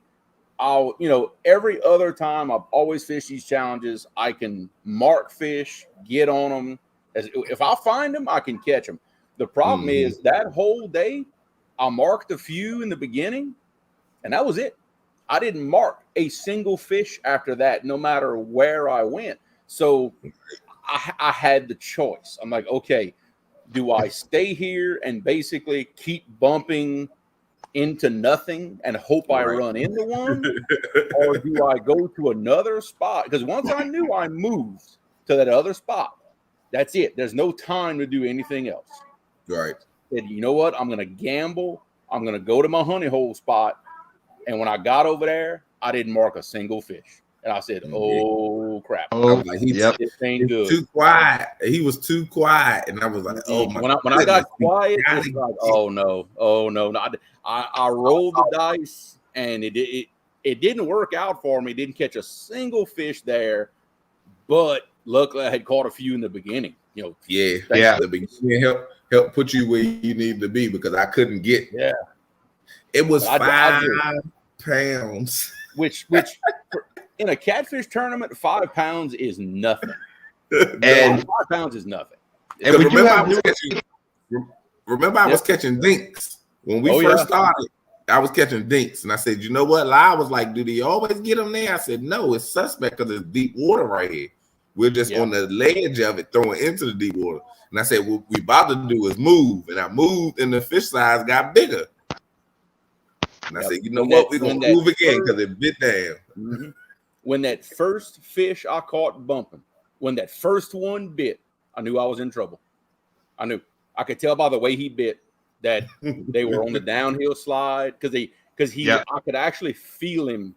every other time I've always fished these challenges, I can mark fish, get on them. If I find them, I can catch them. The problem is that whole day, I marked a few in the beginning, and that was it. I didn't mark a single fish after that, no matter where I went. So I had the choice. I'm like, okay, do I stay here and basically keep bumping into nothing and hope I run into one? Or do I go to another spot? Because once I knew I moved to that other spot, that's it. There's no time to do anything else. Right. And you know what? I'm going to gamble. I'm going to go to my honey hole spot. And when I got over there, I didn't mark a single fish. And I said, oh, crap. I was like, this ain't good. Too quiet. He was too quiet. And I was like, oh, my God. When I got quiet, it's like, oh, no. I rolled the dice, and it didn't work out for me. Didn't catch a single fish there. But luckily, I had caught a few in the beginning. The beginning help put you where you need to be, because I couldn't get. Yeah, it was 5 pounds. Which in a catfish tournament, 5 pounds is nothing. And 5 pounds is nothing. And remember, I was catching dinks when we first started. I was catching dinks, and I said, you know what? Lai was like, do they always get them there? I said, no, it's suspect because it's deep water right here. We're just on the ledge of it, throwing into the deep water. And I said, what we about to do is move. And I moved, and the fish size got bigger. And I said, you know what? We're going to move again because it bit down. Mm-hmm. When that first fish I caught bumping, when that first one bit, I knew I was in trouble. I knew. I could tell by the way he bit that they were on the downhill slide, because I could actually feel him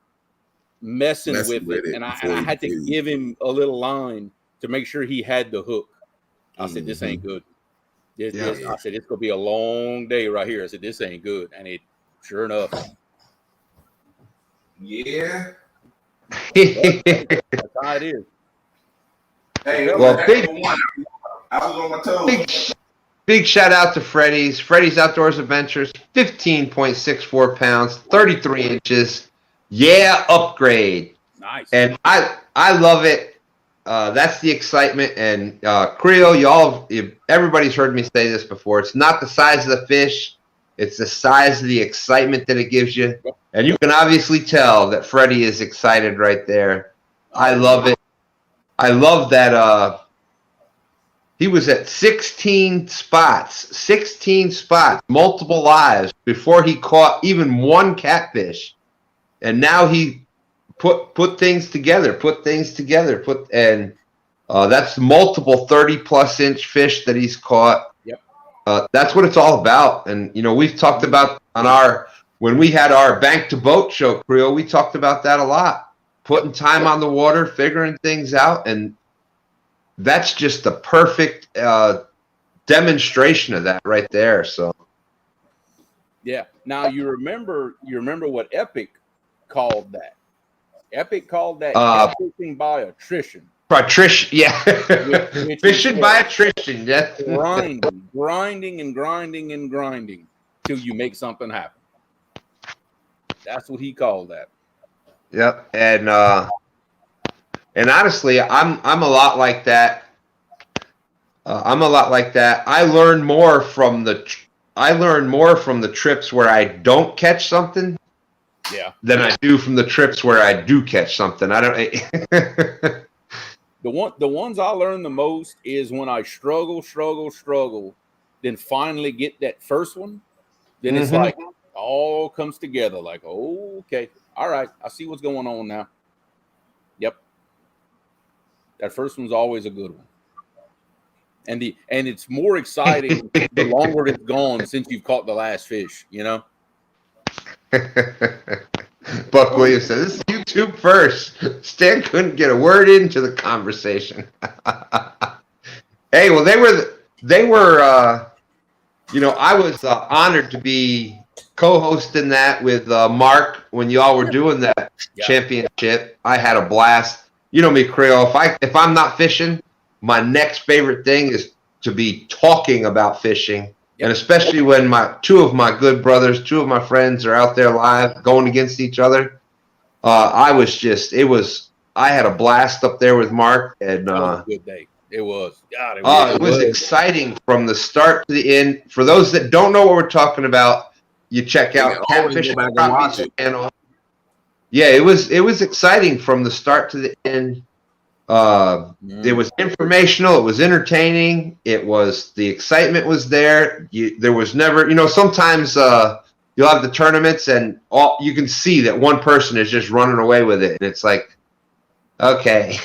messing with it, and I had to give him a little line to make sure he had the hook. I said, "This ain't good." I said, "It's gonna be a long day right here." I said, "This ain't good," and it sure enough. Yeah. That's how it is. Hey, well, I was on my toes. Big shout out to Freddy's Outdoors Adventures, 15.64 pounds, 33 inches. Yeah, upgrade. Nice. And I love it. That's the excitement. And Creole, everybody's heard me say this before. It's not the size of the fish. It's the size of the excitement that it gives you. And you can obviously tell that Freddie is excited right there. I love it. I love that he was at 16 spots, multiple lives before he caught even one catfish. And now he put things together, and that's multiple 30+ inch fish that he's caught. Yep. That's what it's all about. And we've talked about when we had our bank to boat show, Creole, we talked about that a lot. Putting time on the water, figuring things out, and that's just the perfect demonstration of that right there. So yeah. Now you remember what Epic called that. Epic called that catfishing by attrition. Yeah. Fishing by attrition. Yeah. Grinding till you make something happen. That's what he called that. Yep. And honestly, I'm a lot like that. I learn more from the trips where I don't catch something. Yeah. Than I do from the trips where I do catch something. I don't. The ones I learn the most is when I struggle, then finally get that first one. Then it's like all comes together. Like, oh, okay, all right, I see what's going on now. Yep, that first one's always a good one, and it's more exciting the longer it's gone since you've caught the last fish. Buck Williams says, "This is YouTube first. Stan couldn't get a word into the conversation." Hey, well, they were. I was honored to be co-hosting that with Mark when y'all were doing that championship. I had a blast. You know me, Creole. If I'm not fishing, my next favorite thing is to be talking about fishing. And especially when two of my good brothers, two of my friends are out there live going against each other. I had a blast up there with Mark. And that was a good day. It was. God, it was exciting from the start to the end. For those that don't know what we're talking about, you check out Catfish channel. Yeah, it was exciting from the start to the end. It was informational. It was entertaining. The excitement was there. There was never, sometimes you'll have the tournaments and you can see that one person is just running away with it. And it's like, okay.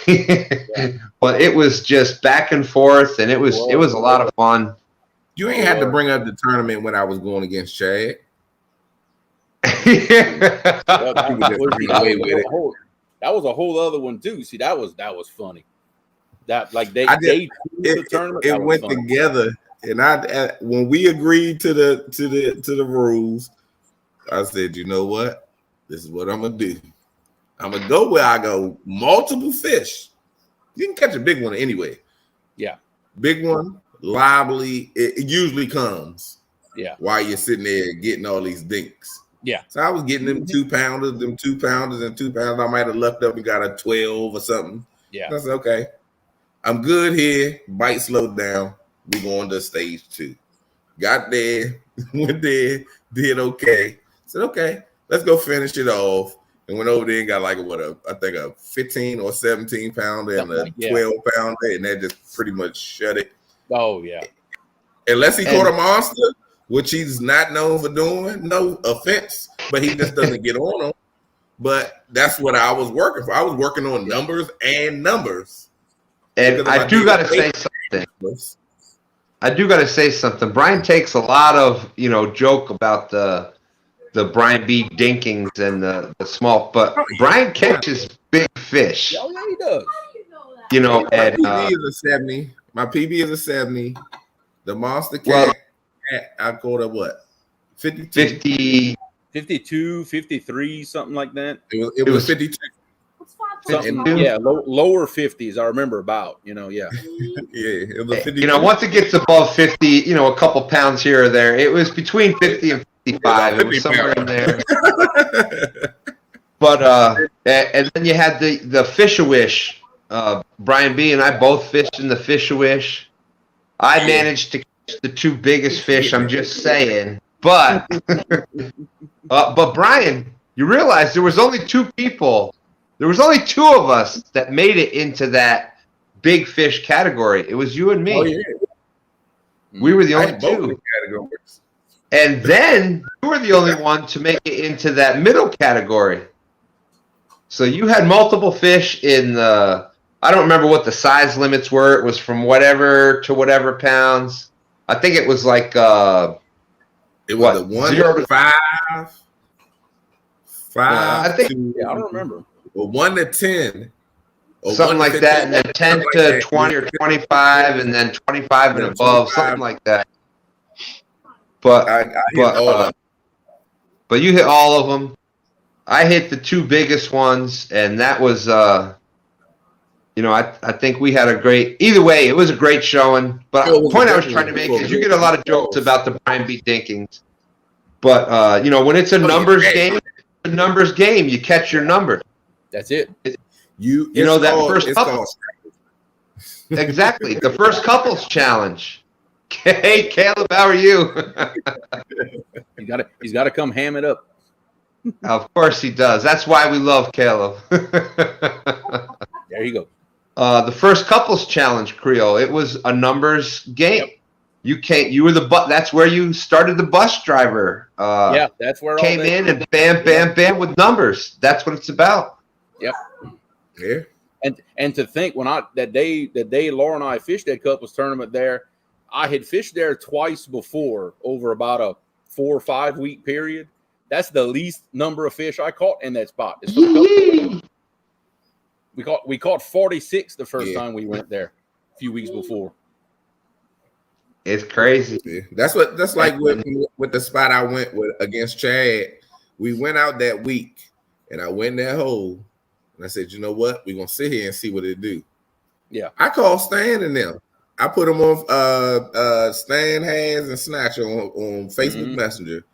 But it was just back and forth, and it was a lot of fun. You ain't had to bring up the tournament when I was going against Chad. That was a whole other one too. See, that was funny. That like the tournament. It went funny together, and when we agreed to the rules, I said, you know what? This is what I'm gonna do. I'm gonna go where I go multiple fish. You can catch a big one anyway. Yeah, big one, lively. It usually comes. Yeah, while you're sitting there getting all these dinks. Yeah. So I was getting them 2 pounders, and 2 pounds. I might have left up and got a 12 or something. Yeah. I said, okay, I'm good here. Bite slowed down. We're going to stage 2. Got there, went there, did okay. Said, okay, let's go finish it off. And went over there and got like I think a 15 or 17 pounder and a 12 pounder, and that just pretty much shut it. Oh yeah. Unless he caught a monster, which he's not known for doing. No offense, but he just doesn't get on them. But that's what I was working for. I was working on numbers and numbers. And I do got to say something. Brian takes a lot of, joke about the the Brian B. Dinkings and the small, but Brian catches big fish. Oh yeah, he does. You know, My and PB is a 70. My PB is a 70. The monster cat, I called it what? 52. 52, 53, something like that. It was 52. Something, yeah, lower 50s. I remember about, yeah. Yeah, it was 52. You know, once it gets above 50, you know, a couple pounds here or there, it was between 50 and 55. It was somewhere in there. But and then you had the Fish-A-Wish. Brian B and I both fished in the Fish-A-Wish. I managed to catch the two biggest fish. I'm just saying, but Brian, you realize there was only two people. There was only two of us that made it into that big fish category. It was you and me. Oh, yeah. We were the only two. And then you were the only one to make it into that middle category. So you had multiple fish in the, I don't remember what the size limits were. It was from whatever to whatever pounds. I think it was like it was a 1 to 5. 5 I think I don't remember. Well, 1 to 10. Something like that, and then 10 to 20 or 25, and then 25 and above, something like that. But but you hit all of them. I hit the two biggest ones, and that was, you know, I think we had a great. Either way, it was a great showing. But the point I was trying to make is you get a lot of jokes about the Brian B. Dinkings, but you know, when it's a numbers game, it's a numbers game. You catch your number. That's it. You know that first couple. Exactly, the first couples challenge. Hey, Caleb, how are you? He's got to come ham it up. Of course he does. That's why we love Caleb. There you go. The first couples challenge, Creole. It was a numbers game. Yep. You were the that's where you started the bus driver. Yeah, that's where came in and bam with numbers. That's what it's about. Yep. Yeah. And to think when that day Laura and I fished that couples tournament there, I had fished there twice before over about a 4 or 5 week period. That's the least number of fish I caught in that spot. We caught 46 the first time we went there a few weeks before. It's crazy. Yeah. That's like with the spot I went with against Chad. We went out that week and I went in that hole and I said, you know what? We're gonna sit here and see what it do. Yeah. I called Stan and them. I put them on Stan, Haz, and Snatcher on Facebook Messenger.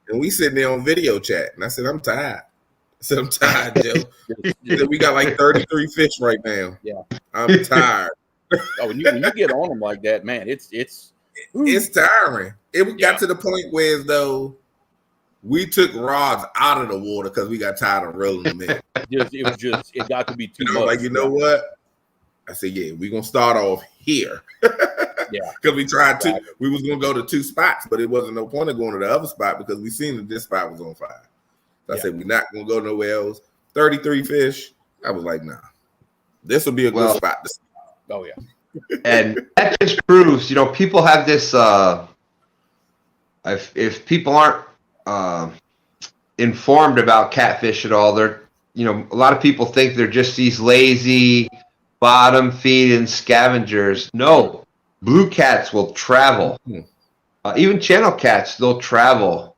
And we sitting there on video chat. And I said, I'm tired. I said, I'm tired, Joe. We got like 33 fish right now. Yeah. I'm tired. Oh, when you get on them like that, man, it's tiring. It got to the point where as though we took rods out of the water because we got tired of rolling them in. It got to be too much. Like, you know what? I said, yeah, we're gonna start off here. Yeah. Because we tried we was gonna go to 2 spots, but it wasn't no point of going to the other spot because we seen that this spot was on fire. So I said, we're not gonna go nowhere else. 33 fish. I was like, nah, this will be a good spot to see. Oh yeah. And that just proves, you know, people have this if people aren't informed about catfish at all, they're, you know, a lot of people think they're just these lazy bottom feeding scavengers. No, blue cats will travel. Even channel cats, they'll travel.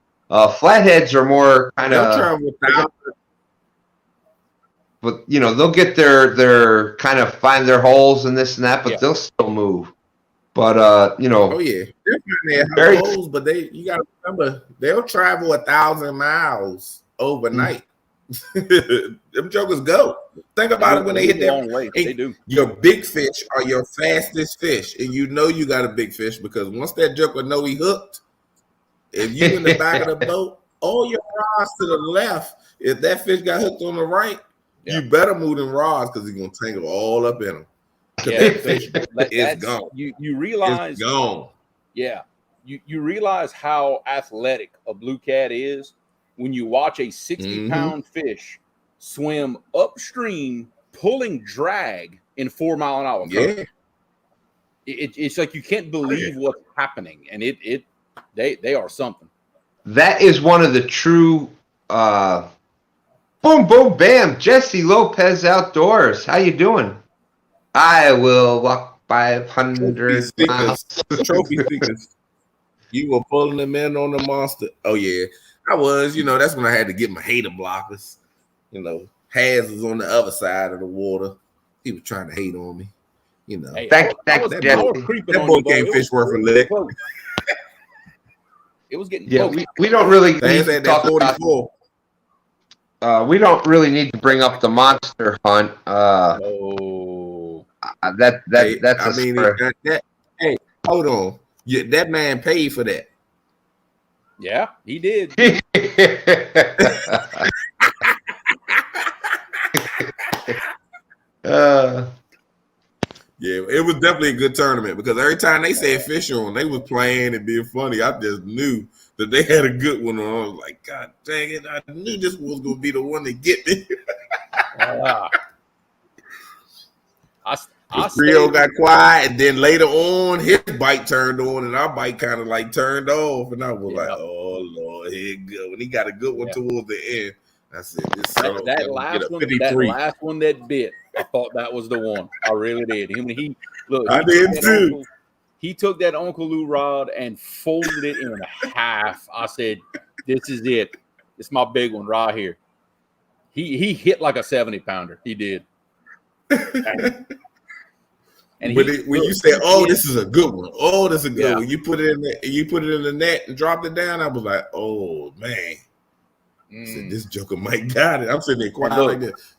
Flatheads are more kind of, but you know, they'll get their kind of find their holes and this and that, but they'll still move. But you know, oh yeah, they're holes, but you got to remember they'll travel 1,000 miles overnight. Them jokers go. Think about it when they hit that. They do. Your big fish are your fastest fish, and you know you got a big fish because once that joker know he hooked, if you in the back of the boat, all your rods to the left. If that fish got hooked on the right, you better move them rods because he's gonna tangle all up in them. That fish is gone. You realize it's gone. Yeah, you realize how athletic a blue cat is when you watch a 60-pound fish swim upstream, pulling drag in 4 mile an hour. Yeah, it's like you can't believe what's happening, and they are something. That is one of the true boom, boom, bam. Jesse Lopez Outdoors. How you doing? I will walk 500 miles. Trophy seekers. You were pulling them in on the monster. Oh yeah, I was. You know, that's when I had to get my hater blockers. You know, Haz was on the other side of the water. He was trying to hate on me. You know, Thank that boy can't fish worth a lick. It was getting we don't really need to had talk that 44. about, we don't really need to bring up the monster hunt. That's hey, hold on. That man paid for that. Yeah, he did. Yeah, it was definitely a good tournament because every time they said fish on, they was playing and being funny. I just knew that they had a good one on. I was like, God dang it, I knew this was going to be the one to get me. Rio got quiet, and then later on, his bike turned on, and our bike kind of like turned off, and I was like, "Oh Lord, here it go." And he got a good one towards the end. I said, that last one that bit, I thought that was the one. I really did. I did too. He took that Uncle Lou rod and folded it in half. I said, "This is it. It's my big one right here." He hit like a 70-pounder. He did. And when you say, "Oh, this is a good one," "Oh, this is a good one," you put it in the net and dropped it down. I was like, "Oh man." I said, this joker might got it. I'm sitting there quiet like this.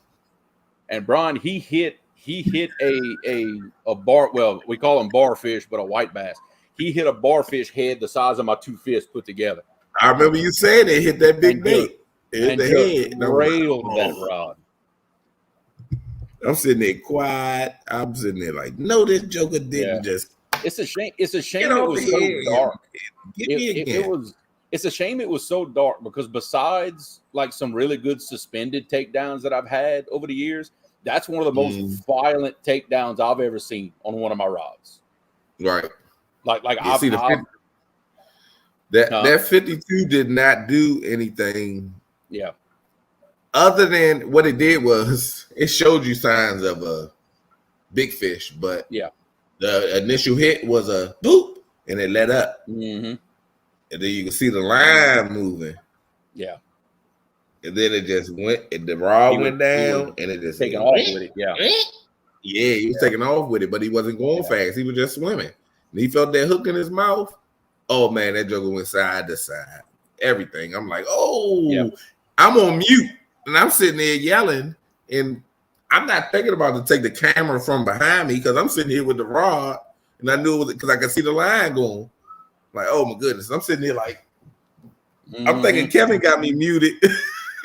And Brian, he hit a bar. Well, we call them bar fish, but a white bass. He hit a bar fish head the size of my two fists put together. I remember you saying it hit that big bait. It hit the head. Railed that rod. I'm sitting there quiet. I'm sitting there like, no, this joker didn't just. It's a shame. It's a shame it was so dark. It's a shame it was so dark because besides like some really good suspended takedowns that I've had over the years, that's one of the most violent takedowns I've ever seen on one of my rods. Right. Like that 52 did not do anything. Yeah. Other than what it did was it showed you signs of a big fish, but the initial hit was a boop and it let up. Mm-hmm. And then you can see the line moving. Yeah. And then it just went, and the rod went down, and it just taking off with it. Yeah. Yeah, he was taking off with it, but he wasn't going fast. He was just swimming. And he felt that hook in his mouth. Oh man, that joker went side to side. Everything. I'm like, I'm on mute. And I'm sitting there yelling, and I'm not thinking about to take the camera from behind me because I'm sitting here with the rod, and I knew it was because I could see the line going. Like, oh my goodness. I'm sitting here like, I'm thinking Kevin got me muted.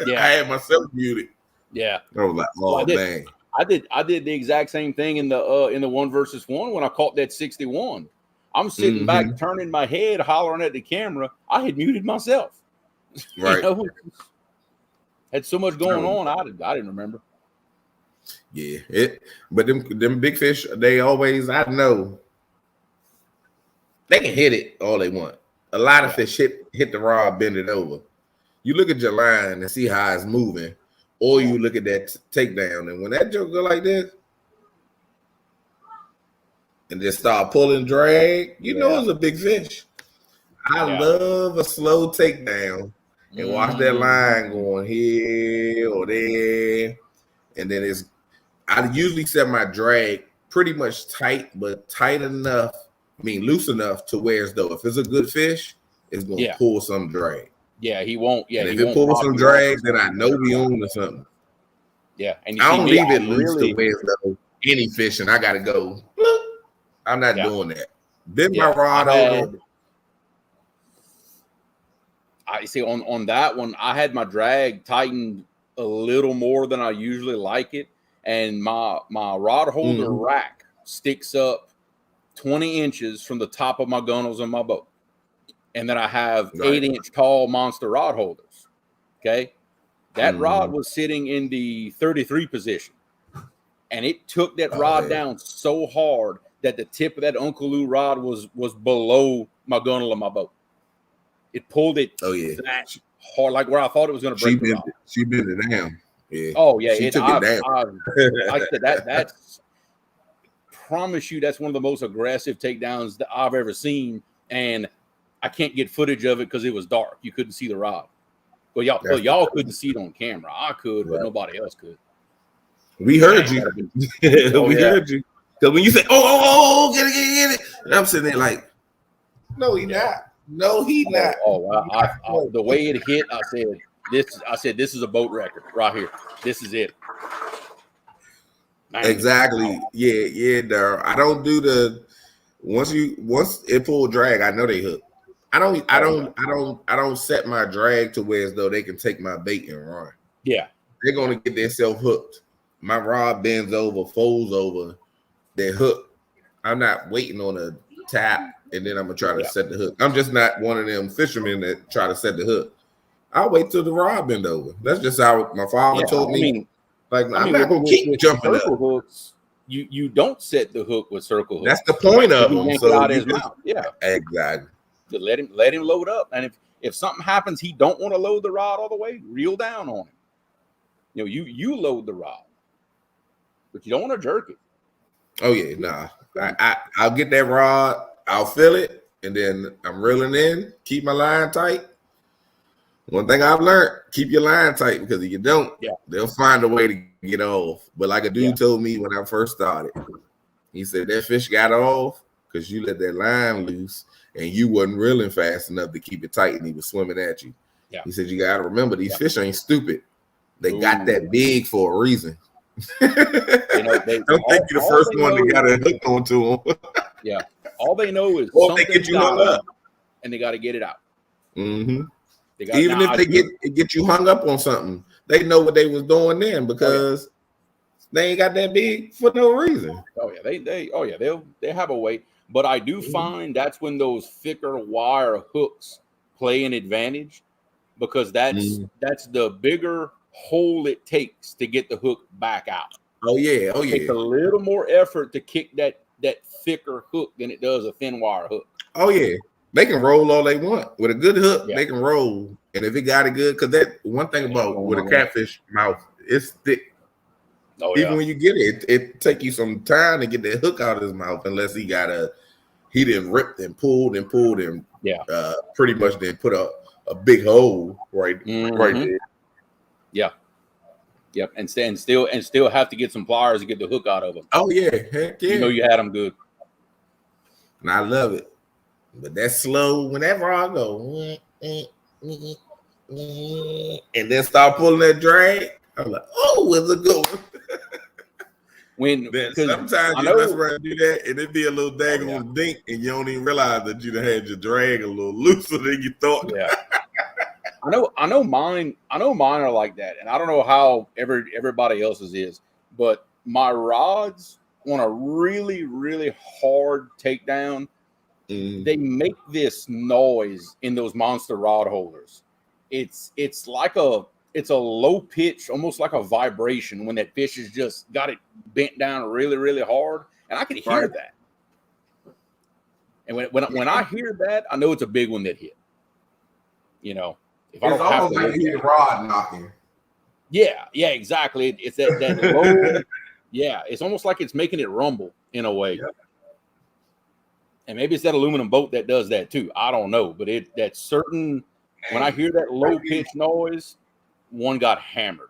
Yeah. I had myself muted. Yeah. I was like, oh dang. I did the exact same thing in the 1-versus-1 when I caught that 61. I'm sitting back, turning my head, hollering at the camera. I had muted myself. Right. You know? Had so much going on, I didn't remember. Yeah. But them big fish, they always, I know. They can hit it all they want. A lot of fish hit the rod, bend it over. You look at your line and see how it's moving, or you look at that takedown, and when that joke go like this and just start pulling drag, you know it's a big fish. I love a slow takedown and watch that line going here or there, and then I usually set my drag pretty much tight, but tight enough. I mean, loose enough to where as though if it's a good fish, it's going to pull some drag. Yeah, he won't. Yeah, and if it pulls some drag, then I know we own or something. Yeah, and I don't leave it loose to where as though any fish and I got to go. I'm not doing that. Bend my rod over. I see on that one, I had my drag tightened a little more than I usually like it, and my rod holder rack sticks up 20 inches from the top of my gunnels on my boat. And then I have 8-inch tall monster rod holders. Okay. That rod was sitting in the 33 position. And it took that rod down so hard that the tip of that Uncle Lou rod was below my gunnel of my boat. It pulled it. Oh yeah, that hard, like where I thought it was going to break the rod. She bent it down. Yeah. Oh yeah, she took it down. I said that's promise you that's one of the most aggressive takedowns that I've ever seen, and I can't get footage of it because it was dark. You couldn't see the rod. Well, y'all couldn't see it on camera. I could, but nobody else could. We heard you. We heard you. Because when you say, "Oh, get it," and I'm sitting there like, "No, he not. No, he not." I, the way it hit, I said, "This is a boat record right here. This is it." Man. Exactly. Yeah, Daryl. I don't do the once it pull drag. I know they hook. I don't set my drag to where as though they can take my bait and run. Yeah, they're gonna get themselves hooked. My rod bends over, folds over, they're hooked. I'm not waiting on a tap and then I'm gonna try to set the hook. I'm just not one of them fishermen that try to set the hook. I'll wait till the rod bend over. That's just how my father told me. I'm not gonna keep jumping up. Hooks, you don't set the hook with circle hooks. That's the point of them. So out his mouth. Yeah, exactly. To let him load up, and if something happens, he don't want to load the rod all the way. Reel down on him. You know, you load the rod, but you don't want to jerk it. Oh yeah, nah. I'll get that rod, I'll feel it, and then I'm reeling in. Keep my line tight. One thing I've learned: keep your line tight, because if you don't, they'll find a way to get off. But like a dude told me when I first started, he said that fish got off because you let that line loose and you wasn't reeling fast enough to keep it tight, and he was swimming at you. Yeah. He said you got to remember these fish ain't stupid. They got that big for a reason. Don't think you're the first one that got a hook onto them. Yeah, all they know is they get you hung up, and they got to get it out. Mm-hmm. Even if they get you hung up on something, they know what they was doing then, because they ain't got that big for no reason. Oh yeah, they have a way. But I do find that's when those thicker wire hooks play an advantage, because that's the bigger hole it takes to get the hook back out. It takes a little more effort to kick that thicker hook than it does a thin wire hook. Oh yeah. They can roll all they want. With a good hook, they can roll. And if it got it good, because that one thing about with a catfish mouth, it's thick. Oh, even when you get it, it take you some time to get that hook out of his mouth, unless he didn't ripped and pulled and pretty much then put a big hole right there. Yeah. Yep. And still have to get some pliers to get the hook out of them. Oh yeah, heck yeah. You know you had them good. And I love it. But that's slow. Whenever I go and then start pulling that drag, I'm like, oh, it's a good one. Sometimes you mess around and do that, and it be a little daggone dink, and you don't even realize that you done had your drag a little looser than you thought. Yeah. I know mine are like that, and I don't know how everybody else's is, but my rods on a really, really hard takedown, they make this noise in those monster rod holders. It's a low pitch, almost like a vibration when that fish has just got it bent down really, really hard, and I can hear that. And when I hear that, I know it's a big one that hit. You know, if I don't have to like the rod knocking. Yeah, exactly. It's that low. Yeah, it's almost like it's making it rumble in a way. Yeah. And maybe it's that aluminum boat that does that too. I don't know, but when I hear that low pitch noise, one got hammered.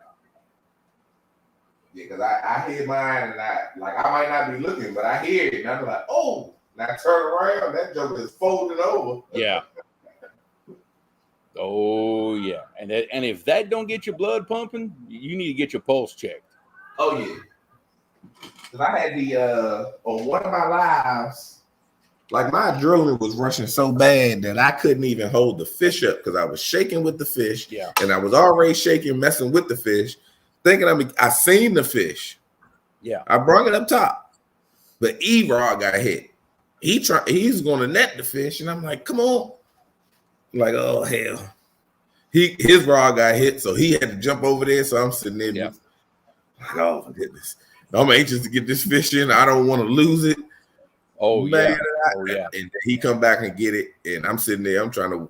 Yeah, because I hear mine, and I might not be looking, but I hear it, and I'm like, oh, and I turn around, that joke is folding over. Yeah. Oh yeah, and if that don't get your blood pumping, you need to get your pulse checked. Oh yeah, because I had on one of my lives. Like my adrenaline was rushing so bad that I couldn't even hold the fish up, because I was shaking with the fish, and I was already shaking, messing with the fish, thinking I seen the fish. Yeah, I brought it up top, but E-Rod got hit. He's going to net the fish, and I'm like, come on. I'm like, oh hell. His rod got hit, so he had to jump over there. So I'm sitting there, like, oh my goodness. I'm anxious to get this fish in. I don't want to lose it. Oh man, yeah. Oh yeah. And he come back and get it, and I'm sitting there. I'm trying to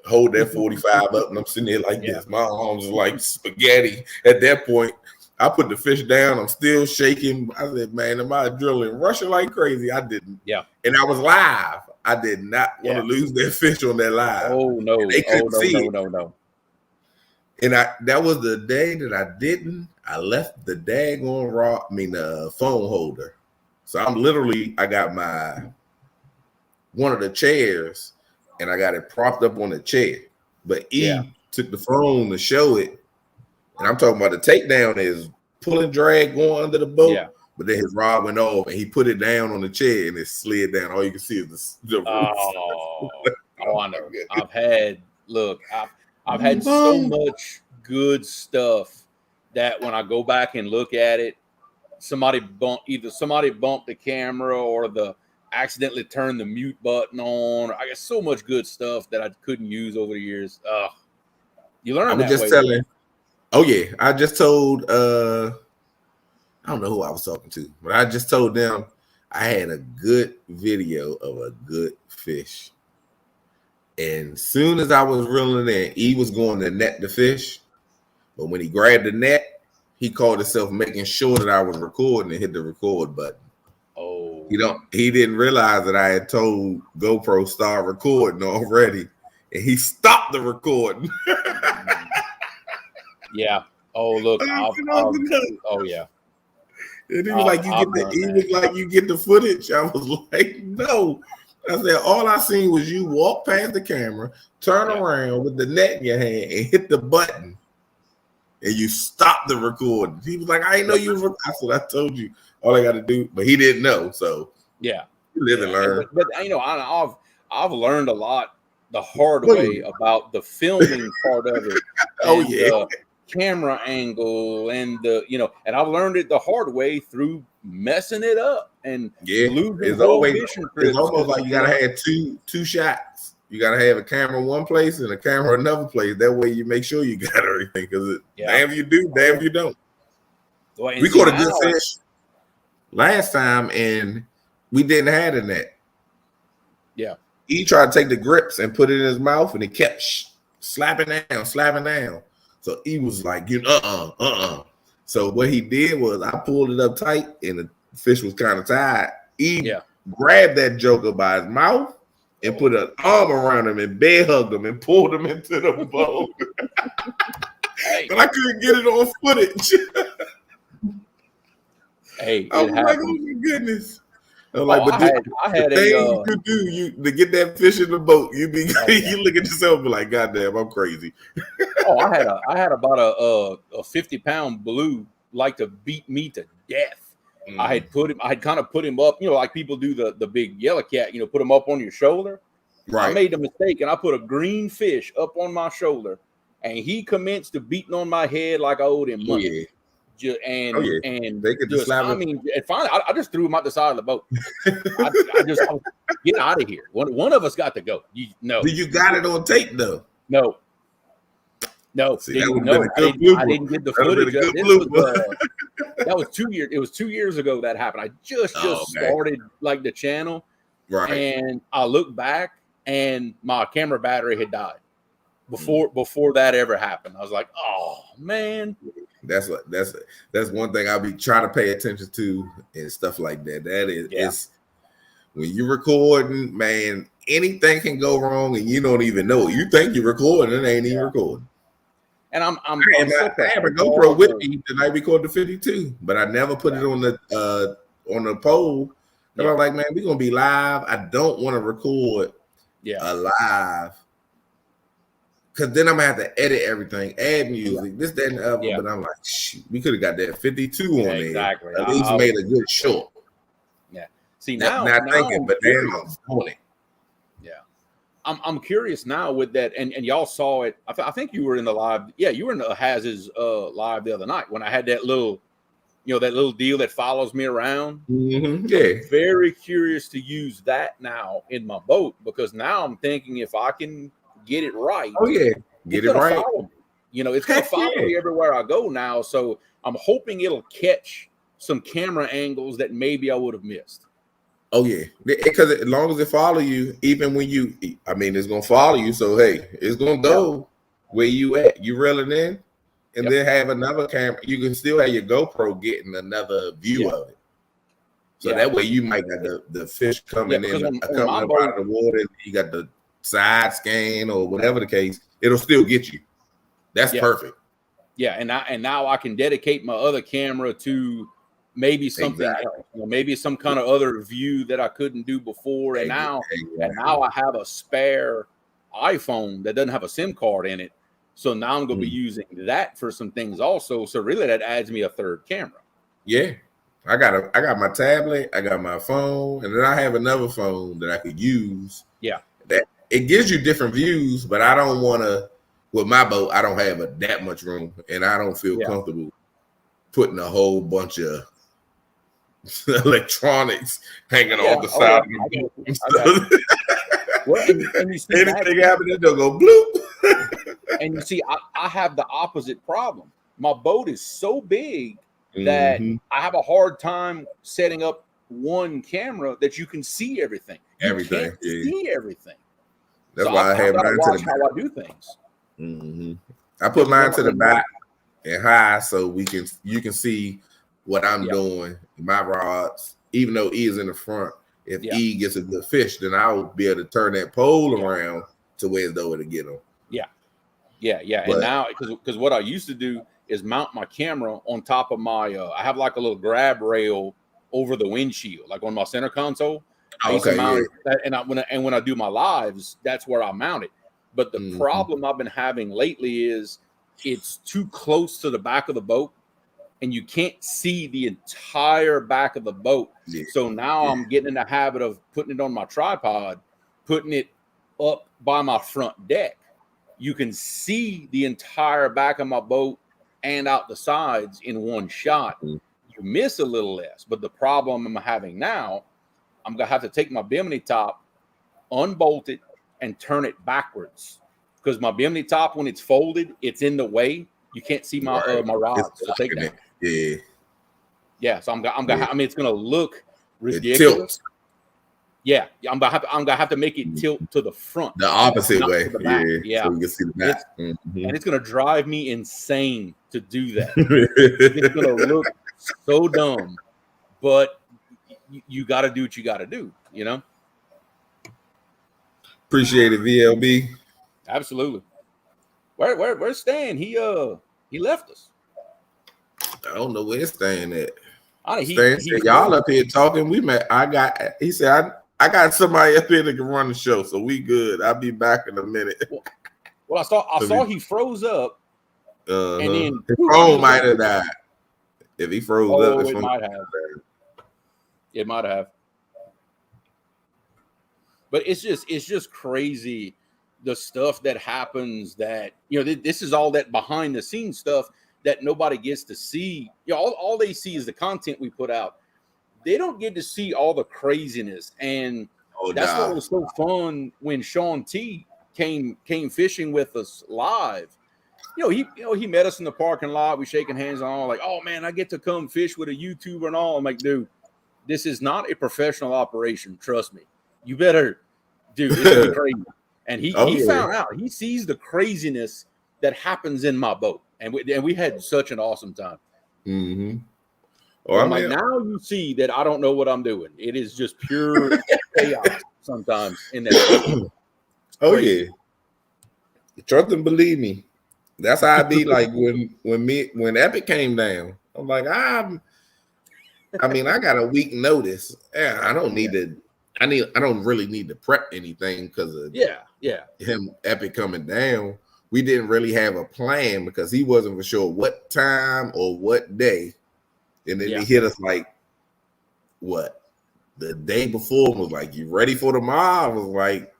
hold that 45 up, and I'm sitting there like this. My arms are like spaghetti. At that point, I put the fish down. I'm still shaking. I said, "Man, am I adrenaline rushing like crazy?" I didn't. Yeah. And I was live. I did not want to lose that fish on that live. Oh no. And they couldn't see it. No. And that was the day that I didn't. I left the daggone phone holder. So I got one of the chairs, and I got it propped up on the chair. But took the phone to show it, and I'm talking about the takedown is pulling drag going under the boat. Yeah. But then his rod went off, and he put it down on the chair, and it slid down. All you can see is the I know. I've had so much good stuff that when I go back and look at it, somebody bumped the camera or accidentally turned the mute button on. I got so much good stuff that I couldn't use over the years. You learn that way. I just told I don't know who I was talking to, but I just told them I had a good video of a good fish. And soon as I was reeling in, he was going to net the fish. But when he grabbed the net, he called himself making sure that I was recording and hit the record button. Oh. He didn't realize that I had told GoPro start recording already. And he stopped the recording. Yeah. Oh, look. Oh, yeah. And he was like, you get the footage. I was like, no. I said, all I seen was you walk past the camera, turn around with the net in your hand, and hit the button. And you stopped the recording. He was like, I didn't know you were. I said, I told you all I got to do. But he didn't know. So yeah, you live and learn. But I've learned a lot the hard way about the filming part of it. The camera angle and and I've learned it the hard way through messing it up and losing. It's almost like you gotta have two shots. You gotta have a camera one place and a camera another place. That way you make sure you got everything. Because damn you do, damn you don't. Well, we caught a good fish last time and we didn't have a net. Yeah, he tried to take the grips and put it in his mouth, and he kept slapping down. So he was like, So what he did was I pulled it up tight, and the fish was kind of tired. He grabbed that joker by his mouth and put an arm around him and bear hugged him and pulled him into the boat. But I couldn't get it on footage. I was like, oh my goodness. I'm like, but the thing you do to get that fish in the boat, you look at yourself and be like, God damn, I'm crazy. I had about a 50-pound blue like to beat me to death. I had kind of put him up, like people do the big yellow cat, put him up on your shoulder. Right. I made a mistake and I put a green fish up on my shoulder, and he commenced to beating on my head like I owed him money. And they could just and finally I just threw him out the side of the boat. I just get out of here. One of us got to go. You got it on tape though? No. See, I didn't get the footage of it. That was 2 years. It was 2 years ago that happened. I just started like the channel, right? And I looked back, and my camera battery had died before that ever happened. I was like, oh man. That's one thing I'll be trying to pay attention to and stuff like that. That is, it's when you're recording, man, anything can go wrong and you don't even know it. You think you're recording, it ain't even recording. And I have a GoPro with me the night we caught the 52, but I never put it on the pole. And I'm like, man, we're gonna be live. I don't want to record a live. Because then I'm going to have to edit everything, add music, this, that, and the other. But I'm like, shoot, we could have got that 52 on there. Exactly. At least made a good short. Yeah. See, now thinking, but damn, I'm on it. Yeah. I'm curious now with that, and y'all saw it. I think you were in the live. Yeah, you were in the Haz's live the other night when I had that little, that little deal that follows me around. Mm-hmm. Yeah. I'm very curious to use that now in my boat, because now I'm thinking if I can get it right. Oh yeah, get it right. It's gonna follow me everywhere I go now. So I'm hoping it'll catch some camera angles that maybe I would have missed. Oh yeah, because as long as it follow you, even when you, I mean, it's gonna follow you. So hey, it's gonna go where you at. You reel it in, and then have another camera. You can still have your GoPro getting another view of it. So that way you might got the fish coming in, coming up out of the water. And you got the side scan or whatever the case. It'll still get you. That's perfect. Yeah, and now I can dedicate my other camera to maybe something else, maybe some kind of other view that I couldn't do before. And now I have a spare iPhone that doesn't have a SIM card in it. So now I'm going to be using that for some things also. So really that adds me a third camera. Yeah. I got my tablet, I got my phone, and then I have another phone that I could use. Yeah. That it gives you different views, but I don't want to, with my boat, I don't have that much room, and I don't feel comfortable putting a whole bunch of electronics hanging off the side of the boat. Well, and you see anything happening, they'll go bloop. And you see, I have the opposite problem. My boat is so big that I have a hard time setting up one camera that you can see everything. You can't see everything. That's why I have mine to the how I do things. I put mine to the back and high so you can see what I'm doing. My rods, even though E is in the front. If E gets a good fish, then I'll be able to turn that pole around to where it's over to get them. Yeah. But, and now, because what I used to do is mount my camera on top of my, I have like a little grab rail over the windshield, like on my center console. I used to mount it, and when I do my lives, that's where I mount it. But the problem I've been having lately is it's too close to the back of the boat, and you can't see the entire back of the boat. So now I'm getting in the habit of putting it on my tripod, putting it up by my front deck. You can see the entire back of my boat and out the sides in one shot. You miss a little less. But the problem I'm having now, I'm going to have to take my bimini top, unbolt it, and turn it backwards. Because my bimini top, when it's folded, it's in the way. You can't see my my rods to take down. Yeah, so I'm gonna. I mean, it's gonna look ridiculous. Yeah, I'm gonna have to make it tilt to the front, the opposite way. So you can see the back. And it's gonna drive me insane to do that. It's gonna look so dumb, but you got to do what you got to do. You know. Appreciate it, VLB. Absolutely. Where's Stan? He left us. I don't know where Stan at. Stan said, y'all up here talking. He said, I got somebody up here that can run the show, so we good. I'll be back in a minute. Well, I saw he froze up. And then his phone might have died. If he froze up, it might have. It might have. But it's just crazy the stuff that happens that, this is all that behind the scenes stuff that nobody gets to see. All they see is the content we put out. They don't get to see all the craziness. And that's what was so fun when Sean T came fishing with us live. He met us in the parking lot. We shaking hands and all, like, oh man, I get to come fish with a YouTuber and all. I'm like, dude, this is not a professional operation. Trust me. You better, dude, it's crazy. And he found out. He sees the craziness that happens in my boat, and we had such an awesome time. Now you see that I don't know what I'm doing. It is just pure chaos sometimes in that. Yeah, trust and believe me. That's how I be like when Epic came down. I'm like, I got a week notice. Yeah, I don't need to. I don't really need to prep anything because of him Epic coming down. We didn't really have a plan because he wasn't for sure what time or what day. And then he hit us like, what? The day before was like, you ready for tomorrow? I was like,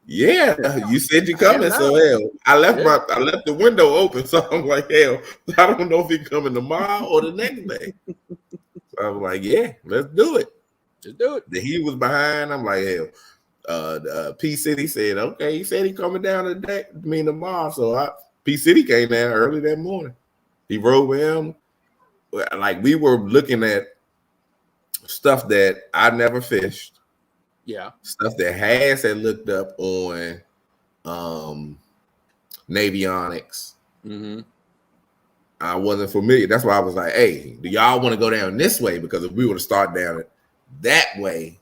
yeah, you said you're coming. So hell, I left the window open. So I'm like, hell, I don't know if he's coming tomorrow or the next day. So I was like, yeah, let's do it. Just do it. The he was behind. I'm like, hell. P City said, okay. He said he coming down today. Tomorrow. So P City came down early that morning. He rode with him. Like we were looking at stuff that I never fished. Yeah. Stuff that Haz had looked up on Navionics. Mm-hmm. I wasn't familiar. That's why I was like, hey, do y'all want to go down this way? Because if we were to start down it that way,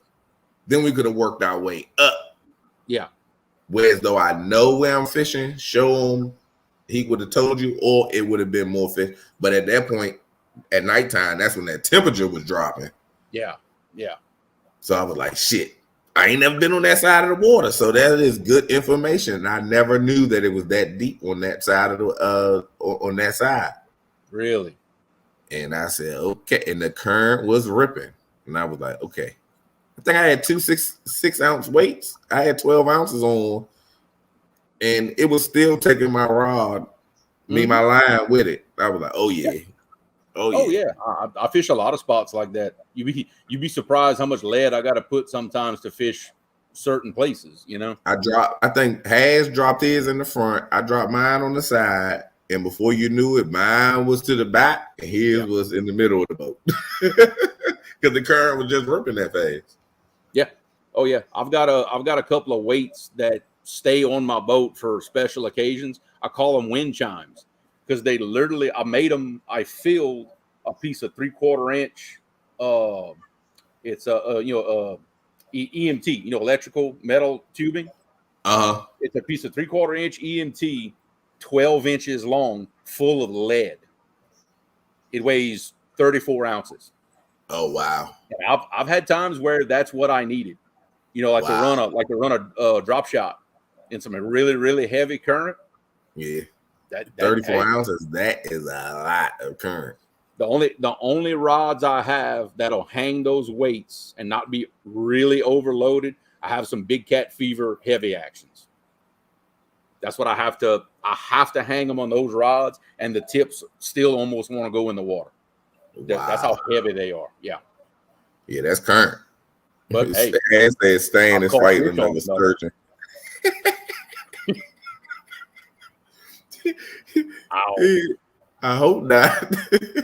then we could have worked our way up. Yeah. Whereas though I know where I'm fishing, show him, he would have told you, or it would have been more fish. But at that point, at nighttime, that's when that temperature was dropping. Yeah. Yeah. So I was like, shit, I ain't never been on that side of the water. So that is good information. I never knew that it was that deep on that side of the on that side. Really? And I said, okay. And the current was ripping. And I was like, okay. I think I had 2 6-ounce weights. I had 12 ounces on. And it was still taking my rod, my line with it. I was like, oh yeah. Oh yeah. I fish a lot of spots like that. You'd be surprised how much lead I got to put sometimes to fish certain places, you know? I think Haz dropped his in the front. I dropped mine on the side. And before you knew it, mine was to the back and his was in the middle of the boat. Because the current was just ripping that fast. Yeah. Oh yeah. I've got a couple of weights that stay on my boat for special occasions. I call them wind chimes because they literally, I filled a piece of 3/4 inch. It's EMT, electrical metal tubing. It's a piece of 3/4 inch EMT, 12 inches long, full of lead. It weighs 34 ounces. Oh wow! And I've had times where that's what I needed, to run a drop shot in some really really heavy current. Yeah, that 34 ounces. That is a lot of current. The only rods I have that'll hang those weights and not be really overloaded. I have some Big Cat Fever heavy actions. That's what I have to hang them on those rods, and the tips still almost want to go in the water. Wow. That's how heavy they are. Yeah. Yeah, that's current. But hey, as they're staying is fighting another sturgeon. I hope not.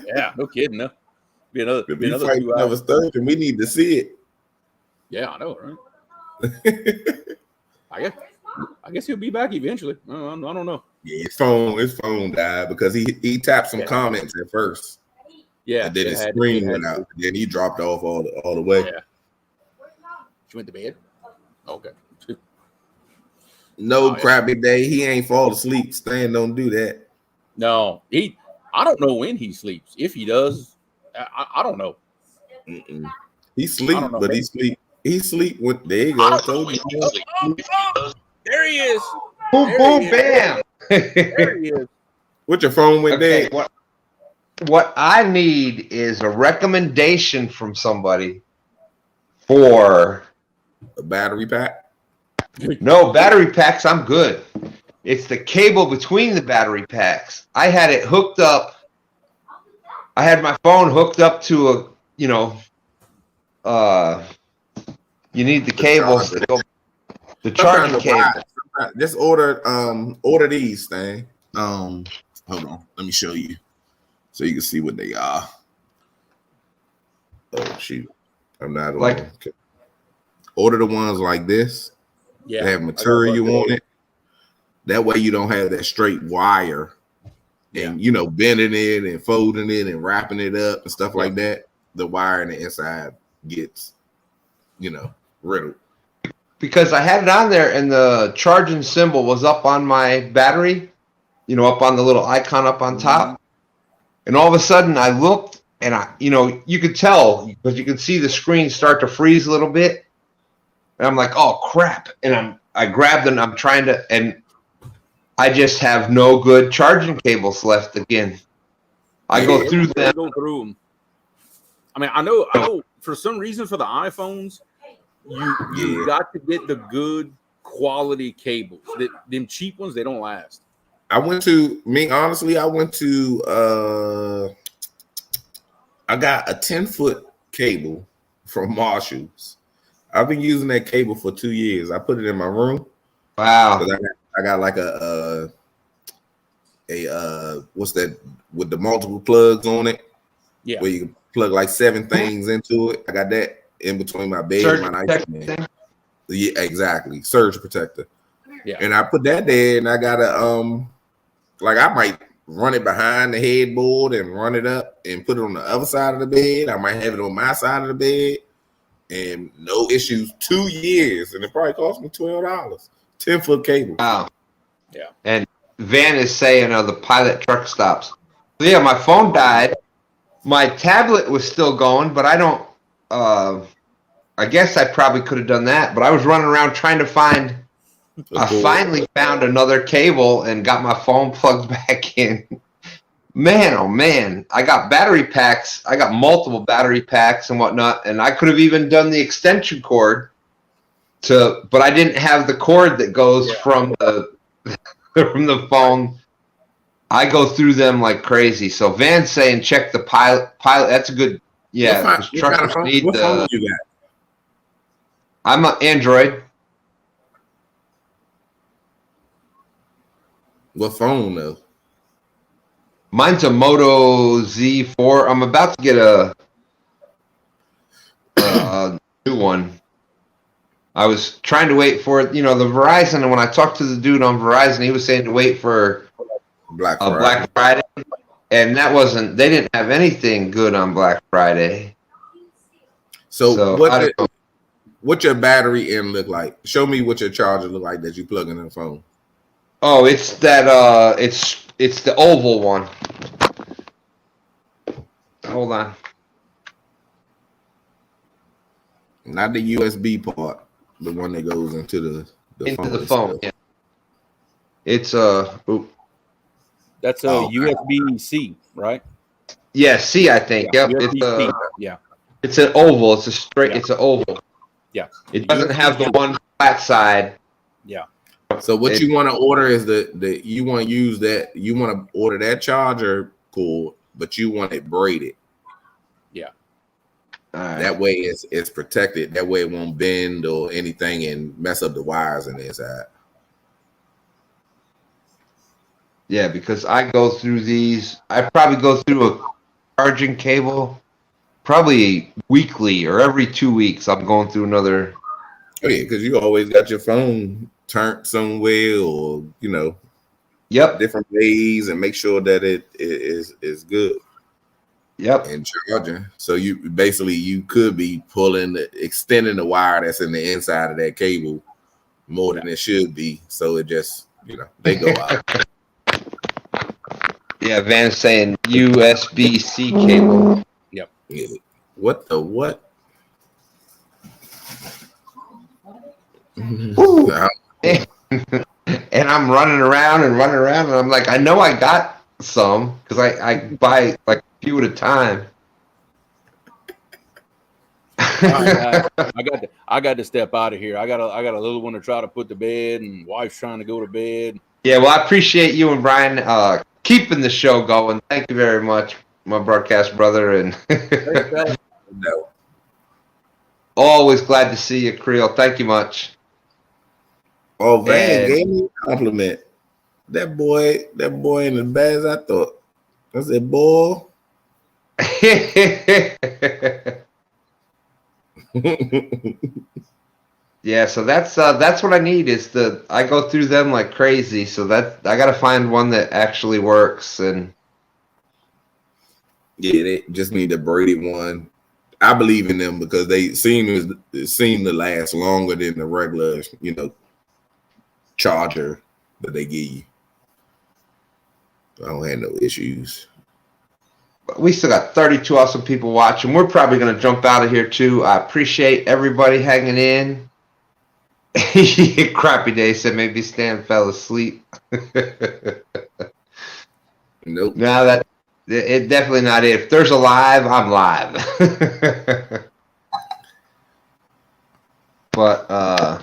Yeah, no kidding. No. Be another 2 hours. Sturgeon. We need to see it. Yeah, I know, right? I guess he'll be back eventually. I don't know. Yeah, his phone died because he tapped some comments at first. Yeah, and then his screen went out. And then he dropped off all the way. Yeah. She went to bed. Okay. No crappy day. He ain't fall asleep. Stan don't do that. No, I don't know when he sleeps. If he does, I don't know. He sleep, but he sleep. He sleep with there you go. There he is. Boom, boom, bam. There he is. With your phone went dead. What I need is a recommendation from somebody for a battery pack. No, battery packs, I'm good. It's the cable between the battery packs. I had it hooked up. I had my phone hooked up to a, you need the cables to go, the charging cable. Just order these thing. Hold on, let me show you so you can see what they are. Oh shoot, I'm not like okay. Order the ones like this. Yeah, they have material on it. That way you don't have that straight wire and bending it and folding it and wrapping it up and stuff like that. The wire in the inside gets riddled. Because I had it on there and the charging symbol was up on my battery, up on the little icon up on top. And all of a sudden I looked and you could tell because you could see the screen start to freeze a little bit. And I'm like, oh crap. And I grabbed and I'm trying to, and I just have no good charging cables left again. I go through them. I mean, I know for some reason for the iPhones, you got to get the good quality cables. Them cheap ones, they don't last. I got a 10-foot cable from Marshall's. I've been using that cable for 2 years. I put it in my room. Wow. I got like a what's that with the multiple plugs on it? Yeah. Where you can plug like 7 things into it. I got that in between my bed and my nightstand. Yeah, exactly. Surge protector. Yeah. And I put that there, and I got a like I might run it behind the headboard and run it up and put it on the other side of the bed. I might have it on my side of the bed, and no issues. 2 years, and it probably cost me $12. 10-foot cable. Wow. Yeah. And Van is saying the pilot truck stops. So yeah, my phone died. My tablet was still going, but I don't. I guess I probably could have done that, but I was running around trying to find. I finally found another cable and got my phone plugged back in. Man, oh man, I got battery packs. I got multiple battery packs and whatnot, and I could have even done the extension cord but I didn't have the cord that goes from the from the phone. I go through them like crazy. So Van's saying check the pilot. That's a good. Yeah, What phone you got? I'm an Android. What phone though? Mine's a Moto Z4. I'm about to get a new one. I was trying to wait for it, the Verizon. And when I talked to the dude on Verizon, he was saying to wait for Black Friday. And that wasn't. They didn't have anything good on Black Friday. So what's your battery end look like? Show me what your charger look like that you plug in the phone. Oh, it's that. It's the oval one. Hold on. Not the USB part, the one that goes into the phone. Yeah. It's That's a USB-C, right? Yeah, C, I think. Yeah, Yep. USB-C. It's an oval. It's a straight. It's an oval. Yeah. It doesn't have the one flat side. Yeah. So what you want to order is the you want to use that. You want to order that charger cord, but you want it braided. Yeah. That way it's protected. That way it won't bend or anything and mess up the wires in the inside. Yeah, because I go through these. I probably go through a charging cable probably weekly or every 2 weeks. I'm going through another. Oh yeah, because you always got your phone turned somewhere or different ways and make sure that it is good. Yep. And charging. So you could be extending the wire that's in the inside of that cable more than it should be. So it just they go out. Yeah, Van's saying USB-C cable. Yep. Yeah. What the what? And I'm running around, and I'm like, I know I got some because I buy like a few at a time. I got to step out of here. I got a little one to try to put to bed, and wife's trying to go to bed. Yeah, well, I appreciate you and Brian keeping the show going. Thank you very much, my broadcast brother, and always glad to see you, Creel. Thank you much. Oh, Van gave me a compliment. That boy ain't as bad as I thought. I said, boy. Yeah, so that's what I need is I go through them like crazy. So that I gotta find one that actually works. And yeah, they just need the braided one. I believe in them because they seem to last longer than the regular, charger that they give you. I don't have no issues. We still got 32 awesome people watching. We're probably going to jump out of here too. I appreciate everybody hanging in. Crappy Day said maybe Stan fell asleep. Nope. No, it definitely not it. If there's a live, I'm live. But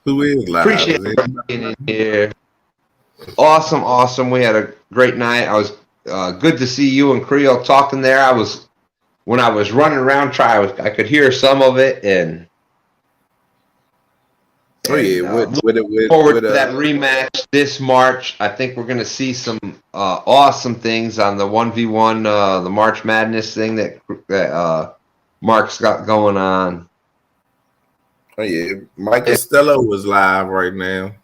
who is live? Appreciate everybody being in here. Awesome. We had a great night. I was good to see you and Creel talking there. When I was running around I could hear some of it, and Oh yeah, Looking forward to that rematch this March. I think we're going to see some awesome things on the 1v1, the March Madness thing that Mark's got going on. Oh yeah, Mike Costello was live right now.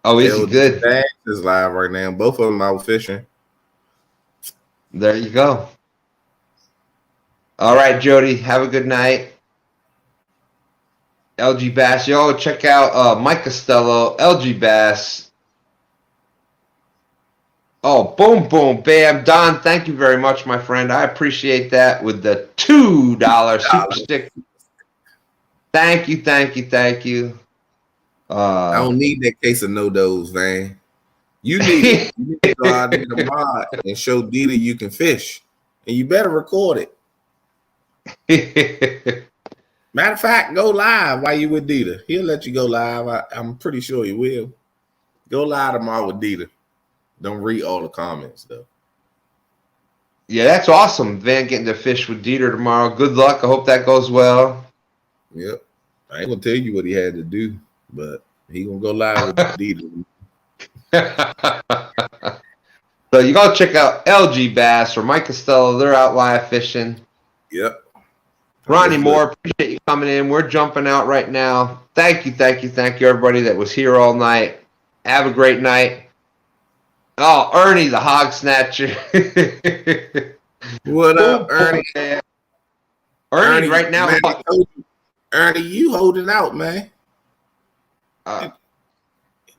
Oh, is he good? Dash is live right now. Both of them out fishing. There you go. All right, Jody. Have a good night. LG Bass. Yo, check out Mike Costello, LG Bass. Oh, boom, boom, bam. Don, thank you very much, my friend. I appreciate that with the $2 super stick. Thank you, thank you, thank you. I don't need that case of no-dos, man. You need to go out there tomorrow and show Dita you can fish. And you better record it. Matter of fact, go live while you with Dita. He'll let you go live. I'm pretty sure he will. Go live tomorrow with Dita. Don't read all the comments, though. Yeah, that's awesome. Van getting to fish with Dieter tomorrow. Good luck. I hope that goes well. Yep. I ain't going to tell you what he had to do, but he going to go live with Dieter. So you got to check out LG Bass or Mike Costello. They're out live fishing. Yep. Ronnie Moore, appreciate you coming in. We're jumping out right now. Thank you, thank you, thank you, everybody that was here all night. Have a great night. Oh, Ernie, the hog snatcher. What up, Ernie? Ernie, right now. Man, Ernie, you holding out, man.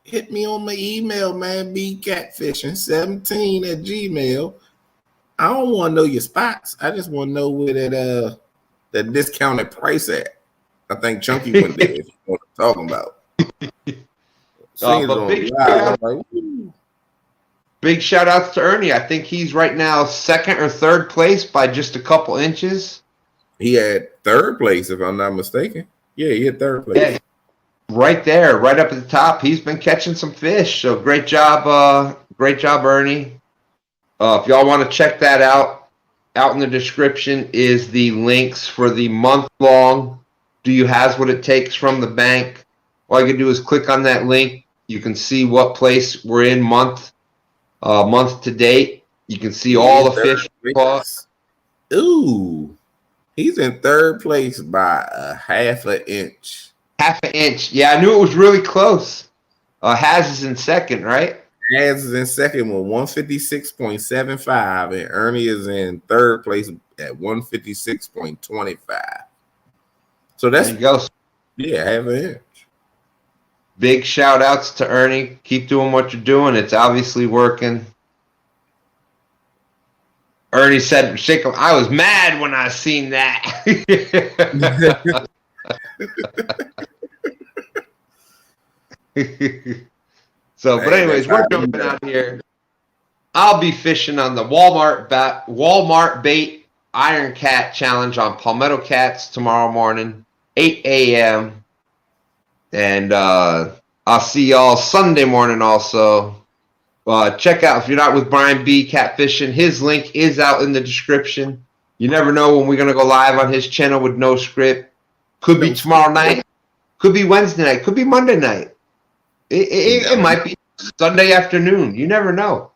Hit me on my email, man. bcatfishing17@gmail. I don't want to know your spots. I just want to know where that discounted price at. I think Chunky went there. Is what I'm talking about. Big shout outs to Ernie. I think he's right now second or third place by just a couple inches. He had third place, if I'm not mistaken. Yeah, he had third place. Yeah, right there, right up at the top. He's been catching some fish. So great job, Ernie. If y'all want to check that out in the description is the links for the month-long Do You Has What It Takes from the bank. All you can do is click on that link. You can see what place we're in month to date. You can see all the fish caught. Ooh, he's in third place by a half an inch. Half an inch. Yeah, I knew it was really close. Haz is in second, right? Haz is in second with 156.75, and Ernie is in third place at 156.25. So that's, there you go. Yeah, half an inch. Big shout outs to Ernie. Keep doing what you're doing. It's obviously working. Ernie said, I was mad when I seen that. So, but anyways, we're jumping out here. I'll be fishing on the Walmart Bait Iron Cat Challenge on Palmetto Cats tomorrow morning, 8 a.m. And I'll see y'all Sunday morning also. Check out, if you're not with Brian B. Catfishing, his link is out in the description. You never know when we're going to go live on his channel with no script. Could be tomorrow night. Could be Wednesday night. Could be Monday night. It might be Sunday afternoon. You never know.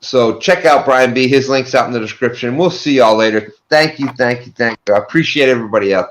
So check out Brian B. His link's out in the description. We'll see y'all later. Thank you, thank you, thank you. I appreciate everybody out there.